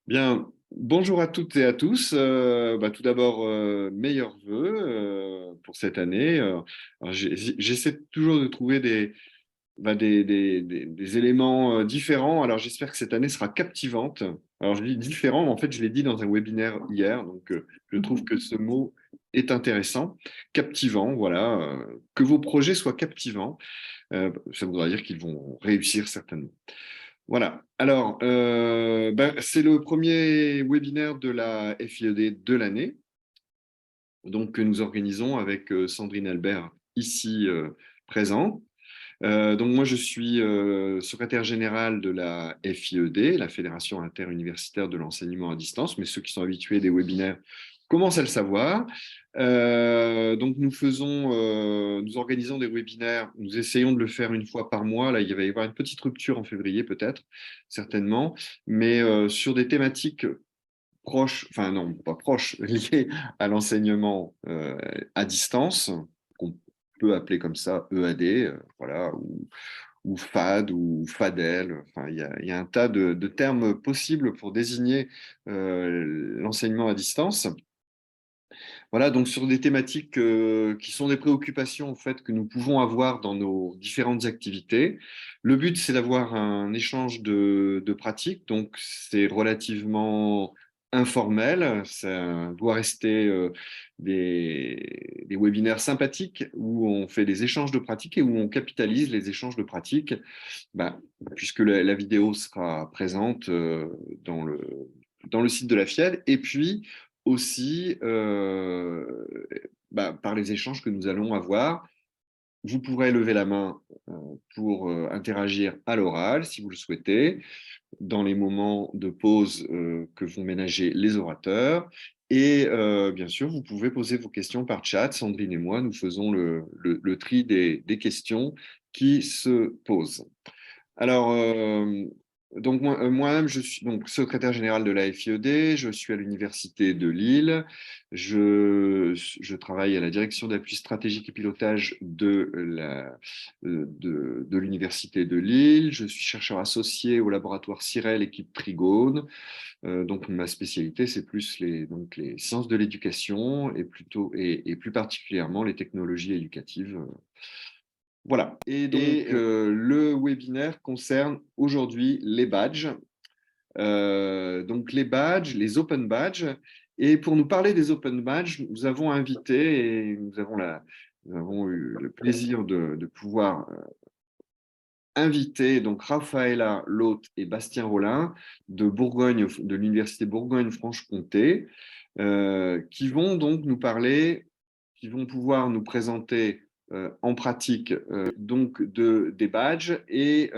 Bien, bonjour à toutes et à tous. Tout d'abord, meilleurs vœux pour cette année. Alors, j'essaie toujours de trouver des éléments différents. Alors, j'espère que cette année sera captivante. Alors, je dis différent, mais en fait, je l'ai dit dans un webinaire hier, donc je trouve que ce mot est intéressant. Captivant, voilà. Que vos projets soient captivants. Ça voudra dire qu'ils vont réussir certainement. Voilà. Alors, c'est le premier webinaire de la FIED de l'année, donc que nous organisons avec Sandrine Albert ici présente. Donc moi, je suis secrétaire général de la FIED, la Fédération interuniversitaire de l'enseignement à distance, mais ceux qui sont habitués des webinaires commencent à le savoir. Donc nous organisons des webinaires, nous essayons de le faire une fois par mois. Là, il va y avoir une petite rupture en février peut-être, certainement, mais sur des thématiques proches, enfin non, pas proches, liées à l'enseignement à distance, qu'on peut appeler comme ça EAD, voilà, ou FAD ou FADEL. Enfin, il y a un tas de termes possibles pour désigner l'enseignement à distance. Voilà, donc sur des thématiques qui sont des préoccupations en fait que nous pouvons avoir dans nos différentes activités. Le but, c'est d'avoir un échange de pratiques, donc c'est relativement informel, ça doit rester des webinaires sympathiques où on fait des échanges de pratiques et où on capitalise les échanges de pratiques, bah, puisque la vidéo sera présente dans le site de la FIED, et puis aussi par les échanges que nous allons avoir. Vous pourrez lever la main pour interagir à l'oral si vous le souhaitez, dans les moments de pause que vont ménager les orateurs. Et bien sûr, vous pouvez poser vos questions par chat. Sandrine et moi, nous faisons le tri des questions qui se posent. Alors, moi-même, je suis donc secrétaire général de la FIED, je suis à l'Université de Lille, je travaille à la direction d'appui stratégique et pilotage de l'Université de Lille, je suis chercheur associé au laboratoire CIREL, équipe Trigone. Donc ma spécialité, c'est plus les sciences de l'éducation et plus particulièrement les technologies éducatives. Voilà. Et donc, le webinaire concerne aujourd'hui les badges. Donc, les badges, les open badges. Et pour nous parler des open badges, nous avons invité et nous avons eu le plaisir de pouvoir inviter donc Raphaëla Loth et Bastien Rollin de Bourgogne, de l'Université Bourgogne-Franche-Comté, qui vont donc nous parler, qui vont pouvoir nous présenter en pratique des badges et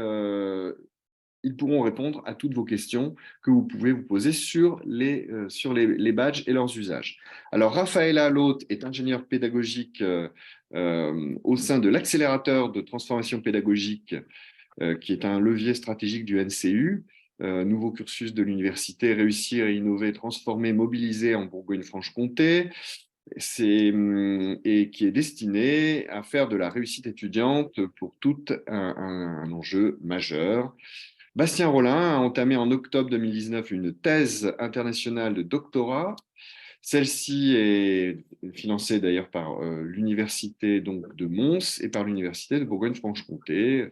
ils pourront répondre à toutes vos questions que vous pouvez vous poser sur les badges et leurs usages. Alors, Raphaëla Loth est ingénieure pédagogique au sein de l'accélérateur de transformation pédagogique qui est un levier stratégique du NCU, nouveau cursus de l'université, réussir et innover, transformer, mobiliser en Bourgogne-Franche-Comté, et qui est destiné à faire de la réussite étudiante pour tout un enjeu majeur. Bastien Rollin a entamé en octobre 2019 une thèse internationale de doctorat. Celle-ci est financée d'ailleurs par l'université de Mons et par l'université de Bourgogne-Franche-Comté.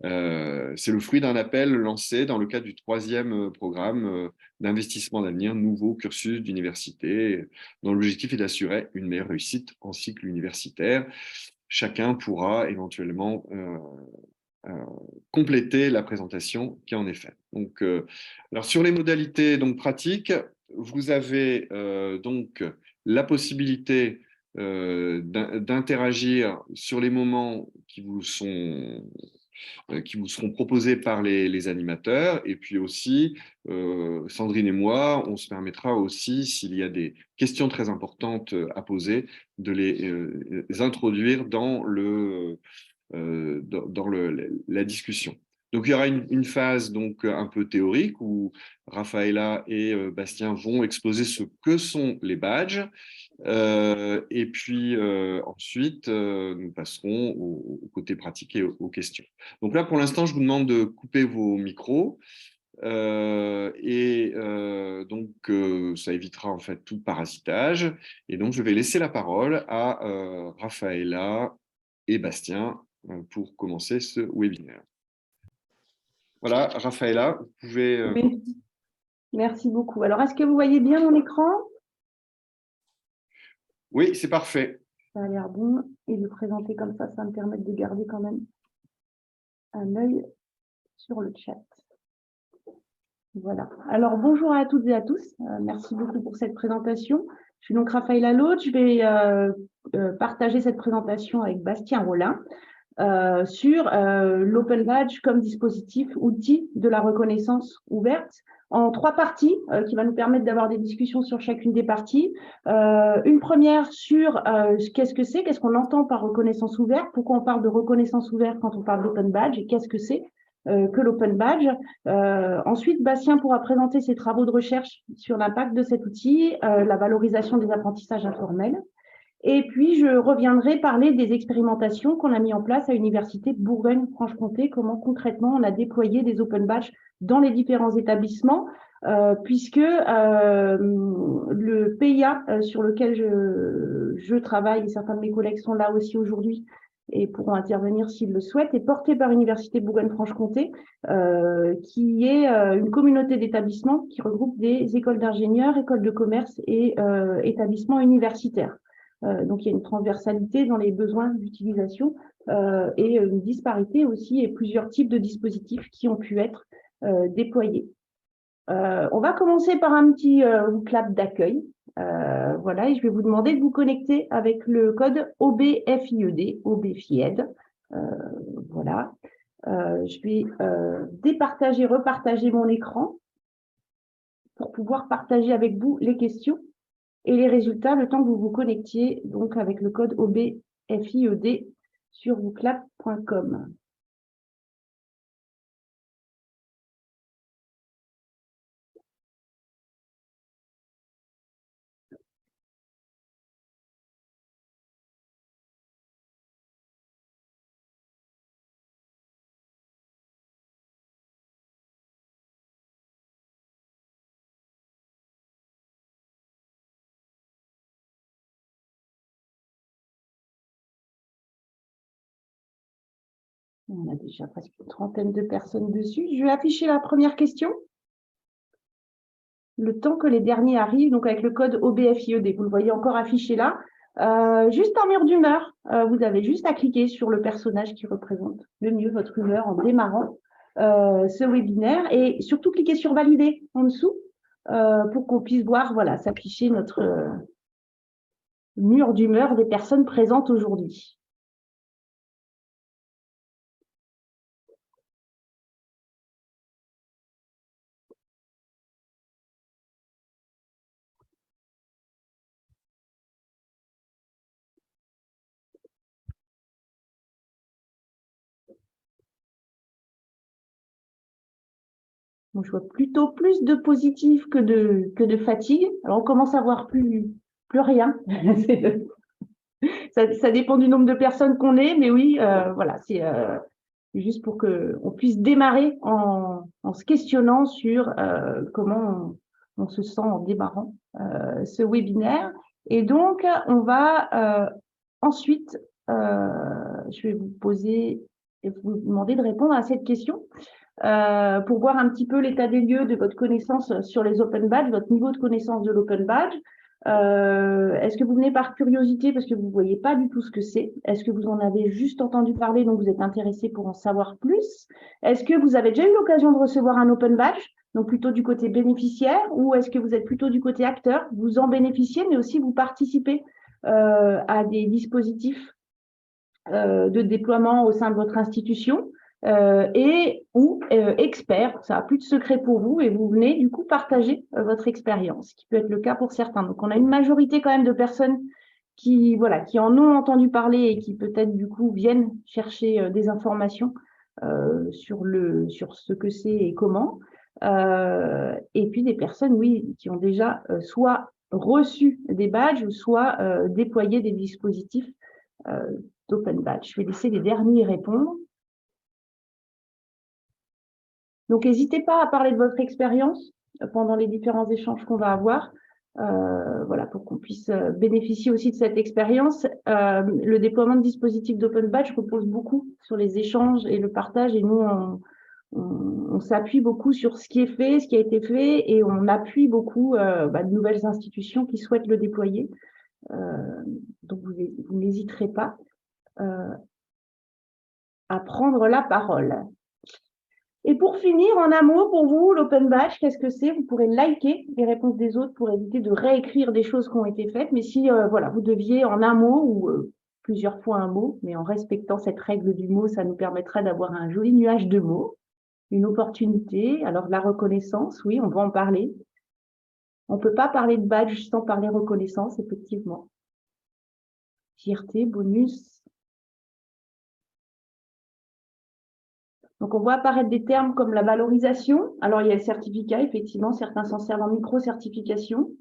C'est le fruit d'un appel lancé dans le cadre du troisième programme d'investissement d'avenir, nouveau cursus d'université, dont l'objectif est d'assurer une meilleure réussite en cycle universitaire. Chacun pourra éventuellement compléter la présentation qui en est faite. Donc, alors sur les modalités pratiques, vous avez donc la possibilité d'interagir sur les moments qui vous seront proposés par les animateurs. Et puis aussi, Sandrine et moi, on se permettra aussi, s'il y a des questions très importantes à poser, de les introduire la discussion. Donc, il y aura une phase un peu théorique où Raphaëla et Bastien vont exposer ce que sont les badges. Et puis ensuite, nous passerons au côté pratique et aux questions. Donc là, pour l'instant, je vous demande de couper vos micros Ça évitera en fait tout parasitage. Et donc, je vais laisser la parole à Raphaëla et Bastien pour commencer ce webinaire. Voilà, Raphaëla, vous pouvez… Oui, merci beaucoup. Alors, est-ce que vous voyez bien mon écran? Oui, c'est parfait. Ça a l'air bon. Et de présenter comme ça me permet de garder quand même un œil sur le chat. Voilà. Alors, bonjour à toutes et à tous. Merci beaucoup pour cette présentation. Je suis donc Raphaëla Laude. Je vais partager cette présentation avec Bastien Rollin sur l'Open Badge comme dispositif, outil de la reconnaissance ouverte, en 3 parties qui va nous permettre d'avoir des discussions sur chacune des parties. Une première sur qu'est-ce que c'est, qu'est-ce qu'on entend par reconnaissance ouverte, pourquoi on parle de reconnaissance ouverte quand on parle d'Open Badge et qu'est-ce que c'est que l'Open Badge. Ensuite, Bastien pourra présenter ses travaux de recherche sur l'impact de cet outil, la valorisation des apprentissages informels. Et puis, je reviendrai parler des expérimentations qu'on a mis en place à l'Université de Bourgogne-Franche-Comté, comment concrètement on a déployé des Open Badge dans les différents établissements, puisque le PIA sur lequel je travaille, et certains de mes collègues sont là aussi aujourd'hui et pourront intervenir s'ils le souhaitent, est porté par l'Université de Bourgogne-Franche-Comté, qui est une communauté d'établissements qui regroupe des écoles d'ingénieurs, écoles de commerce et établissements universitaires. Donc, il y a une transversalité dans les besoins d'utilisation et une disparité aussi et plusieurs types de dispositifs qui ont pu être déployés. On va commencer par un petit clap d'accueil. Voilà, et je vais vous demander de vous connecter avec le code OBFIED, OBFIED. Voilà. Je vais départager, repartager mon écran pour pouvoir partager avec vous les questions et les résultats le temps que vous vous connectiez donc avec le code OBFIED sur wooclap.com. On a déjà presque une trentaine de personnes dessus. Je vais afficher la première question. Le temps que les derniers arrivent, donc avec le code OBFIED, vous le voyez encore affiché là. Juste un mur d'humeur, vous avez juste à cliquer sur le personnage qui représente le mieux votre humeur en démarrant ce webinaire et surtout cliquez sur valider en dessous pour qu'on puisse voir, voilà, s'afficher notre mur d'humeur des personnes présentes aujourd'hui. Donc, je vois plutôt plus de positif que de fatigue. Alors, on commence à voir plus rien. Ça dépend du nombre de personnes qu'on est, mais oui, voilà, c'est juste pour qu'on puisse démarrer en se questionnant sur comment on se sent en démarrant ce webinaire. Et donc, on va ensuite, je vais vous poser et vous demander de répondre à cette question. Pour voir un petit peu l'état des lieux de votre connaissance sur les Open Badge, votre niveau de connaissance de l'Open Badge. Est-ce que vous venez par curiosité parce que vous ne voyez pas du tout ce que c'est? Est-ce que vous en avez juste entendu parler, donc vous êtes intéressé pour en savoir plus? Est-ce que vous avez déjà eu l'occasion de recevoir un Open Badge, donc plutôt du côté bénéficiaire, ou est-ce que vous êtes plutôt du côté acteur? Vous en bénéficiez, mais aussi vous participez à des dispositifs de déploiement au sein de votre institution ou expert, ça n'a plus de secret pour vous et vous venez du coup partager votre expérience, ce qui peut être le cas pour certains. Donc on a une majorité quand même de personnes qui en ont entendu parler et qui peut-être du coup viennent chercher des informations sur ce que c'est et comment. Et puis des personnes, oui, qui ont déjà soit reçu des badges ou soit déployé des dispositifs d'Open Badge. Je vais laisser les derniers répondre. Donc, n'hésitez pas à parler de votre expérience pendant les différents échanges qu'on va avoir. Voilà, pour qu'on puisse bénéficier aussi de cette expérience. Le déploiement de dispositifs d'Open Badge repose beaucoup sur les échanges et le partage, et nous, on s'appuie beaucoup sur ce qui est fait, ce qui a été fait, et on appuie beaucoup de nouvelles institutions qui souhaitent le déployer. Donc, vous n'hésiterez pas à prendre la parole. Et pour finir, en un mot, pour vous, l'Open Badge, qu'est-ce que c'est? Vous pourrez liker les réponses des autres pour éviter de réécrire des choses qui ont été faites. Mais si voilà, vous deviez en un mot ou plusieurs fois un mot, mais en respectant cette règle du mot, ça nous permettra d'avoir un joli nuage de mots, une opportunité. Alors, de la reconnaissance, oui, on va en parler. On ne peut pas parler de badge sans parler reconnaissance, effectivement. Fierté, bonus. Donc, on voit apparaître des termes comme la valorisation. Alors, il y a le certificat, effectivement, certains s'en servent en micro-certification.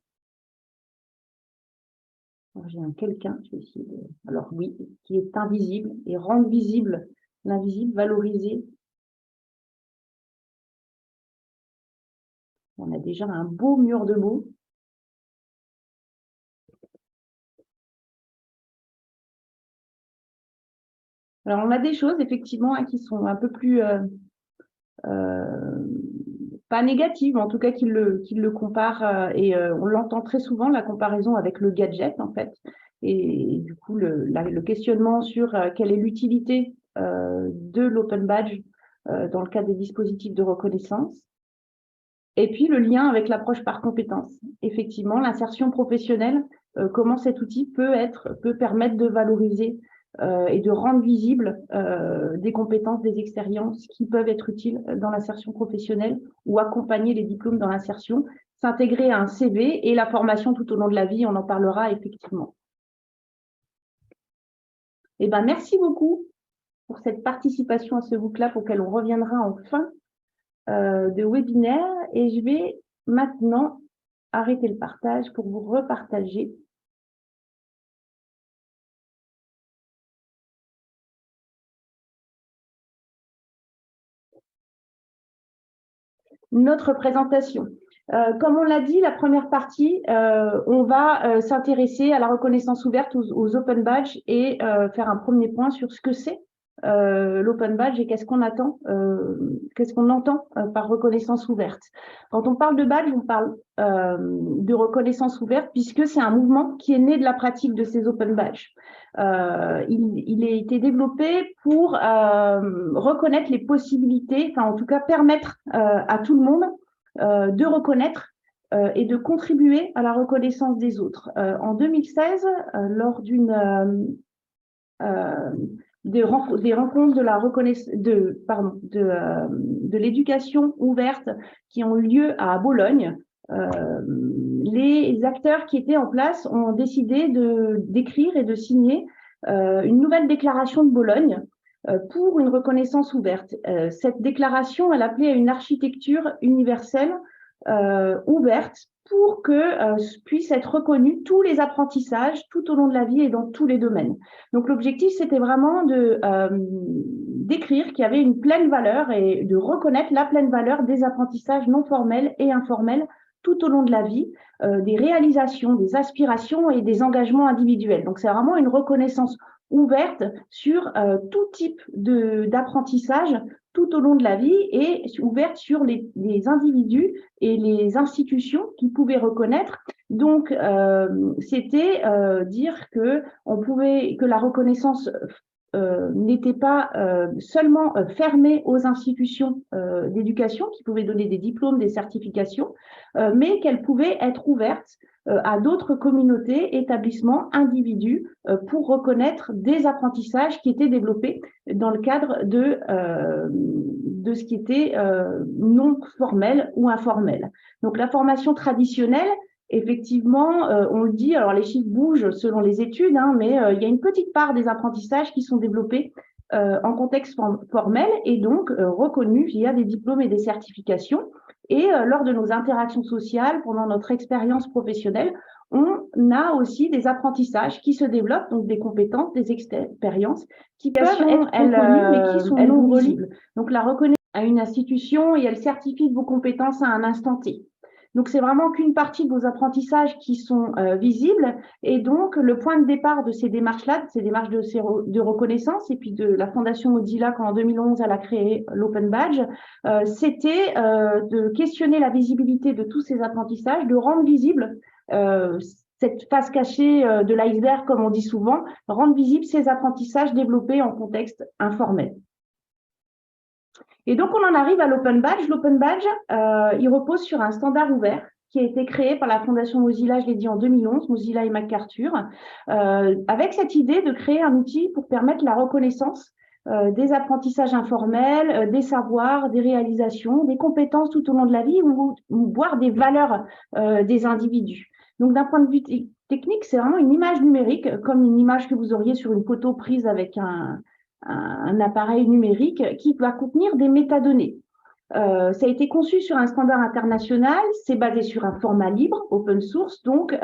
J'ai un quelqu'un, je vais essayer de... Alors oui, qui est invisible et rendre visible l'invisible, valoriser. On a déjà un beau mur de mots. Alors, on a des choses, effectivement, qui sont un peu plus... pas négatives, en tout cas qui le comparent, et on l'entend très souvent, la comparaison avec le gadget, en fait. Et du coup, le questionnement sur quelle est l'utilité de l'Open Badge dans le cadre des dispositifs de reconnaissance. Et puis, le lien avec l'approche par compétences. Effectivement, l'insertion professionnelle, comment cet outil peut permettre de valoriser et de rendre visible des compétences, des expériences qui peuvent être utiles dans l'insertion professionnelle ou accompagner les diplômes dans l'insertion, s'intégrer à un CV et la formation tout au long de la vie, on en parlera effectivement. Eh ben, merci beaucoup pour cette participation à ce book-là auquel on reviendra en fin de webinaire, et je vais maintenant arrêter le partage pour vous repartager notre présentation. Comme on l'a dit, la première partie, on va s'intéresser à la reconnaissance ouverte aux Open Badge et faire un premier point sur ce que c'est l'Open Badge et qu'est-ce qu'on attend, qu'est-ce qu'on entend par reconnaissance ouverte. Quand on parle de badge, on parle de reconnaissance ouverte puisque c'est un mouvement qui est né de la pratique de ces Open Badge. Il a été développé pour reconnaître les possibilités, enfin en tout cas permettre à tout le monde de reconnaître et de contribuer à la reconnaissance des autres. En 2016, lors des rencontres de l'éducation ouverte qui ont eu lieu à Bologne, les acteurs qui étaient en place ont décidé d'écrire et de signer une nouvelle déclaration de Bologne pour une reconnaissance ouverte. Cette déclaration, elle appelait à une architecture universelle ouverte pour que puissent être reconnus tous les apprentissages tout au long de la vie et dans tous les domaines. Donc l'objectif, c'était vraiment d'écrire qu'il y avait une pleine valeur et de reconnaître la pleine valeur des apprentissages non formels et informels tout au long de la vie, des réalisations, des aspirations et des engagements individuels. Donc c'est vraiment une reconnaissance ouverte sur tout type d'apprentissage tout au long de la vie et ouverte sur les individus et les institutions qui pouvaient reconnaître. Donc, c'était dire que la reconnaissance n'était pas seulement fermée aux institutions d'éducation qui pouvaient donner des diplômes, des certifications, mais qu'elle pouvait être ouverte à d'autres communautés, établissements, individus pour reconnaître des apprentissages qui étaient développés dans le cadre de ce qui était non formel ou informel. Donc la formation traditionnelle, effectivement, on le dit, alors les chiffres bougent selon les études, mais il y a une petite part des apprentissages qui sont développés en contexte formel et donc reconnus via des diplômes et des certifications. Et lors de nos interactions sociales, pendant notre expérience professionnelle, on a aussi des apprentissages qui se développent, donc des compétences, des expériences qui peuvent être reconnues, mais qui sont non visibles. Donc la reconnaissance à une institution et elle certifie de vos compétences à un instant T. Donc, c'est vraiment qu'une partie de vos apprentissages qui sont visibles. Et donc, le point de départ de ces démarches-là, de ces démarches de reconnaissance, et puis de la Fondation Mozilla, quand en 2011, elle a créé l'Open Badge, c'était de questionner la visibilité de tous ces apprentissages, de rendre visible cette face cachée de l'iceberg, comme on dit souvent, rendre visible ces apprentissages développés en contexte informel. Et donc, on en arrive à l'Open Badge. L'Open Badge, il repose sur un standard ouvert qui a été créé par la Fondation Mozilla, je l'ai dit en 2011, Mozilla et MacArthur, avec cette idée de créer un outil pour permettre la reconnaissance des apprentissages informels, des savoirs, des réalisations, des compétences tout au long de la vie, ou voire des valeurs des individus. Donc, d'un point de vue technique, c'est vraiment une image numérique, comme une image que vous auriez sur une photo prise avec un appareil numérique qui va contenir des métadonnées. Ça a été conçu sur un standard international, c'est basé sur un format libre, open source, donc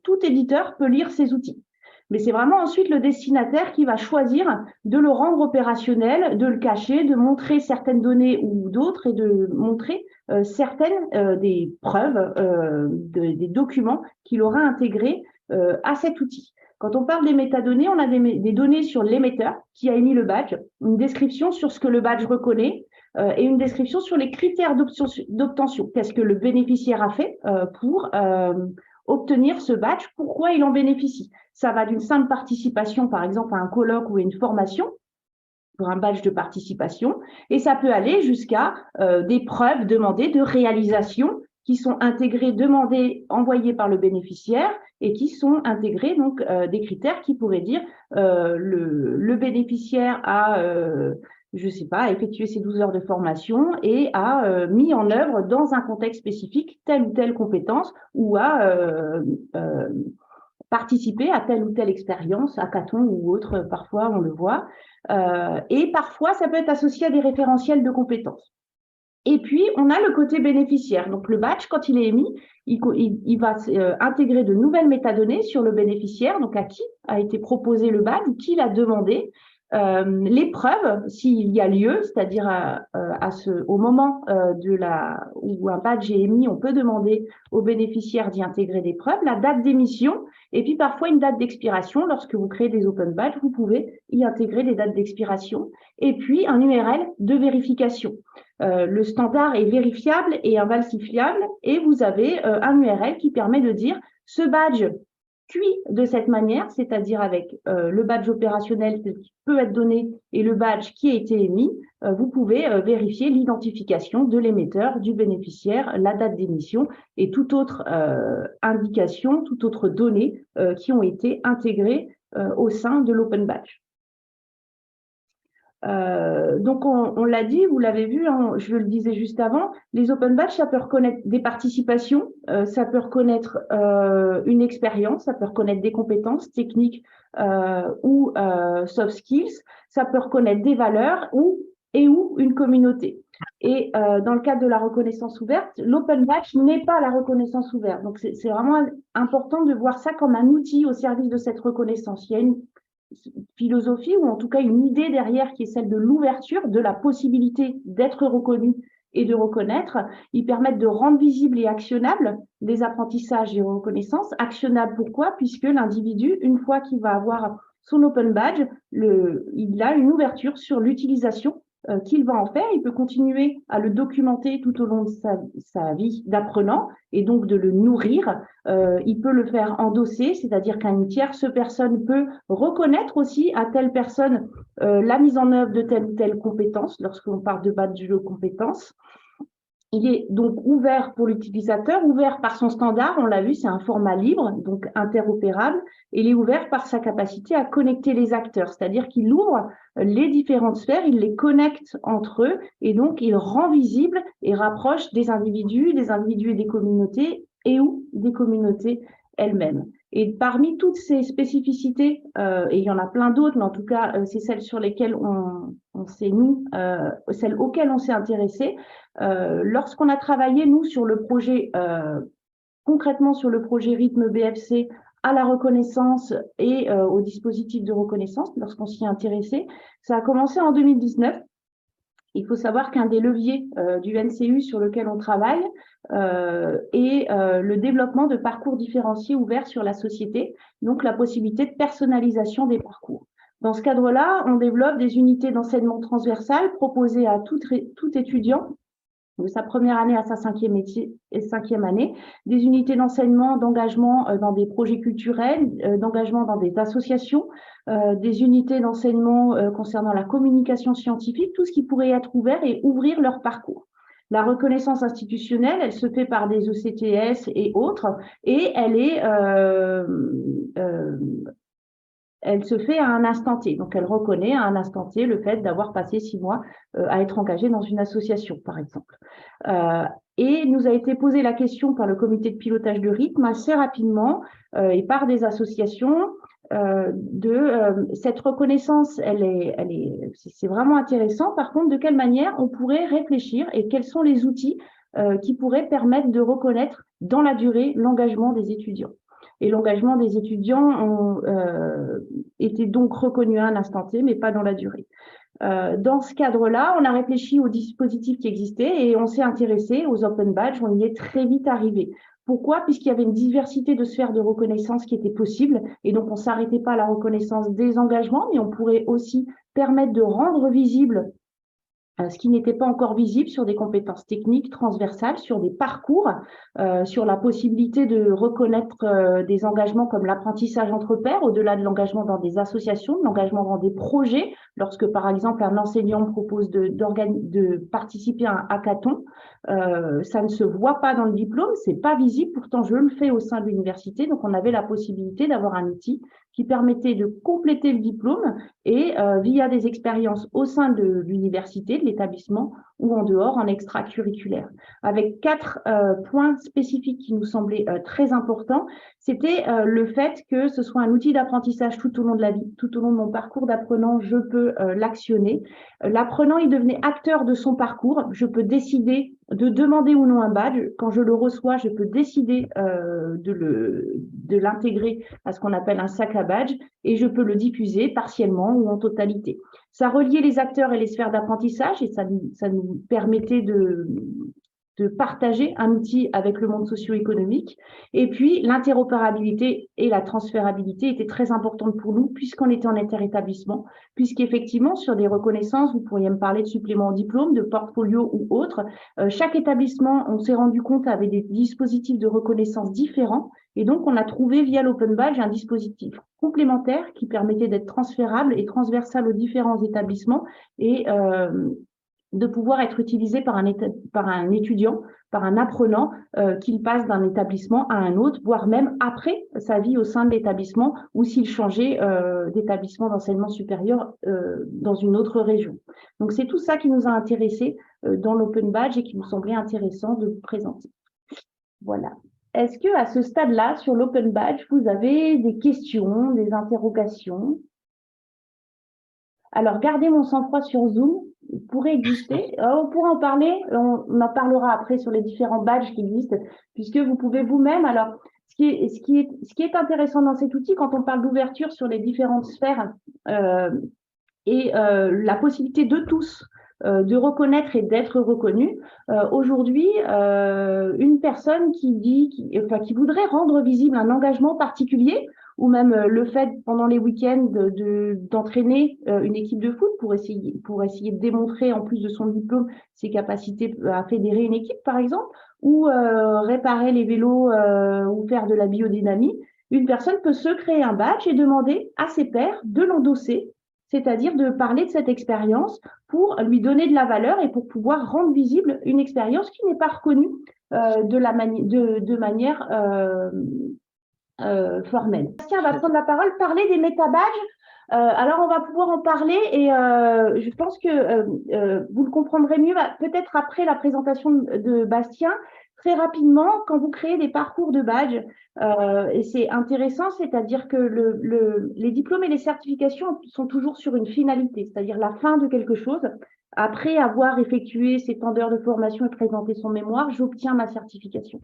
tout éditeur peut lire ces outils. Mais c'est vraiment ensuite le destinataire qui va choisir de le rendre opérationnel, de le cacher, de montrer certaines données ou d'autres et de montrer certaines des preuves, des documents qu'il aura intégrés à cet outil. Quand on parle des métadonnées, on a des données sur l'émetteur qui a émis le badge, une description sur ce que le badge reconnaît et une description sur les critères d'obtention. Qu'est-ce que le bénéficiaire a fait pour obtenir ce badge, pourquoi il en bénéficie. Ça va d'une simple participation, par exemple, à un colloque ou à une formation, pour un badge de participation, et ça peut aller jusqu'à des preuves demandées de réalisation qui sont intégrées, demandées, envoyées par le bénéficiaire et qui sont intégrées donc des critères qui pourraient dire le bénéficiaire a, je sais pas, effectué ses 12 heures de formation et a mis en œuvre dans un contexte spécifique telle ou telle compétence ou a participé à telle ou telle expérience, hackathon ou autre, parfois on le voit. Et parfois, ça peut être associé à des référentiels de compétences. Et puis, on a le côté bénéficiaire. Donc, le badge, quand il est émis, il va intégrer de nouvelles métadonnées sur le bénéficiaire, donc à qui a été proposé le badge ou qui l'a demandé. Les preuves, s'il y a lieu, c'est-à-dire au moment où un badge est émis, on peut demander au bénéficiaire d'y intégrer des preuves, la date d'émission, et puis parfois une date d'expiration. Lorsque vous créez des open badges, vous pouvez y intégrer des dates d'expiration, et puis un URL de vérification. Le standard est vérifiable et invalsifiable, et vous avez un URL qui permet de dire ce badge cuit de cette manière, c'est-à-dire avec le badge opérationnel qui peut être donné et le badge qui a été émis, vous pouvez vérifier l'identification de l'émetteur, du bénéficiaire, la date d'émission et toute autre indication, toute autre donnée qui ont été intégrées au sein de l'Open Badge. Donc, on l'a dit, vous l'avez vu, hein, je le disais juste avant, les open badges, ça peut reconnaître des participations, ça peut reconnaître une expérience, ça peut reconnaître des compétences techniques ou soft skills, ça peut reconnaître des valeurs ou une communauté. Et dans le cadre de la reconnaissance ouverte, l'open badge n'est pas la reconnaissance ouverte. Donc, c'est vraiment important de voir ça comme un outil au service de cette reconnaissance. Il y a une philosophie ou en tout cas une idée derrière qui est celle de l'ouverture, de la possibilité d'être reconnu et de reconnaître. Ils permettent de rendre visibles et actionnables des apprentissages et reconnaissances. Actionnables pourquoi? Puisque l'individu, une fois qu'il va avoir son open badge, il a une ouverture sur l'utilisation qu'il va en faire. Il peut continuer à le documenter tout au long de sa vie d'apprenant et donc de le nourrir. Il peut le faire endosser, c'est-à-dire qu'une tierce personne peut reconnaître aussi à telle personne la mise en œuvre de telle ou telle compétence lorsqu'on parle de badge de compétences. Il est donc ouvert pour l'utilisateur, ouvert par son standard, on l'a vu, c'est un format libre, donc interopérable, et il est ouvert par sa capacité à connecter les acteurs, c'est-à-dire qu'il ouvre les différentes sphères, il les connecte entre eux, et donc il rend visible et rapproche des individus et des communautés, et ou des communautés elles-mêmes. Et parmi toutes ces spécificités, et il y en a plein d'autres, mais en tout cas, c'est celles sur lesquelles on s'est mis, celles auxquelles on s'est intéressé. Lorsqu'on a travaillé, nous, sur le projet, concrètement sur le projet Rythme BFC, à la reconnaissance et au dispositif de reconnaissance, lorsqu'on s'y est intéressé, ça a commencé en 2019. Il faut savoir qu'un des leviers du NCU sur lequel on travaille est le développement de parcours différenciés ouverts sur la société, donc la possibilité de personnalisation des parcours. Dans ce cadre-là, on développe des unités d'enseignement transversales proposées à tout étudiant de sa première année à sa cinquième année, des unités d'enseignement, d'engagement dans des projets culturels, d'engagement dans des associations, des unités d'enseignement concernant la communication scientifique, tout ce qui pourrait être ouvert et ouvrir leur parcours. La reconnaissance institutionnelle, elle se fait par des ECTS et autres, et elle se fait à un instant T. Donc, elle reconnaît à un instant T le fait d'avoir passé 6 mois à être engagé dans une association, par exemple. Et nous a été posée la question par le comité de pilotage de rythme assez rapidement et par des associations cette reconnaissance, c'est vraiment intéressant. Par contre, de quelle manière on pourrait réfléchir et quels sont les outils qui pourraient permettre de reconnaître dans la durée l'engagement des étudiants. Et l'engagement des étudiants était donc reconnu à un instant T, mais pas dans la durée. Dans ce cadre-là, on a réfléchi aux dispositifs qui existaient et on s'est intéressé aux open badges. On y est très vite arrivé. Pourquoi? Puisqu'il y avait une diversité de sphères de reconnaissance qui était possible. Et donc, on ne s'arrêtait pas à la reconnaissance des engagements, mais on pourrait aussi permettre de rendre visible ce qui n'était pas encore visible sur des compétences techniques transversales, sur des parcours, sur la possibilité de reconnaître des engagements comme l'apprentissage entre pairs, au-delà de l'engagement dans des associations, de l'engagement dans des projets. Lorsque, par exemple, un enseignant me propose de participer à un hackathon, ça ne se voit pas dans le diplôme, c'est pas visible, pourtant je le fais au sein de l'université. Donc, on avait la possibilité d'avoir un outil qui permettait de compléter le diplôme et via des expériences au sein de l'université, de l'établissement ou en dehors, en extracurriculaire. Avec 4 points spécifiques qui nous semblaient très importants. C'était le fait que ce soit un outil d'apprentissage tout au long de la vie, tout au long de mon parcours d'apprenant, je peux l'actionner. L'apprenant, il devenait acteur de son parcours. Je peux décider de demander ou non un badge. Quand je le reçois, je peux décider de l'intégrer à ce qu'on appelle un sac à badge et je peux le diffuser partiellement ou en totalité. Ça reliait les acteurs et les sphères d'apprentissage et ça nous permettait de partager un outil avec le monde socio-économique. Et puis, l'interopérabilité et la transférabilité étaient très importantes pour nous puisqu'on était en interétablissement, puisqu'effectivement, sur des reconnaissances, vous pourriez me parler de supplément au diplôme, de portfolio ou autre. Chaque établissement, on s'est rendu compte, avait des dispositifs de reconnaissance différents. Et donc, on a trouvé via l'Open Badge un dispositif complémentaire qui permettait d'être transférable et transversal aux différents établissements et de pouvoir être utilisé par un étudiant, par un apprenant, qu'il passe d'un établissement à un autre, voire même après sa vie au sein de l'établissement ou s'il changeait d'établissement d'enseignement supérieur dans une autre région. Donc, c'est tout ça qui nous a intéressés dans l'Open Badge et qui nous semblait intéressant de vous présenter. Voilà. Est-ce que à ce stade-là, sur l'Open Badge, vous avez des questions, des interrogations? Alors, gardez mon sang-froid sur Zoom, il pourrait exister. On pourra en parler, on en parlera après sur les différents badges qui existent, puisque vous pouvez vous-même. Alors, ce qui est intéressant dans cet outil, quand on parle d'ouverture sur les différentes sphères et la possibilité de tous de reconnaître et d'être reconnu. Aujourd'hui, une personne qui voudrait rendre visible un engagement particulier, ou même le fait pendant les week-ends d'entraîner une équipe de foot pour essayer de démontrer en plus de son diplôme ses capacités à fédérer une équipe par exemple, ou réparer les vélos ou faire de la biodynamie, une personne peut se créer un badge et demander à ses pairs de l'endosser, c'est-à-dire de parler de cette expérience pour lui donner de la valeur et pour pouvoir rendre visible une expérience qui n'est pas reconnue de manière formelle. Bastien va prendre la parole, parler des métabadges. Alors, on va pouvoir en parler et je pense que vous le comprendrez mieux peut-être après la présentation de Bastien. Très rapidement, quand vous créez des parcours de badge, et c'est intéressant, c'est-à-dire que les diplômes et les certifications sont toujours sur une finalité, c'est-à-dire la fin de quelque chose. Après avoir effectué ses temps d'heures de formation et présenté son mémoire, j'obtiens ma certification.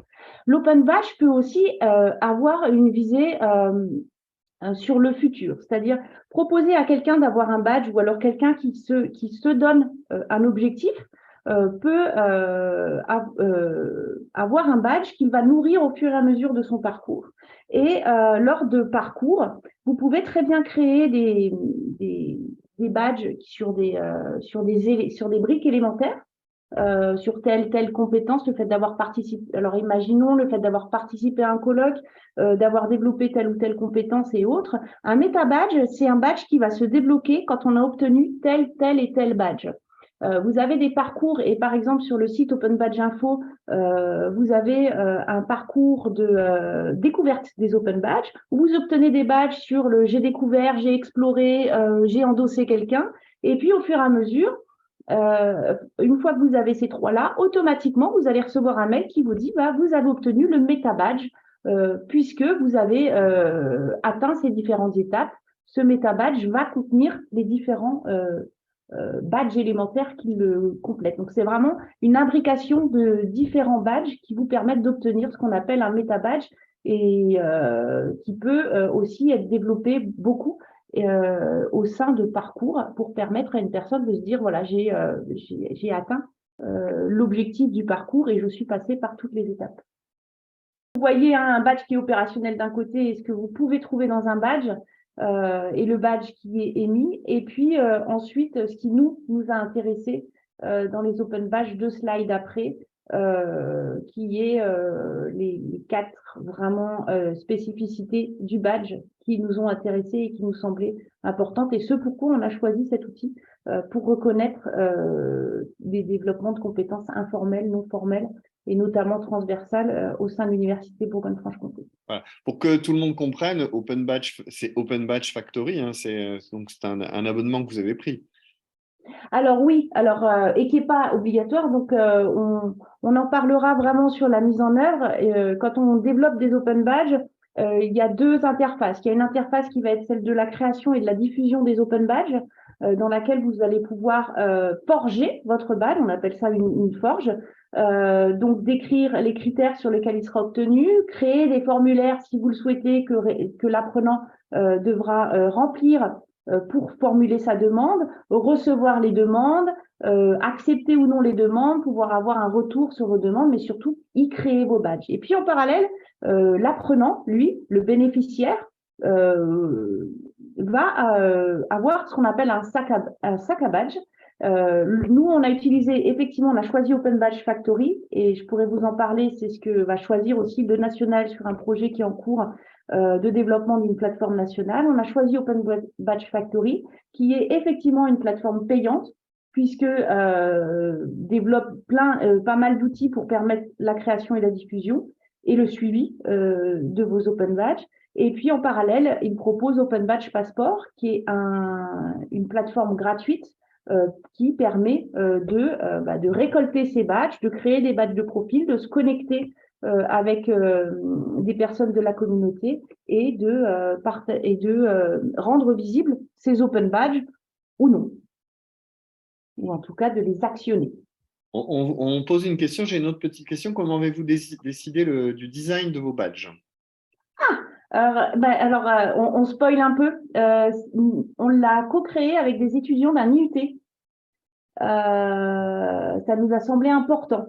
L'Open Badge peut aussi avoir une visée sur le futur, c'est-à-dire proposer à quelqu'un d'avoir un badge ou alors quelqu'un qui se donne un objectif peut avoir un badge qu'il va nourrir au fur et à mesure de son parcours. Et lors de parcours, vous pouvez très bien créer des badges sur des briques élémentaires sur telle compétence, le fait d'avoir participé. Alors imaginons le fait d'avoir participé à un colloque, d'avoir développé telle ou telle compétence et autres. Un méta-badge, c'est un badge qui va se débloquer quand on a obtenu tel et tel badge. Vous avez des parcours et par exemple sur le site Open Badge Info, vous avez un parcours de découverte des Open Badges où vous obtenez des badges sur le j'ai découvert, j'ai exploré, j'ai endossé quelqu'un. Et puis au fur et à mesure, une fois que vous avez ces trois-là, automatiquement, vous allez recevoir un mail qui vous dit bah, vous avez obtenu le méta badge puisque vous avez atteint ces différentes étapes. Ce méta badge va contenir les différents badges élémentaires qui le complètent. Donc, c'est vraiment une imbrication de différents badges qui vous permettent d'obtenir ce qu'on appelle un méta badge et qui peut aussi être développé beaucoup au sein de parcours pour permettre à une personne de se dire voilà, j'ai atteint l'objectif du parcours et je suis passé par toutes les étapes. Vous voyez hein, un badge qui est opérationnel d'un côté et ce que vous pouvez trouver dans un badge et le badge qui est émis. Et puis ensuite, ce qui nous a intéressé dans les open badges, 2 slides après, qui est les 4 vraiment spécificités du badge qui nous ont intéressés et qui nous semblaient importantes. Et ce pourquoi on a choisi cet outil pour reconnaître des développements de compétences informelles, non formelles et notamment transversales au sein de l'Université Bourgogne-Franche-Comté. Voilà. Pour que tout le monde comprenne, Open Badge, c'est Open Badge Factory, hein, donc c'est un abonnement que vous avez pris. Alors oui, et qui n'est pas obligatoire, donc on en parlera vraiment sur la mise en œuvre. Quand on développe des open badges, il y a 2 interfaces. Il y a une interface qui va être celle de la création et de la diffusion des open badges, dans laquelle vous allez pouvoir forger votre badge, on appelle ça une forge. Donc décrire les critères sur lesquels il sera obtenu, créer des formulaires si vous le souhaitez que l'apprenant devra remplir pour formuler sa demande, recevoir les demandes, accepter ou non les demandes, pouvoir avoir un retour sur vos demandes, mais surtout y créer vos badges. Et puis en parallèle, l'apprenant, lui, le bénéficiaire, va avoir ce qu'on appelle un sac à badge. Nous, on a utilisé, effectivement, on a choisi Open Badge Factory et je pourrais vous en parler, c'est ce que va choisir aussi le national sur un projet qui est en cours de développement d'une plateforme nationale. On a choisi Open Badge Factory, qui est effectivement une plateforme payante, puisque développe pas mal d'outils pour permettre la création et la diffusion et le suivi de vos Open Badges. Et puis en parallèle, il propose Open Badge Passport, qui est une plateforme gratuite qui permet de récolter ces badges, de créer des badges de profil, de se connecter avec des personnes de la communauté et de rendre visibles ces open badges ou non, ou en tout cas de les actionner. On pose une question, j'ai une autre petite question. Comment avez-vous décidé du design de vos badges? On spoil un peu. On l'a co-créé avec des étudiants d'un IUT. Ça nous a semblé important.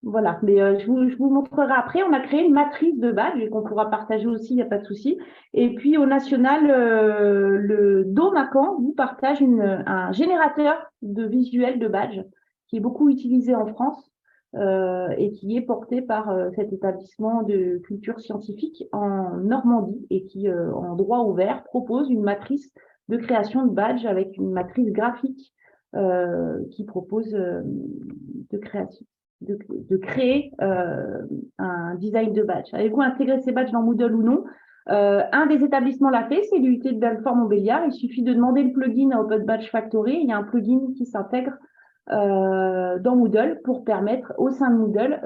Voilà, mais je vous montrerai après. On a créé une matrice de badge et qu'on pourra partager aussi, il n'y a pas de souci. Et puis au national, le Dôme à Caen vous partage un générateur de visuels de badge qui est beaucoup utilisé en France et qui est porté par cet établissement de culture scientifique en Normandie et qui, en droit ouvert, propose une matrice de création de badge avec une matrice graphique qui propose de créer un design de badge. Avez-vous intégré ces badges dans Moodle ou non? Un des établissements l'a fait, c'est l'UT de Belfort-Montbéliard. Il suffit de demander le plugin à Open Badge Factory. Il y a un plugin qui s'intègre dans Moodle pour permettre au sein de Moodle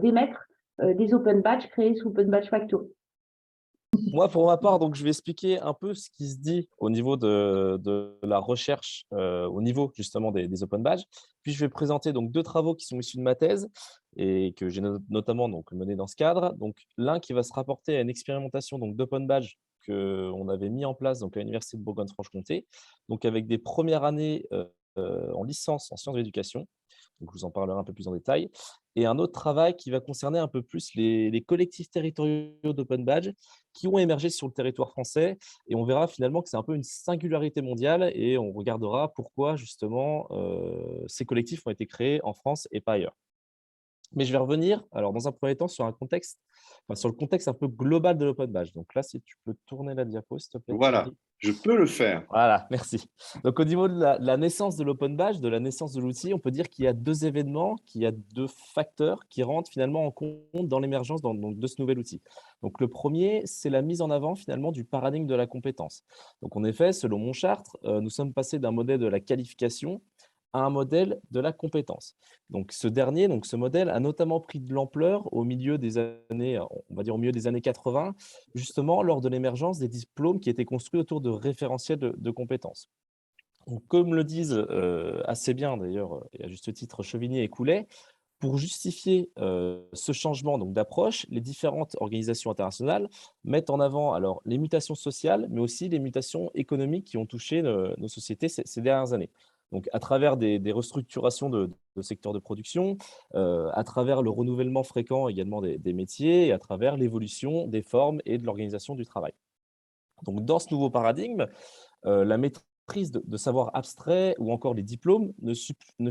d'émettre des Open Badges créés sous Open Badge Factory. Moi, pour ma part, donc, je vais expliquer un peu ce qui se dit au niveau de la recherche, au niveau justement des Open Badges. Puis, je vais présenter donc 2 travaux qui sont issus de ma thèse et que j'ai notamment donc, mené dans ce cadre. Donc, l'un qui va se rapporter à une expérimentation d'Open Badge qu'on avait mis en place donc, à l'Université de Bourgogne-Franche-Comté, donc avec des premières années en licence en sciences de l'éducation. Donc, je vous en parlerai un peu plus en détail. Et un autre travail qui va concerner un peu plus les collectifs territoriaux d'Open Badge qui ont émergé sur le territoire français. Et on verra finalement que c'est un peu une singularité mondiale et on regardera pourquoi justement ces collectifs ont été créés en France et pas ailleurs. Mais je vais revenir, alors dans un premier temps, sur sur le contexte un peu global de l'Open Badge. Donc là, si tu peux tourner la diapo, s'il te plaît, Voilà, Thierry. je peux le faire. Voilà, merci. Donc, au niveau de la naissance de l'Open Badge, de la naissance de l'outil, on peut dire qu'il y a deux événements, qu'il y a deux facteurs qui rentrent finalement en compte dans l'émergence de ce nouvel outil. Donc, le premier, c'est la mise en avant finalement du paradigme de la compétence. Donc, en effet, selon Montchartre, nous sommes passés d'un modèle de la qualification à un modèle de la compétence. Donc, ce modèle a notamment pris de l'ampleur au milieu des années, on va dire au milieu des années 80, justement lors de l'émergence des diplômes qui étaient construits autour de référentiels de compétences. Donc, comme le disent assez bien d'ailleurs, et à juste titre, Chevigné et Coulet, pour justifier ce changement d'approche, les différentes organisations internationales mettent en avant alors, les mutations sociales, mais aussi les mutations économiques qui ont touché nos sociétés ces dernières années. Donc, à travers des restructurations de secteurs de production, à travers le renouvellement fréquent également des métiers et à travers l'évolution des formes et de l'organisation du travail. Donc, dans ce nouveau paradigme, la maîtrise de savoirs abstraits ou encore les diplômes ne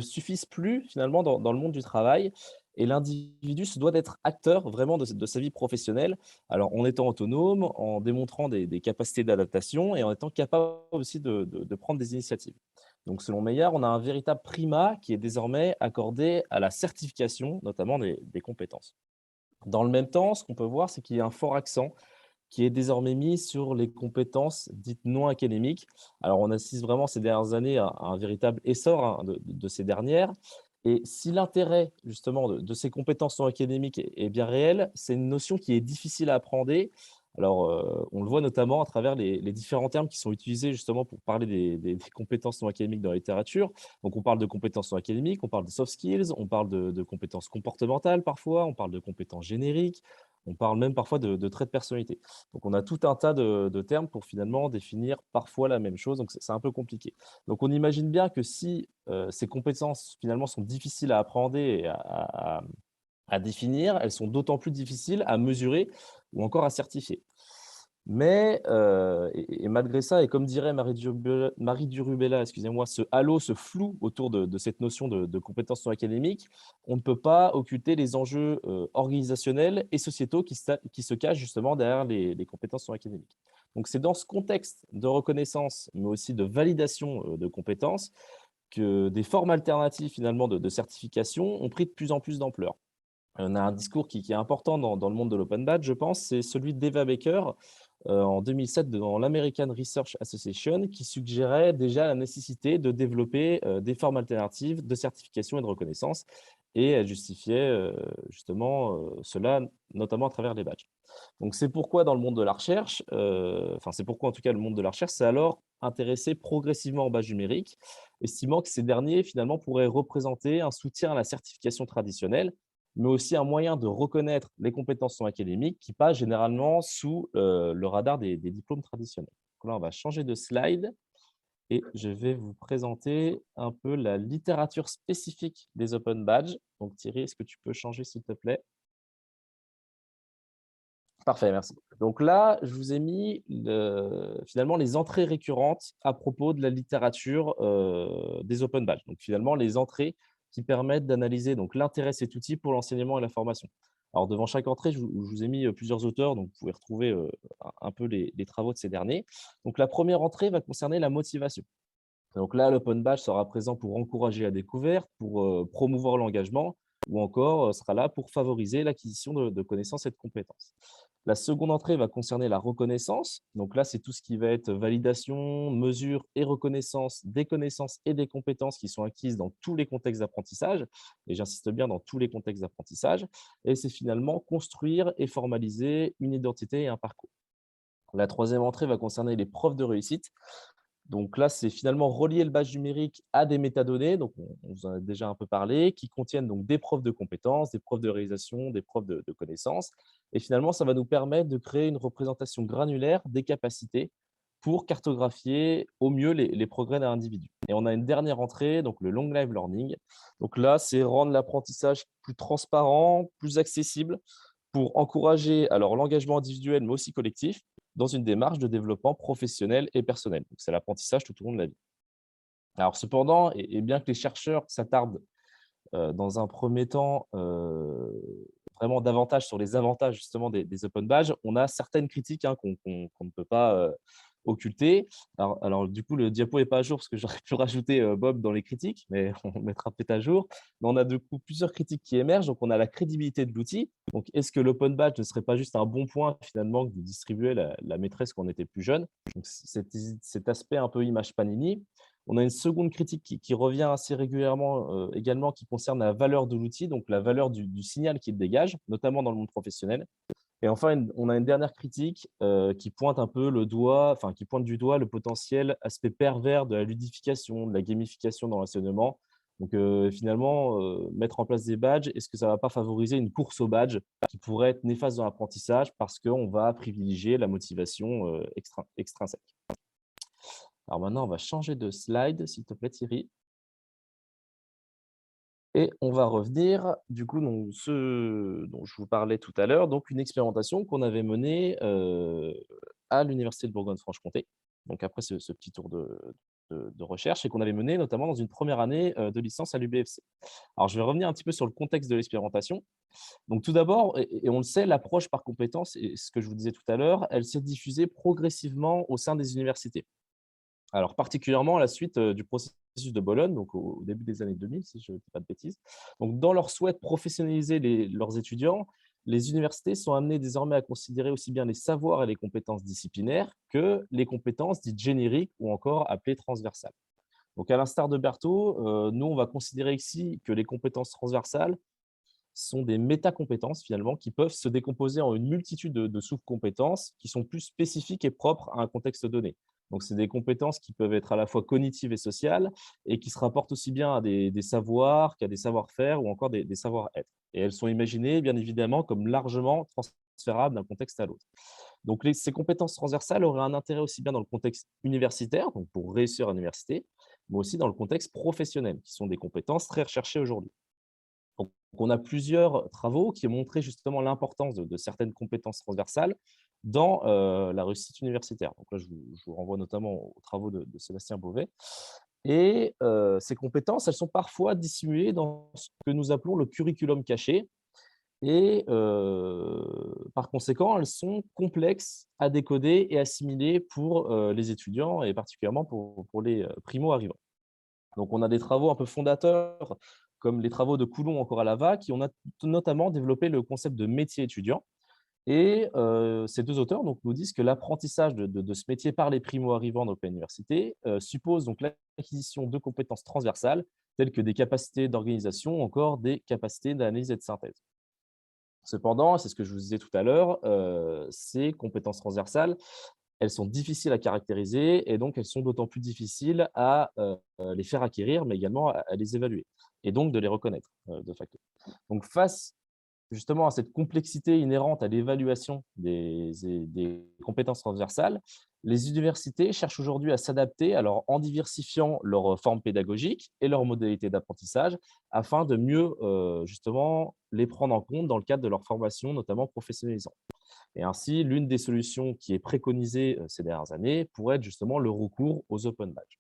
suffisent plus finalement dans le monde du travail et l'individu se doit d'être acteur vraiment de sa vie professionnelle, alors en étant autonome, en démontrant des capacités d'adaptation et en étant capable aussi de prendre des initiatives. Donc selon Meyer, on a un véritable primat qui est désormais accordé à la certification, notamment des compétences. Dans le même temps, ce qu'on peut voir, c'est qu'il y a un fort accent qui est désormais mis sur les compétences dites non académiques. Alors, on assiste vraiment ces dernières années à un véritable essor de ces dernières. Et si l'intérêt justement de ces compétences non académiques est bien réel, c'est une notion qui est difficile à appréhender. Alors, on le voit notamment à travers les différents termes qui sont utilisés justement pour parler des compétences non académiques dans la littérature. Donc, on parle de compétences non académiques, on parle de soft skills, on parle de compétences comportementales parfois, on parle de compétences génériques, on parle même parfois de traits de personnalité. Donc, on a tout un tas de termes pour finalement définir parfois la même chose. Donc, c'est un peu compliqué. Donc, on imagine bien que si ces compétences finalement sont difficiles à appréhender et à définir, elles sont d'autant plus difficiles à mesurer ou encore à certifier. Mais, et malgré ça, et comme dirait Marie Durubella, excusez-moi, ce halo, ce flou autour de cette notion de compétences non académiques, on ne peut pas occulter les enjeux organisationnels et sociétaux qui se cachent justement derrière les compétences non académiques. Donc, c'est dans ce contexte de reconnaissance, mais aussi de validation de compétences, que des formes alternatives finalement de certification ont pris de plus en plus d'ampleur. On a un discours qui est important dans le monde de l'open badge, je pense, c'est celui d'Eva Baker en 2007 dans l'American Research Association qui suggérait déjà la nécessité de développer des formes alternatives de certification et de reconnaissance et elle justifiait justement cela notamment à travers les badges. Donc c'est pourquoi dans le monde de la recherche, enfin c'est pourquoi en tout cas le monde de la recherche s'est alors intéressé progressivement aux badges numériques, estimant que ces derniers finalement pourraient représenter un soutien à la certification traditionnelle mais aussi un moyen de reconnaître les compétences non académiques qui passent généralement sous le radar des diplômes traditionnels. Donc là, on va changer de slide et je vais vous présenter un peu la littérature spécifique des Open Badges. Donc Thierry, est-ce que tu peux changer s'il te plaît? Parfait, merci. Donc là, je vous ai mis finalement les entrées récurrentes à propos de la littérature des Open Badges. Donc finalement, les entrées qui permettent d'analyser l'intérêt de cet outil pour l'enseignement et la formation. Alors devant chaque entrée, je vous ai mis plusieurs auteurs, donc vous pouvez retrouver un peu les travaux de ces derniers. Donc la première entrée va concerner la motivation. Donc là, l'Open Badge sera présent pour encourager la découverte, pour promouvoir l'engagement ou encore sera là pour favoriser l'acquisition de connaissances et de compétences. La seconde entrée va concerner la reconnaissance. Donc là, c'est tout ce qui va être validation, mesure et reconnaissance des connaissances et des compétences qui sont acquises dans tous les contextes d'apprentissage. Et j'insiste bien dans tous les contextes d'apprentissage. Et c'est finalement construire et formaliser une identité et un parcours. La troisième entrée va concerner les preuves de réussite. Donc là, c'est finalement relier le badge numérique à des métadonnées, donc on vous en a déjà un peu parlé, qui contiennent donc des preuves de compétences, des preuves de réalisation, des preuves de connaissances. Et finalement, ça va nous permettre de créer une représentation granulaire des capacités pour cartographier au mieux les progrès d'un individu. Et on a une dernière entrée, donc le long life learning. Donc là, c'est rendre l'apprentissage plus transparent, plus accessible pour encourager alors l'engagement individuel, mais aussi collectif, dans une démarche de développement professionnel et personnel. Donc, c'est l'apprentissage tout au long de la vie. Alors, cependant, et bien que les chercheurs s'attardent dans un premier temps vraiment davantage sur les avantages justement des open badges, on a certaines critiques qu'on ne peut pas occulter. Alors, du coup, le diapo n'est pas à jour parce que j'aurais pu rajouter Bob dans les critiques, mais on le mettra peut-être à jour. Mais on a du coup plusieurs critiques qui émergent. Donc, on a la crédibilité de l'outil. Donc, est-ce que l'open badge ne serait pas juste un bon point finalement que de distribuer la maîtresse quand on était plus jeune? Donc, cet aspect un peu image Panini. On a une seconde critique qui revient assez régulièrement également, qui concerne la valeur de l'outil, donc la valeur du signal qu'il dégage, notamment dans le monde professionnel. Et enfin, on a une dernière critique qui pointe un peu le doigt, enfin qui pointe du doigt le potentiel aspect pervers de la ludification, de la gamification dans l'enseignement. Donc finalement, mettre en place des badges, est-ce que ça ne va pas favoriser une course aux badges qui pourrait être néfaste dans l'apprentissage parce qu'on va privilégier la motivation extrinsèque? Alors maintenant, on va changer de slide, s'il te plaît, Thierry. Et on va revenir, du coup, donc, ce dont je vous parlais tout à l'heure, donc une expérimentation qu'on avait menée à l'Université de Bourgogne-Franche-Comté, donc après ce petit tour de recherche, et qu'on avait mené notamment dans une première année de licence à l'UBFC. Alors, je vais revenir un petit peu sur le contexte de l'expérimentation. Donc, tout d'abord, et on le sait, l'approche par compétences, et ce que je vous disais tout à l'heure, elle s'est diffusée progressivement au sein des universités. Alors, particulièrement à la suite du processus de Bologne, donc au début des années 2000, si je ne dis pas de bêtises. Donc, dans leur souhait de professionnaliser leurs étudiants, les universités sont amenées désormais à considérer aussi bien les savoirs et les compétences disciplinaires que les compétences dites génériques ou encore appelées transversales. Donc, à l'instar de Berthaud, nous, on va considérer ici que les compétences transversales sont des métacompétences finalement qui peuvent se décomposer en une multitude de sous-compétences qui sont plus spécifiques et propres à un contexte donné. Donc, c'est des compétences qui peuvent être à la fois cognitives et sociales et qui se rapportent aussi bien à des savoirs qu'à des savoir-faire ou encore des savoir-être. Et elles sont imaginées, bien évidemment, comme largement transférables d'un contexte à l'autre. Donc, ces compétences transversales auraient un intérêt aussi bien dans le contexte universitaire, donc pour réussir à l'université, mais aussi dans le contexte professionnel, qui sont des compétences très recherchées aujourd'hui. Donc, on a plusieurs travaux qui ont montré justement l'importance de certaines compétences transversales dans la réussite universitaire. Donc là, je vous renvoie notamment aux travaux de Sébastien Beauvais. Et ces compétences, elles sont parfois dissimulées dans ce que nous appelons le curriculum caché. Et par conséquent, elles sont complexes à décoder et assimiler pour les étudiants et particulièrement pour les primo-arrivants. Donc, on a des travaux un peu fondateurs, comme les travaux de Coulon encore à Lava, qui ont notamment développé le concept de métier étudiant. Et ces deux auteurs donc, nous disent que l'apprentissage de ce métier par les primo-arrivants dans l'université suppose donc l'acquisition de compétences transversales, telles que des capacités d'organisation ou encore des capacités d'analyse et de synthèse. Cependant, c'est ce que je vous disais tout à l'heure, ces compétences transversales, elles sont difficiles à caractériser et donc elles sont d'autant plus difficiles à les faire acquérir, mais également à les évaluer et donc de les reconnaître de facto. Donc face justement à cette complexité inhérente à l'évaluation des compétences transversales, les universités cherchent aujourd'hui à s'adapter alors en diversifiant leurs formes pédagogiques et leurs modalités d'apprentissage afin de mieux justement les prendre en compte dans le cadre de leur formation, notamment professionnalisante. Et ainsi, l'une des solutions qui est préconisée ces dernières années pourrait être justement le recours aux open badges.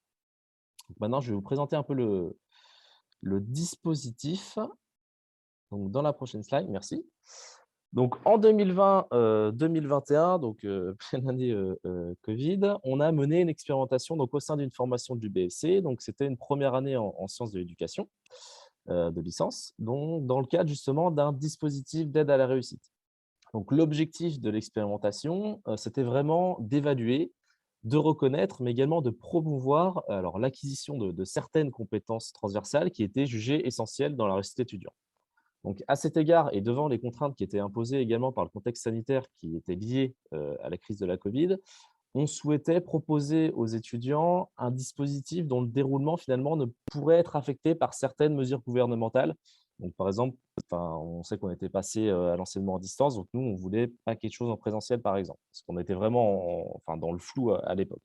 Donc maintenant, je vais vous présenter un peu le dispositif. Donc, dans la prochaine slide, merci. Donc, en 2020-2021, donc pleine année Covid, on a mené une expérimentation donc, au sein d'une formation du BFC. Donc, c'était une première année en sciences de l'éducation de licence, donc, dans le cadre justement d'un dispositif d'aide à la réussite. Donc, l'objectif de l'expérimentation, c'était vraiment d'évaluer, de reconnaître, mais également de promouvoir alors, l'acquisition de certaines compétences transversales qui étaient jugées essentielles dans la réussite étudiante. Donc, à cet égard, et devant les contraintes qui étaient imposées également par le contexte sanitaire qui était lié à la crise de la Covid, on souhaitait proposer aux étudiants un dispositif dont le déroulement finalement ne pourrait être affecté par certaines mesures gouvernementales. Donc, par exemple, on sait qu'on était passé à l'enseignement à distance, donc nous, on voulait pas quelque chose en présentiel, par exemple, parce qu'on était vraiment dans le flou à l'époque.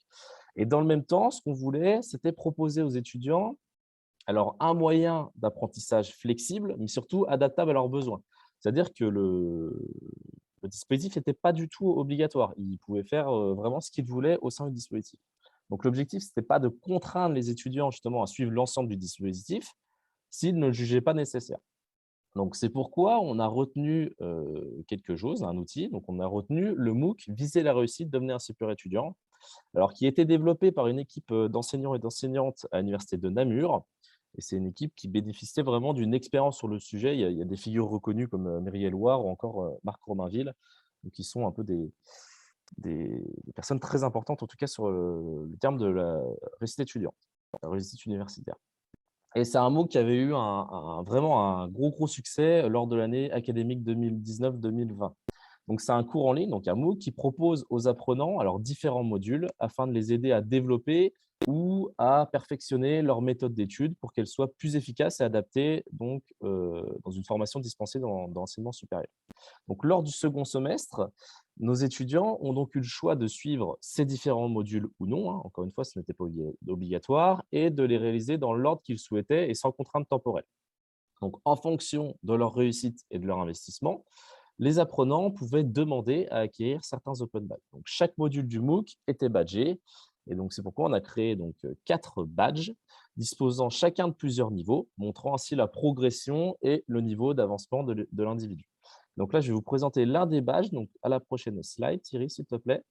Et dans le même temps, ce qu'on voulait, c'était proposer aux étudiants alors un moyen d'apprentissage flexible, mais surtout adaptable à leurs besoins. C'est-à-dire que le dispositif n'était pas du tout obligatoire. Ils pouvaient faire vraiment ce qu'ils voulaient au sein du dispositif. Donc l'objectif, ce n'était pas de contraindre les étudiants justement à suivre l'ensemble du dispositif s'ils ne le jugeaient pas nécessaire. Donc c'est pourquoi on a retenu quelque chose, un outil. Donc on a retenu le MOOC Viser la réussite, devenir un super étudiant, alors qui a été développé par une équipe d'enseignants et d'enseignantes à l'université de Namur. Et c'est une équipe qui bénéficiait vraiment d'une expérience sur le sujet. Il y a des figures reconnues comme Myriel Loire ou encore Marc Romainville, donc qui sont un peu des personnes très importantes, en tout cas sur le terme de la réussite étudiante, la réussite universitaire. Et c'est un mot qui avait eu vraiment un gros succès lors de l'année académique 2019-2020. Donc, c'est un cours en ligne, donc un MOOC qui propose aux apprenants alors, différents modules afin de les aider à développer ou à perfectionner leur méthode d'étude pour qu'elle soit plus efficace et adaptée donc, dans une formation dispensée dans l'enseignement supérieur. Donc, lors du second semestre, nos étudiants ont donc eu le choix de suivre ces différents modules ou non, hein, encore une fois, ce n'était pas obligatoire, et de les réaliser dans l'ordre qu'ils souhaitaient et sans contrainte temporelle. Donc, en fonction de leur réussite et de leur investissement, les apprenants pouvaient demander à acquérir certains open badges. Donc, chaque module du MOOC était badgé, et donc c'est pourquoi on a créé donc 4 badges disposant chacun de plusieurs niveaux, montrant ainsi la progression et le niveau d'avancement de l'individu. Donc là, je vais vous présenter l'un des badges, donc à la prochaine slide, Thierry, s'il te plaît.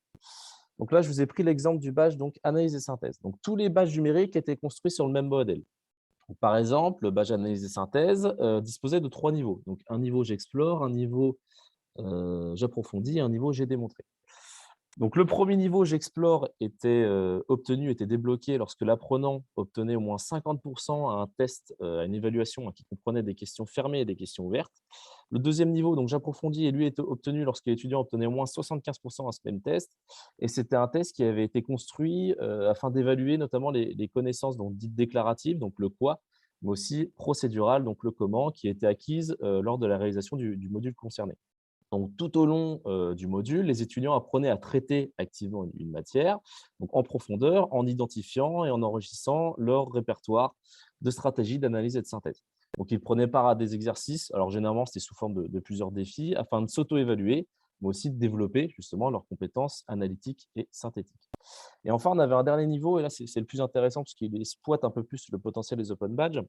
Donc là, je vous ai pris l'exemple du badge donc analyse et synthèse. Donc tous les badges numériques étaient construits sur le même modèle. Donc, par exemple, le badge analyse et synthèse disposait de 3 niveaux. Donc un niveau j'explore, un niveau j'approfondis et un niveau j'ai démontré. Donc le premier niveau j'explore était débloqué lorsque l'apprenant obtenait au moins 50% à un test, à une évaluation qui comprenait des questions fermées et des questions ouvertes. Le deuxième niveau, donc j'approfondis, et lui était obtenu lorsque l'étudiant obtenait au moins 75% à ce même test. Et c'était un test qui avait été construit afin d'évaluer notamment les connaissances donc, dites déclaratives, donc le quoi, mais aussi procédurales, donc le comment, qui étaient acquises lors de la réalisation du module concerné. Donc, tout au long du module, les étudiants apprenaient à traiter activement une matière, donc en profondeur, en identifiant et en enrichissant leur répertoire de stratégies d'analyse et de synthèse. Donc, ils prenaient part à des exercices, alors généralement c'était sous forme de plusieurs défis, afin de s'auto-évaluer, mais aussi de développer justement leurs compétences analytiques et synthétiques. Et enfin, on avait un dernier niveau, et là c'est le plus intéressant parce qu'il exploite un peu plus le potentiel des open badges,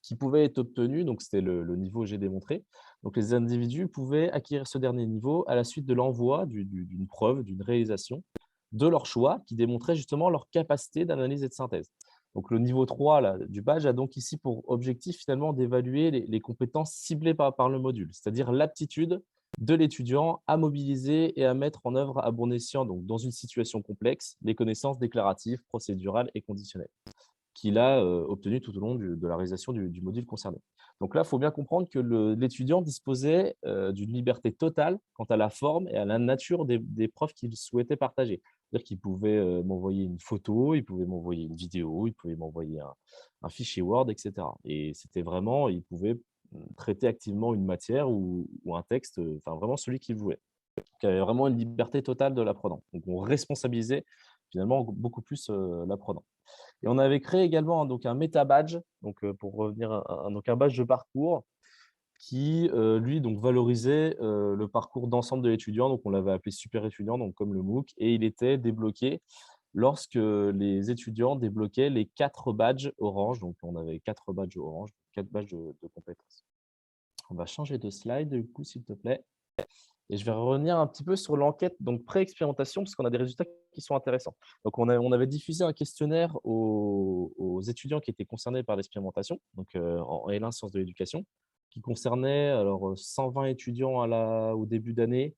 qui pouvait être obtenu, donc c'était le niveau j'ai démontré. Donc les individus pouvaient acquérir ce dernier niveau à la suite de l'envoi d'une preuve, d'une réalisation de leur choix qui démontrait justement leur capacité d'analyse et de synthèse. Donc le niveau 3 là, du badge a donc ici pour objectif finalement d'évaluer les compétences ciblées par le module, c'est-à-dire l'aptitude de l'étudiant à mobiliser et à mettre en œuvre à bon escient, donc dans une situation complexe, les connaissances déclaratives, procédurales et conditionnelles qu'il a obtenu tout au long de la réalisation du module concerné. Donc là, il faut bien comprendre que l'étudiant disposait d'une liberté totale quant à la forme et à la nature des preuves qu'il souhaitait partager. C'est-à-dire qu'il pouvait m'envoyer une photo, il pouvait m'envoyer une vidéo, il pouvait m'envoyer un fichier Word, etc. Et c'était vraiment, il pouvait traiter activement une matière ou un texte, enfin vraiment celui qu'il voulait. Donc, il y avait vraiment une liberté totale de l'apprenant. Donc, on responsabilisait finalement beaucoup plus l'apprenant. Et on avait créé également donc un méta-badge, donc pour revenir donc un badge de parcours qui, lui, donc valorisait le parcours d'ensemble de l'étudiant. Donc, on l'avait appelé super étudiant, donc comme le MOOC, et il était débloqué lorsque les étudiants débloquaient les 4 badges orange. Donc, on avait 4 badges orange, 4 badges de compétences. On va changer de slide, du coup, s'il te plaît. Et je vais revenir un petit peu sur l'enquête donc pré-expérimentation, parce qu'on a des résultats qui sont intéressants. Donc, on avait diffusé un questionnaire aux étudiants qui étaient concernés par l'expérimentation, donc en L1 sciences de l'éducation, qui concernait alors 120 étudiants au début d'année.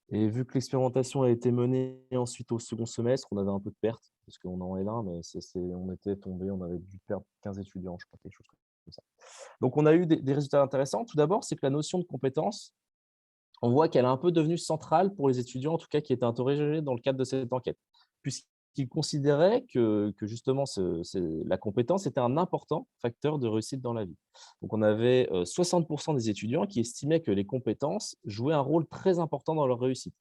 Et vu que l'expérimentation a été menée ensuite au second semestre, on avait un peu de perte, parce qu'on est en L1, mais on était tombé, on avait dû perdre 15 étudiants, je crois, quelque chose comme ça. Donc, on a eu des résultats intéressants. Tout d'abord, c'est que la notion de compétence on voit qu'elle est un peu devenue centrale pour les étudiants, en tout cas qui étaient interrogés dans le cadre de cette enquête, puisqu'ils considéraient que justement la compétence était un important facteur de réussite dans la vie. Donc on avait 60% des étudiants qui estimaient que les compétences jouaient un rôle très important dans leur réussite.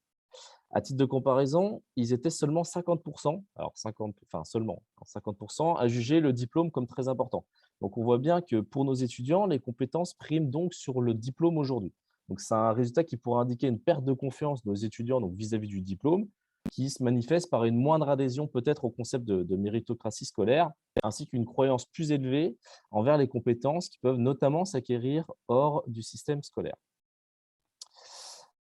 À titre de comparaison, ils étaient seulement 50%, alors 50, enfin seulement 50% à juger le diplôme comme très important. Donc on voit bien que pour nos étudiants, les compétences priment donc sur le diplôme aujourd'hui. Donc c'est un résultat qui pourrait indiquer une perte de confiance de nos étudiants donc vis-à-vis du diplôme, qui se manifeste par une moindre adhésion peut-être au concept de méritocratie scolaire, ainsi qu'une croyance plus élevée envers les compétences qui peuvent notamment s'acquérir hors du système scolaire.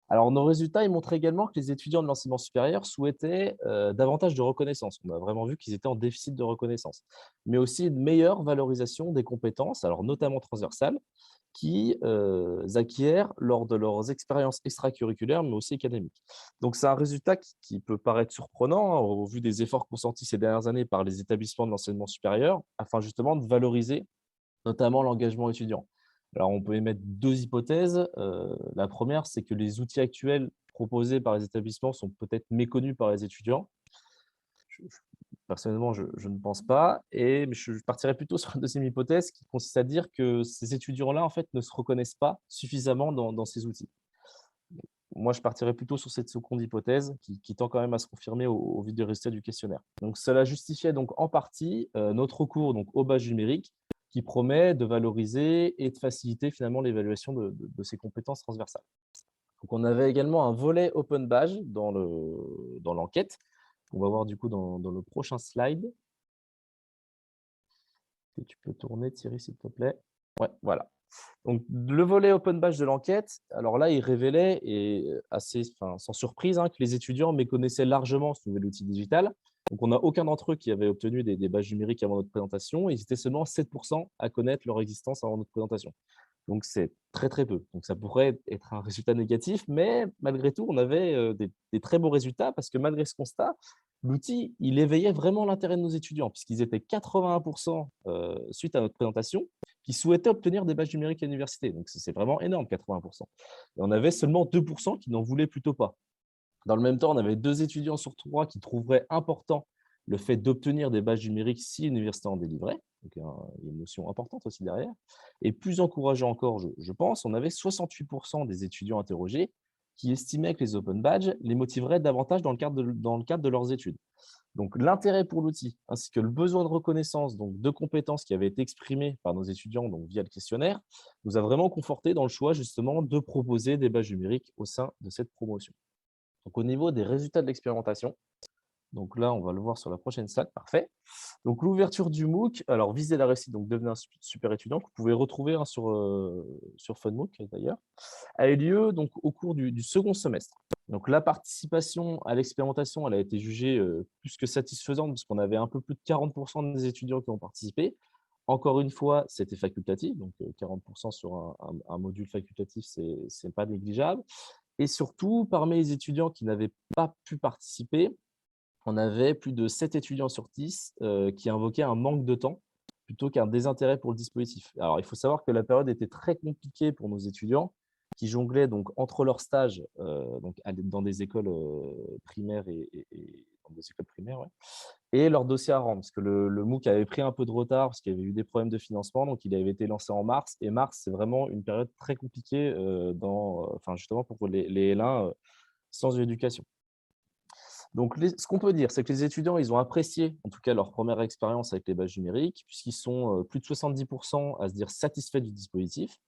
Alors, nos résultats, ils montrent également que les étudiants de l'enseignement supérieur souhaitaient davantage de reconnaissance. On a vraiment vu qu'ils étaient en déficit de reconnaissance, mais aussi une meilleure valorisation des compétences, alors notamment transversales, qu'ils acquièrent lors de leurs expériences extracurriculaires, mais aussi académiques. Donc, c'est un résultat qui peut paraître surprenant, hein, au vu des efforts consentis ces dernières années par les établissements de l'enseignement supérieur, afin justement de valoriser notamment l'engagement étudiant. Alors, on peut émettre 2 hypothèses. La première, c'est que les outils actuels proposés par les établissements sont peut-être méconnus par les étudiants. Personnellement, je ne pense pas et je partirais plutôt sur la deuxième hypothèse qui consiste à dire que ces étudiants-là, en fait, ne se reconnaissent pas suffisamment dans ces outils. Moi, je partirais plutôt sur cette seconde hypothèse qui tend quand même à se confirmer au vu des résultats du questionnaire. Donc cela justifiait donc en partie, notre recours donc au badge numérique qui promet de valoriser et de faciliter finalement l'évaluation de ces compétences transversales. Donc on avait également un volet open badge dans l'enquête. On va voir du coup dans le prochain slide, que tu peux tourner Thierry s'il te plaît. Ouais, voilà. Donc, le volet open badge de l'enquête, alors là, il révélait, et sans surprise, hein, que les étudiants méconnaissaient largement ce nouvel outil digital. Donc, on n'a aucun d'entre eux qui avait obtenu des badges numériques avant notre présentation. Ils étaient seulement 7% à connaître leur existence avant notre présentation. Donc, c'est très, très peu. Donc, ça pourrait être un résultat négatif, mais malgré tout, on avait des très beaux résultats parce que malgré ce constat, l'outil, il éveillait vraiment l'intérêt de nos étudiants puisqu'ils étaient 81% suite à notre présentation qui souhaitaient obtenir des badges numériques à l'université. Donc, c'est vraiment énorme, 80%. Et on avait seulement 2% qui n'en voulaient plutôt pas. Dans le même temps, on avait 2 étudiants sur 3 qui trouveraient important le fait d'obtenir des badges numériques si l'université en délivrait. Donc, il y a une notion importante aussi derrière. Et plus encourageant encore, je pense, on avait 68% des étudiants interrogés qui estimaient que les open badges les motiveraient davantage dans le cadre de leurs études. Donc, l'intérêt pour l'outil, ainsi que le besoin de reconnaissance, donc de compétences qui avaient été exprimées par nos étudiants donc via le questionnaire, nous a vraiment conforté dans le choix justement de proposer des badges numériques au sein de cette promotion. Donc, au niveau des résultats de l'expérimentation, donc là, on va le voir sur la prochaine slide, parfait. Donc, l'ouverture du MOOC, alors viser la réussite, donc devenir un super étudiant, que vous pouvez retrouver hein, sur FunMOOC d'ailleurs, a eu lieu donc, au cours du second semestre. Donc, la participation à l'expérimentation, elle a été jugée plus que satisfaisante, puisqu'on avait un peu plus de 40% des étudiants qui ont participé. Encore une fois, c'était facultatif, donc 40% sur un module facultatif, ce n'est pas négligeable. Et surtout, parmi les étudiants qui n'avaient pas pu participer, on avait plus de 7 étudiants sur 10 qui invoquaient un manque de temps plutôt qu'un désintérêt pour le dispositif. Alors, il faut savoir que la période était très compliquée pour nos étudiants qui jonglaient donc entre leurs stages dans des écoles primaires et dans des écoles primaires, ouais, et leur dossier à rendre, parce que le MOOC avait pris un peu de retard parce qu'il y avait eu des problèmes de financement, donc il avait été lancé en mars, et mars, c'est vraiment une période très compliquée justement pour les L1 sans éducation. Donc, ce qu'on peut dire, c'est que les étudiants, ils ont apprécié, en tout cas, leur première expérience avec les badges numériques, puisqu'ils sont plus de 70% à se dire satisfaits du dispositif.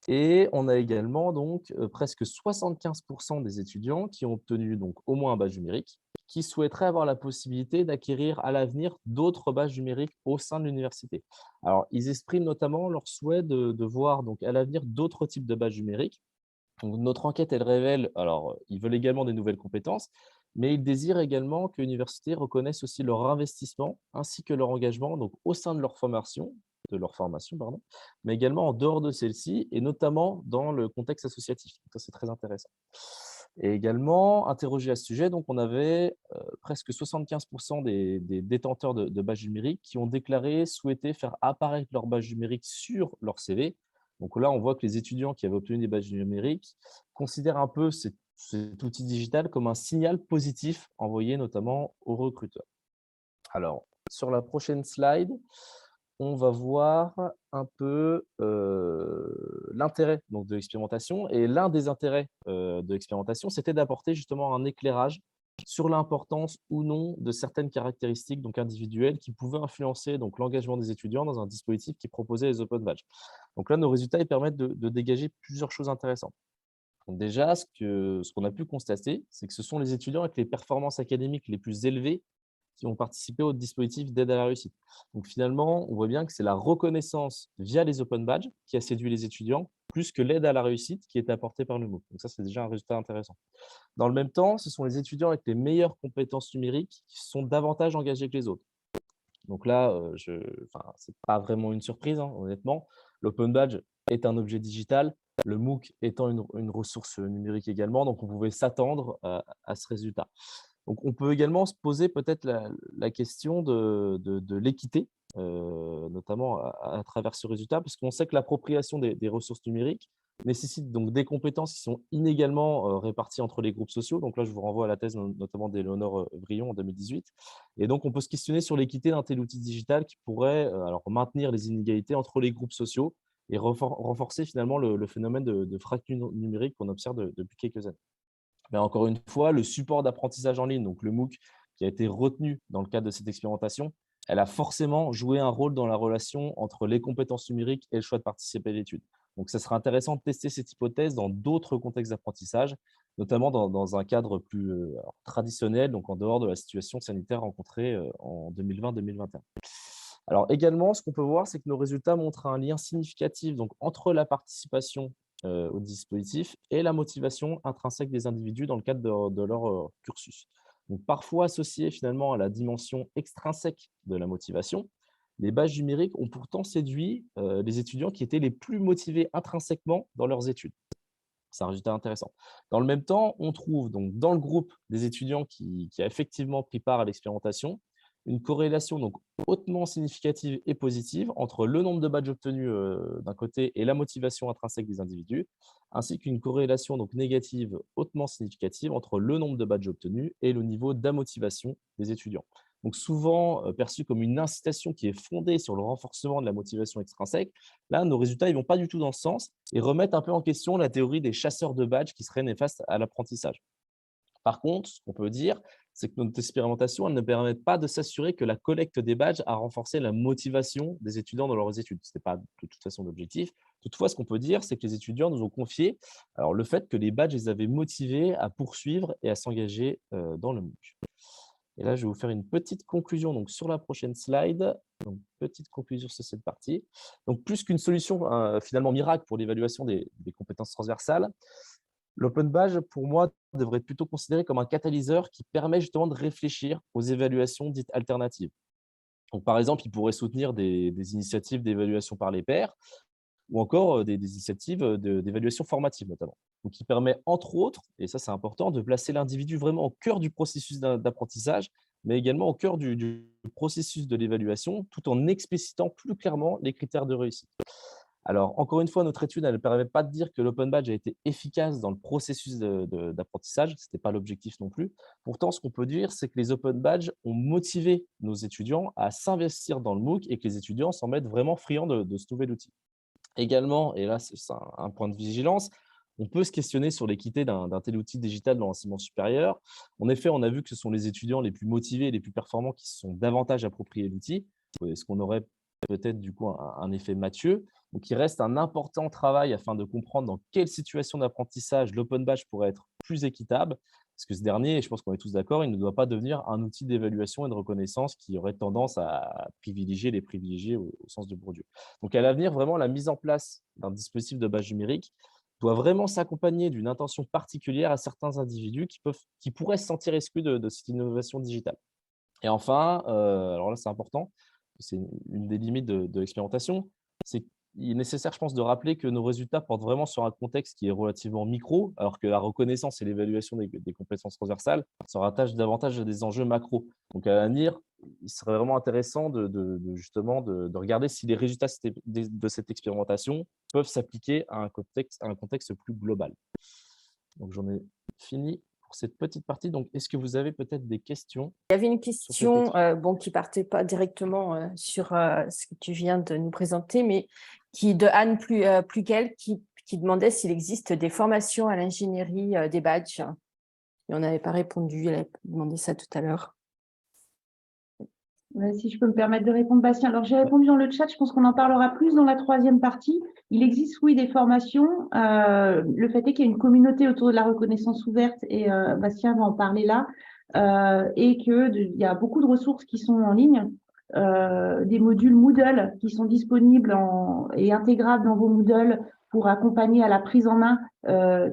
Et on a également donc presque 75% des étudiants qui ont obtenu donc au moins un badge numérique, qui souhaiteraient avoir la possibilité d'acquérir à l'avenir d'autres badges numériques au sein de l'université. Alors, ils expriment notamment leur souhait de voir donc à l'avenir d'autres types de badges numériques. Donc, notre enquête, elle révèle, alors, ils veulent également des nouvelles compétences, mais ils désirent également que l'université reconnaisse aussi leur investissement ainsi que leur engagement donc, au sein de leur formation, pardon, mais également en dehors de celle-ci, et notamment dans le contexte associatif. Donc, ça, c'est très intéressant. Et également, interrogé à ce sujet, donc, on avait presque 75% des détenteurs de badges numériques qui ont déclaré souhaiter faire apparaître leur badge numérique sur leur CV, Donc là, on voit que les étudiants qui avaient obtenu des badges numériques considèrent un peu cet outil digital comme un signal positif envoyé notamment aux recruteurs. Alors, sur la prochaine slide, on va voir un peu l'intérêt de l'expérimentation. Et l'un des intérêts de l'expérimentation, c'était d'apporter justement un éclairage sur l'importance ou non de certaines caractéristiques individuelles qui pouvaient influencer l'engagement des étudiants dans un dispositif qui proposait les open badges. Donc là, nos résultats ils permettent de dégager plusieurs choses intéressantes. Donc déjà, ce qu'on a pu constater, c'est que ce sont les étudiants avec les performances académiques les plus élevées qui ont participé au dispositif d'aide à la réussite. Donc finalement, on voit bien que c'est la reconnaissance via les open badges qui a séduit les étudiants, plus que l'aide à la réussite qui est apportée par le MOOC. Donc ça, c'est déjà un résultat intéressant. Dans le même temps, ce sont les étudiants avec les meilleures compétences numériques qui sont davantage engagés que les autres. Donc là, ce n'est pas vraiment une surprise, honnêtement. L'open badge est un objet digital, le MOOC étant une ressource numérique également, donc on pouvait s'attendre à ce résultat. Donc, on peut également se poser peut-être la question de l'équité, notamment à travers ce résultat, parce qu'on sait que l'appropriation des ressources numériques nécessite donc des compétences qui sont inégalement réparties entre les groupes sociaux. Donc là, je vous renvoie à la thèse notamment d'Éléonore Brion en 2018. Et donc, on peut se questionner sur l'équité d'un tel outil digital qui pourrait maintenir les inégalités entre les groupes sociaux et renforcer finalement le phénomène de fracture numérique qu'on observe depuis quelques années. Mais encore une fois, le support d'apprentissage en ligne, donc le MOOC, qui a été retenu dans le cadre de cette expérimentation, elle a forcément joué un rôle dans la relation entre les compétences numériques et le choix de participer à l'étude. Donc, ça sera intéressant de tester cette hypothèse dans d'autres contextes d'apprentissage, notamment dans un cadre plus traditionnel, donc en dehors de la situation sanitaire rencontrée en 2020-2021. Alors également, ce qu'on peut voir, c'est que nos résultats montrent un lien significatif entre la participation au dispositif et la motivation intrinsèque des individus dans le cadre de leur cursus. Donc, parfois associés finalement à la dimension extrinsèque de la motivation, les badges numériques ont pourtant séduit les étudiants qui étaient les plus motivés intrinsèquement dans leurs études. C'est un résultat intéressant. Dans le même temps, on trouve donc dans le groupe des étudiants qui a effectivement pris part à l'expérimentation une corrélation hautement significative et positive entre le nombre de badges obtenus d'un côté et la motivation intrinsèque des individus, ainsi qu'une corrélation négative hautement significative entre le nombre de badges obtenus et le niveau d'amotivation des étudiants. Donc souvent perçu comme une incitation qui est fondée sur le renforcement de la motivation extrinsèque, là, nos résultats ne vont pas du tout dans ce sens et remettent un peu en question la théorie des chasseurs de badges qui serait néfaste à l'apprentissage. Par contre, ce qu'on peut dire, c'est que notre expérimentation, elle ne permet pas de s'assurer que la collecte des badges a renforcé la motivation des étudiants dans leurs études. Ce n'est pas de toute façon l'objectif. Toutefois, ce qu'on peut dire, c'est que les étudiants nous ont confié le fait que les badges les avaient motivés à poursuivre et à s'engager dans le MOOC. Et là, je vais vous faire une petite conclusion sur la prochaine slide. Donc, petite conclusion sur cette partie. Donc, plus qu'une solution finalement miracle pour l'évaluation des compétences transversales, l'open badge, pour moi, devrait être plutôt considéré comme un catalyseur qui permet justement de réfléchir aux évaluations dites alternatives. Donc, par exemple, il pourrait soutenir des initiatives d'évaluation par les pairs ou encore des initiatives d'évaluation formative notamment. Donc, qui permet, entre autres, et ça c'est important, de placer l'individu vraiment au cœur du processus d'apprentissage, mais également au cœur du processus de l'évaluation, tout en explicitant plus clairement les critères de réussite. Alors, encore une fois, notre étude ne permet pas de dire que l'open badge a été efficace dans le processus d'apprentissage. Ce n'était pas l'objectif non plus. Pourtant, ce qu'on peut dire, c'est que les open badges ont motivé nos étudiants à s'investir dans le MOOC et que les étudiants s'en mettent vraiment friands de ce nouvel outil. Également, et là, c'est un point de vigilance, on peut se questionner sur l'équité d'un tel outil digital dans l'enseignement supérieur. En effet, on a vu que ce sont les étudiants les plus motivés et les plus performants qui se sont davantage appropriés l'outil. Est-ce qu'on aurait peut-être du coup un effet Mathieu? Donc, il reste un important travail afin de comprendre dans quelle situation d'apprentissage l'open badge pourrait être plus équitable. Parce que ce dernier, et je pense qu'on est tous d'accord, il ne doit pas devenir un outil d'évaluation et de reconnaissance qui aurait tendance à privilégier les privilégiés au sens de Bourdieu. Donc, à l'avenir, vraiment, la mise en place d'un dispositif de badge numérique doit vraiment s'accompagner d'une intention particulière à certains individus qui pourraient se sentir exclus de cette innovation digitale. Et enfin, alors là, c'est important, c'est une des limites de l'expérimentation, c'est il est nécessaire, je pense, de rappeler que nos résultats portent vraiment sur un contexte qui est relativement micro, alors que la reconnaissance et l'évaluation des compétences transversales se rattachent davantage à des enjeux macro. Donc, à l'avenir, il serait vraiment intéressant justement de regarder si les résultats de cette expérimentation peuvent s'appliquer à un contexte plus global. Donc, j'en ai fini pour cette petite partie. Donc, est-ce que vous avez peut-être des questions? Il y avait une sur cette question qui partait pas directement sur ce que tu viens de nous présenter, mais de Anne Pluquel qui demandait s'il existe des formations à l'ingénierie des badges. Et on n'avait pas répondu, elle a demandé ça tout à l'heure. Si je peux me permettre de répondre, Bastien. Alors, j'ai répondu dans le chat, je pense qu'on en parlera plus dans la troisième partie. Il existe, oui, des formations. Le fait est qu'il y a une communauté autour de la reconnaissance ouverte, et Bastien va en parler là, et qu'il y a beaucoup de ressources qui sont en ligne, des modules Moodle qui sont disponibles et intégrables dans vos Moodle pour accompagner à la prise en main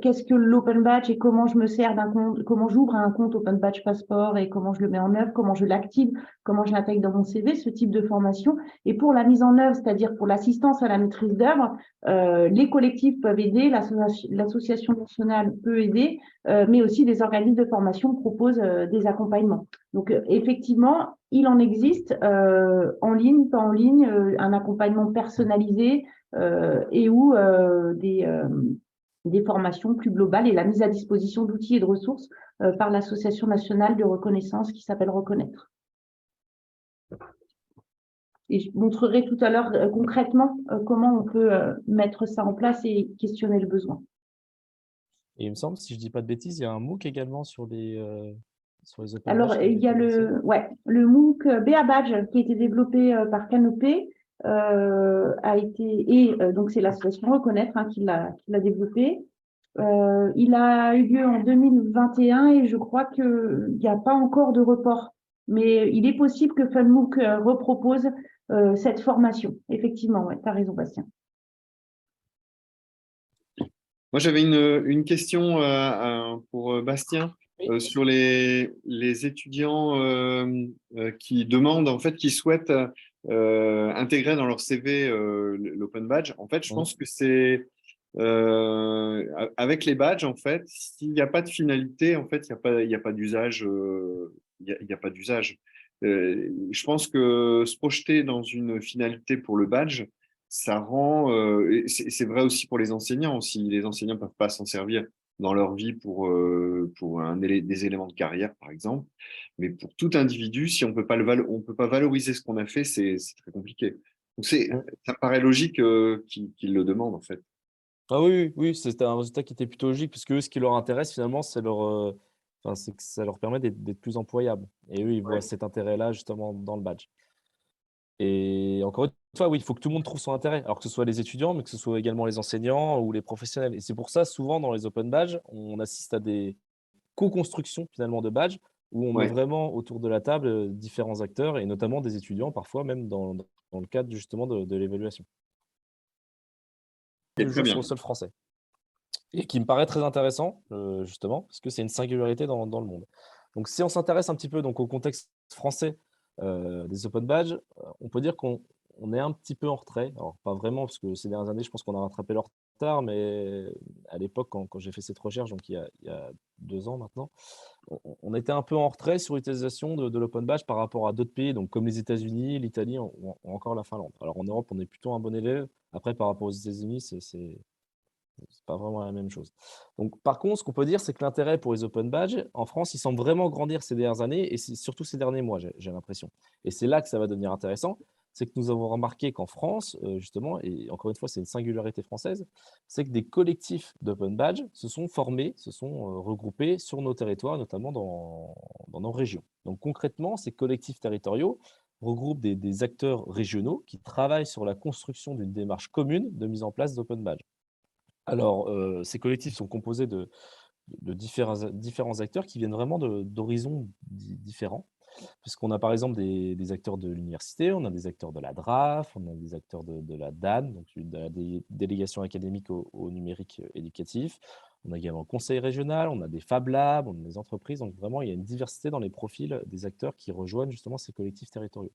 qu'est-ce que l'Open Badge et comment je me sers d'un compte, comment j'ouvre un compte Open Badge Passport et comment je le mets en œuvre, comment je l'active, comment je l'intègre dans mon CV, ce type de formation. Et pour la mise en œuvre, c'est-à-dire pour l'assistance à la maîtrise d'œuvre, les collectifs peuvent aider, l'association nationale peut aider, mais aussi des organismes de formation proposent des accompagnements. Donc, effectivement, il en existe en ligne, pas en ligne, un accompagnement personnalisé et ou des formations plus globales et la mise à disposition d'outils et de ressources par l'Association nationale de reconnaissance qui s'appelle Reconnaître. Et je montrerai tout à l'heure concrètement comment on peut mettre ça en place et questionner le besoin. Et il me semble, si je ne dis pas de bêtises, il y a un MOOC également sur les Open Alors, Badge il y a le MOOC BA Badge qui a été développé par Canopé, donc c'est l'association Reconnaître qui l'a développé. Il a eu lieu en 2021 et je crois qu'il n'y a pas encore de report. Mais il est possible que FunMOOC repropose cette formation. Effectivement, tu as raison, Bastien. Moi, j'avais une question pour Bastien sur les étudiants qui demandent, en fait, qui souhaitent intégrer dans leur CV l'Open Badge. En fait, je pense que c'est avec les badges, en fait, s'il n'y a pas de finalité, en fait, il y a pas d'usage. Il y a pas d'usage. Je pense que se projeter dans une finalité pour le badge, ça rend. C'est vrai aussi pour les enseignants. Si les enseignants ne peuvent pas s'en servir dans leur vie pour des éléments de carrière, par exemple, mais pour tout individu, si on peut pas valoriser ce qu'on a fait, c'est très compliqué. Donc ça me paraît logique qu'ils le demandent, en fait. Ah oui, oui, c'était un résultat qui était plutôt logique, puisque eux, ce qui leur intéresse finalement, c'est que ça leur permet d'être plus employables. Et eux, ils voient cet intérêt-là justement dans le badge. Et encore une fois, oui, il faut que tout le monde trouve son intérêt, alors que ce soit les étudiants, mais que ce soit également les enseignants ou les professionnels. Et c'est pour ça, souvent, dans les open badges, on assiste à des co-constructions finalement de badges, où on met vraiment autour de la table différents acteurs, et notamment des étudiants, parfois même dans le cadre justement de l'évaluation. Très bien. Sur le sol français. Et qui me paraît très intéressant, justement, parce que c'est une singularité dans le monde. Donc, si on s'intéresse un petit peu donc, au contexte français des Open Badges, on peut dire qu'on est un petit peu en retrait. Alors, pas vraiment, parce que ces dernières années, je pense qu'on a rattrapé leur retard, mais à l'époque, quand j'ai fait cette recherche, donc il y a 2 ans maintenant, on était un peu en retrait sur l'utilisation de l'Open Badge par rapport à d'autres pays, donc comme les États-Unis, l'Italie ou encore la Finlande. Alors, en Europe, on est plutôt un bon élève. Après, par rapport aux États-Unis, c'est pas vraiment la même chose. Donc, par contre, ce qu'on peut dire, c'est que l'intérêt pour les open badges, en France, il semble vraiment grandir ces dernières années et surtout ces derniers mois, j'ai l'impression. Et c'est là que ça va devenir intéressant. C'est que nous avons remarqué qu'en France, justement, et encore une fois, c'est une singularité française, c'est que des collectifs d'open badge se sont formés, se sont regroupés sur nos territoires, notamment dans nos régions. Donc, concrètement, ces collectifs territoriaux regroupent des acteurs régionaux qui travaillent sur la construction d'une démarche commune de mise en place d'open badge. Alors, ces collectifs sont composés de différents acteurs qui viennent vraiment d'horizons différents. Puisqu'on a par exemple des acteurs de l'université, on a des acteurs de la DRAF, on a des acteurs de la DAN, donc de la délégation académique au numérique éducatif. On a également le conseil régional, on a des Fab Labs, on a des entreprises. Donc vraiment, il y a une diversité dans les profils des acteurs qui rejoignent justement ces collectifs territoriaux.